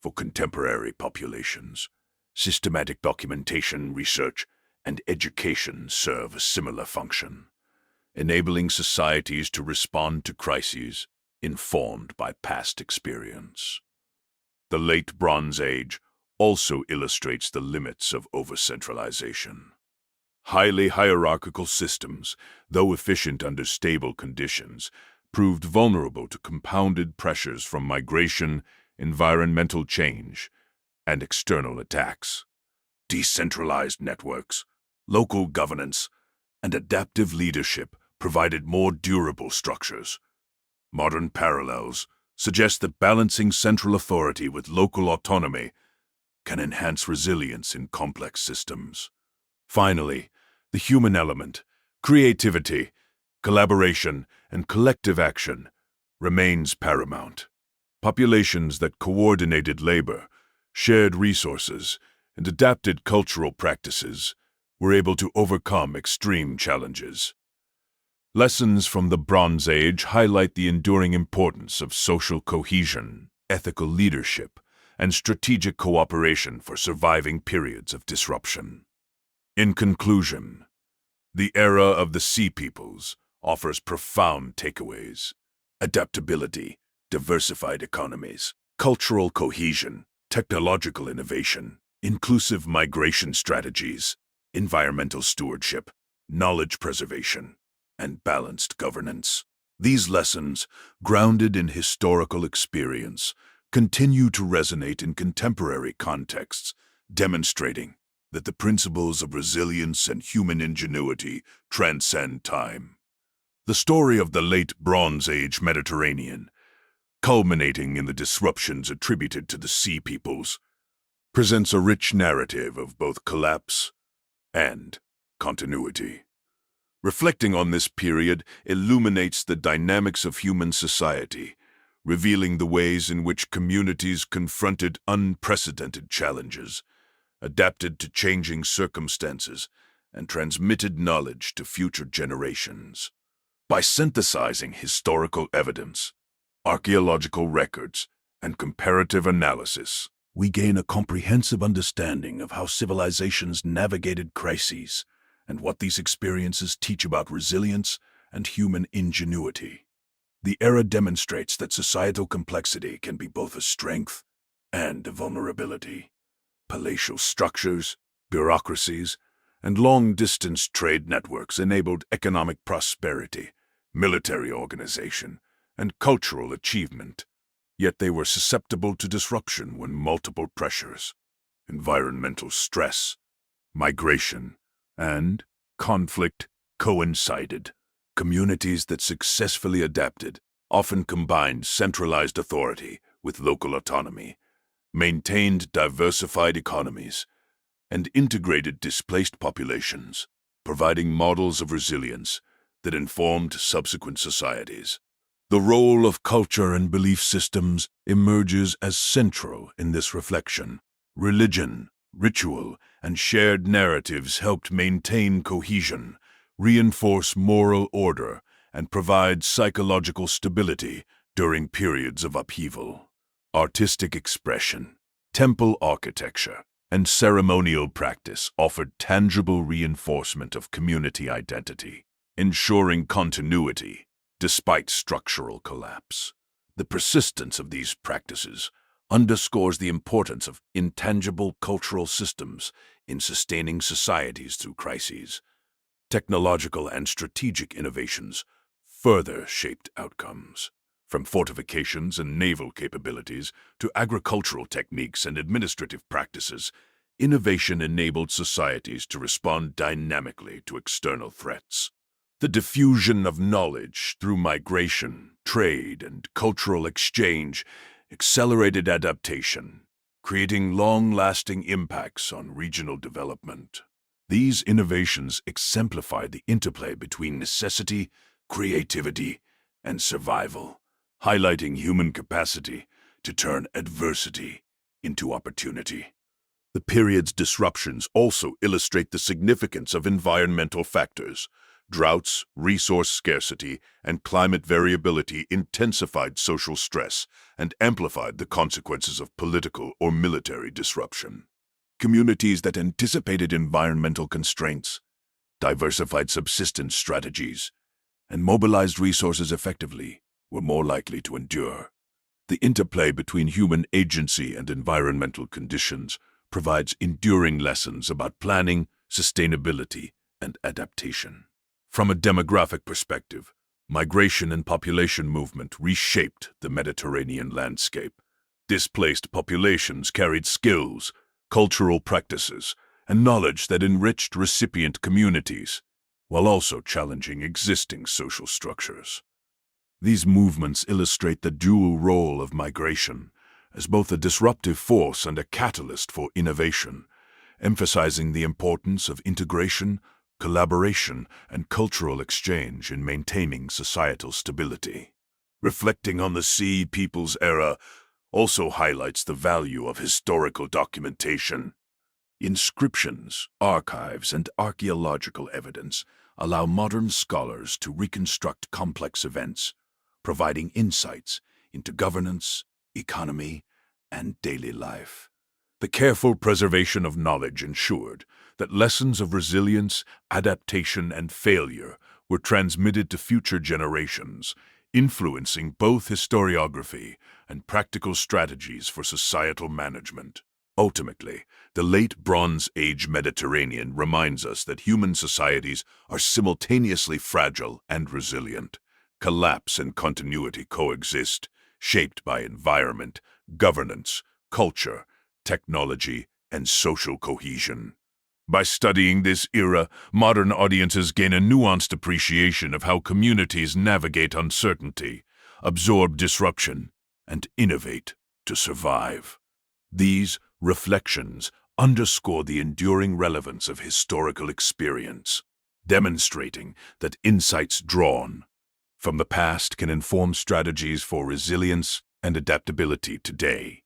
For contemporary populations, systematic documentation, research, and education serve a similar function, enabling societies to respond to crises informed by past experience. The Late Bronze Age also illustrates the limits of over-centralization. Highly hierarchical systems, though efficient under stable conditions, proved vulnerable to compounded pressures from migration, environmental change, and external attacks. Decentralized networks, local governance, and adaptive leadership provided more durable structures. Modern parallels suggest that balancing central authority with local autonomy can enhance resilience in complex systems. Finally, the human element, creativity, collaboration, and collective action remains paramount. Populations that coordinated labor, shared resources, and adapted cultural practices were able to overcome extreme challenges. Lessons from the Bronze Age highlight the enduring importance of social cohesion, ethical leadership, and strategic cooperation for surviving periods of disruption. In conclusion, the era of the Sea Peoples offers profound takeaways: adaptability, diversified economies, cultural cohesion, technological innovation, inclusive migration strategies, environmental stewardship, knowledge preservation, and balanced governance. These lessons, grounded in historical experience, continue to resonate in contemporary contexts, demonstrating that the principles of resilience and human ingenuity transcend time. The story of the late Bronze Age Mediterranean, culminating in the disruptions attributed to the Sea Peoples, presents a rich narrative of both collapse and continuity. Reflecting on this period illuminates the dynamics of human society, revealing the ways in which communities confronted unprecedented challenges, adapted to changing circumstances, and transmitted knowledge to future generations. By synthesizing historical evidence, archaeological records, and comparative analysis, we gain a comprehensive understanding of how civilizations navigated crises and what these experiences teach about resilience and human ingenuity. The era demonstrates that societal complexity can be both a strength and a vulnerability. Palatial structures, bureaucracies, and long-distance trade networks enabled economic prosperity, military organization, and cultural achievement, yet they were susceptible to disruption when multiple pressures, environmental stress, migration, and conflict coincided. Communities that successfully adapted often combined centralized authority with local autonomy, maintained diversified economies, and integrated displaced populations, providing models of resilience that informed subsequent societies. The role of culture and belief systems emerges as central in this reflection. Religion, ritual, and shared narratives helped maintain cohesion, reinforce moral order, and provide psychological stability during periods of upheaval. Artistic expression, temple architecture, and ceremonial practice offered tangible reinforcement of community identity, ensuring continuity despite structural collapse. The persistence of these practices underscores the importance of intangible cultural systems in sustaining societies through crises. Technological and strategic innovations further shaped outcomes. From fortifications and naval capabilities to agricultural techniques and administrative practices, innovation enabled societies to respond dynamically to external threats. The diffusion of knowledge through migration, trade, and cultural exchange accelerated adaptation, creating long-lasting impacts on regional development. These innovations exemplify the interplay between necessity, creativity, and survival, highlighting human capacity to turn adversity into opportunity. The period's disruptions also illustrate the significance of environmental factors. Droughts, resource scarcity, and climate variability intensified social stress and amplified the consequences of political or military disruption. Communities that anticipated environmental constraints, diversified subsistence strategies, and mobilized resources effectively were more likely to endure. The interplay between human agency and environmental conditions provides enduring lessons about planning, sustainability, and adaptation. From a demographic perspective, migration and population movement reshaped the Mediterranean landscape. Displaced populations carried skills, cultural practices, and knowledge that enriched recipient communities, while also challenging existing social structures. These movements illustrate the dual role of migration as both a disruptive force and a catalyst for innovation, emphasizing the importance of integration, collaboration, and cultural exchange in maintaining societal stability. reflecting on the Sea People's era, also highlights the value of historical documentation. Inscriptions, archives, and archaeological evidence allow modern scholars to reconstruct complex events, providing insights into governance, economy, and daily life. The careful preservation of knowledge ensured that lessons of resilience, adaptation, and failure were transmitted to future generations, influencing both historiography and practical strategies for societal management. Ultimately, the late Bronze Age Mediterranean reminds us that human societies are simultaneously fragile and resilient. Collapse and continuity coexist, shaped by environment, governance, culture, technology, and social cohesion. By studying this era, modern audiences gain a nuanced appreciation of how communities navigate uncertainty, absorb disruption, and innovate to survive. These reflections underscore the enduring relevance of historical experience, demonstrating that insights drawn from the past can inform strategies for resilience and adaptability today.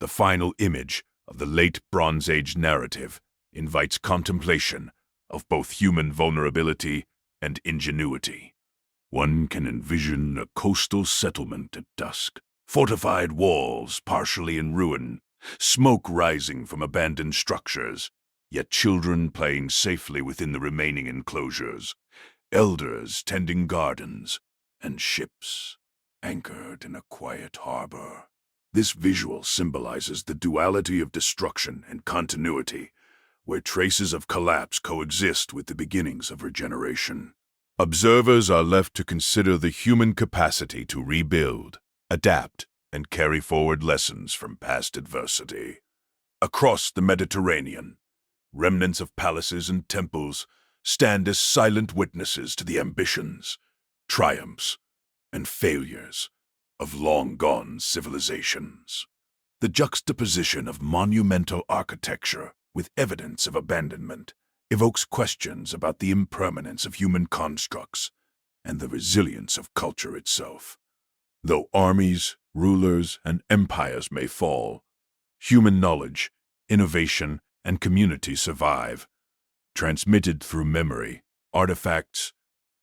The final image of the late Bronze Age narrative invites contemplation of both human vulnerability and ingenuity. One can envision a coastal settlement at dusk, fortified walls partially in ruin, smoke rising from abandoned structures, yet children playing safely within the remaining enclosures, elders tending gardens, and ships anchored in a quiet harbor. This visual symbolizes the duality of destruction and continuity, where traces of collapse coexist with the beginnings of regeneration. Observers are left to consider the human capacity to rebuild, adapt, and carry forward lessons from past adversity. Across the Mediterranean, remnants of palaces and temples stand as silent witnesses to the ambitions, triumphs, and failures of long-gone civilizations. The juxtaposition of monumental architecture with evidence of abandonment evokes questions about the impermanence of human constructs and the resilience of culture itself. Though armies, rulers, and empires may fall, human knowledge, innovation, and community survive, transmitted through memory, artifacts,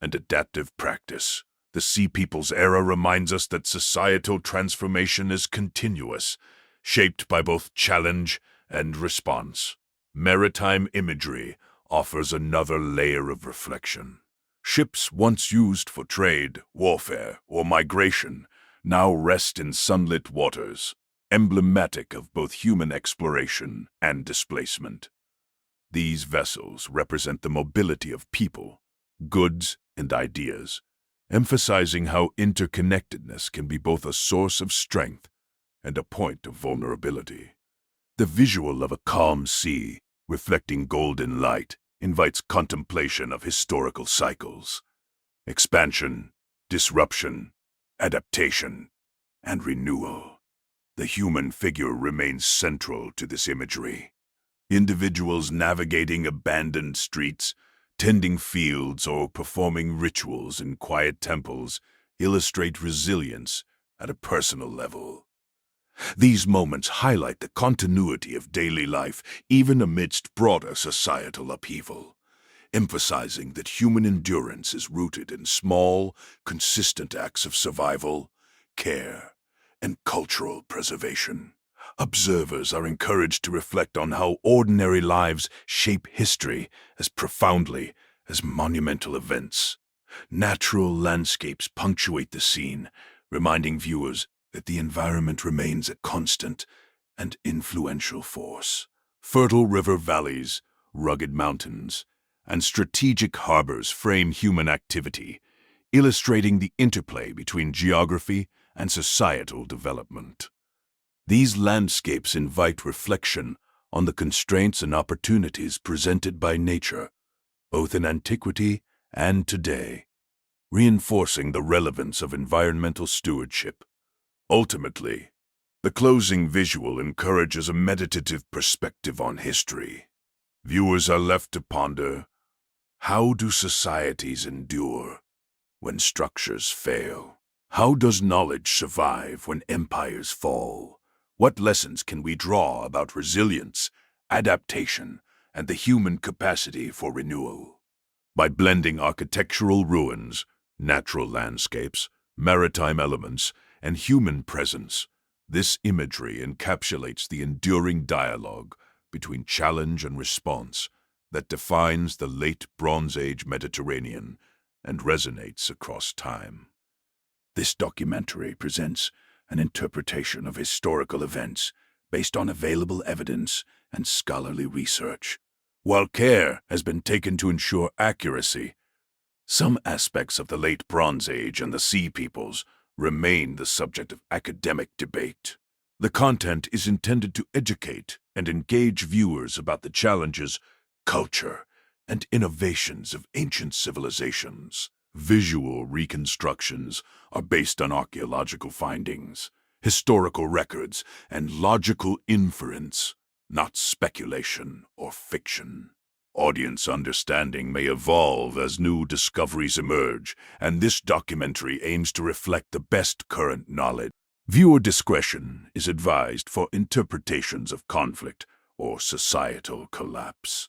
and adaptive practice. The Sea People's era reminds us that societal transformation is continuous, shaped by both challenge and response. Maritime imagery offers another layer of reflection. Ships once used for trade, warfare, or migration now rest in sunlit waters, emblematic of both human exploration and displacement. These vessels represent the mobility of people, goods, and ideas, emphasizing how interconnectedness can be both a source of strength and a point of vulnerability. The visual of a calm sea, reflecting golden light, invites contemplation of historical cycles. Expansion, disruption, adaptation, and renewal. The human figure remains central to this imagery. Individuals navigating abandoned streets, tending fields, or performing rituals in quiet temples illustrate resilience at a personal level. These moments highlight the continuity of daily life even amidst broader societal upheaval, emphasizing that human endurance is rooted in small, consistent acts of survival, care, and cultural preservation. Observers are encouraged to reflect on how ordinary lives shape history as profoundly as monumental events. Natural landscapes punctuate the scene, reminding viewers that the environment remains a constant and influential force. Fertile river valleys, rugged mountains, and strategic harbors frame human activity, illustrating the interplay between geography and societal development. These landscapes invite reflection on the constraints and opportunities presented by nature, both in antiquity and today, reinforcing the relevance of environmental stewardship. Ultimately, the closing visual encourages a meditative perspective on history. Viewers are left to ponder, how do societies endure when structures fail? How does knowledge survive when empires fall? What lessons can we draw about resilience, adaptation, and the human capacity for renewal? By blending architectural ruins, natural landscapes, maritime elements, and human presence, this imagery encapsulates the enduring dialogue between challenge and response that defines the late Bronze Age Mediterranean and resonates across time. This documentary presents an interpretation of historical events based on available evidence and scholarly research. While care has been taken to ensure accuracy, some aspects of the late Bronze Age and the Sea Peoples remain the subject of academic debate. The content is intended to educate and engage viewers about the challenges, culture, and innovations of ancient civilizations. Visual reconstructions are based on archaeological findings, historical records, and logical inference, not speculation or fiction. Audience understanding may evolve as new discoveries emerge, and this documentary aims to reflect the best current knowledge. Viewer discretion is advised for interpretations of conflict or societal collapse.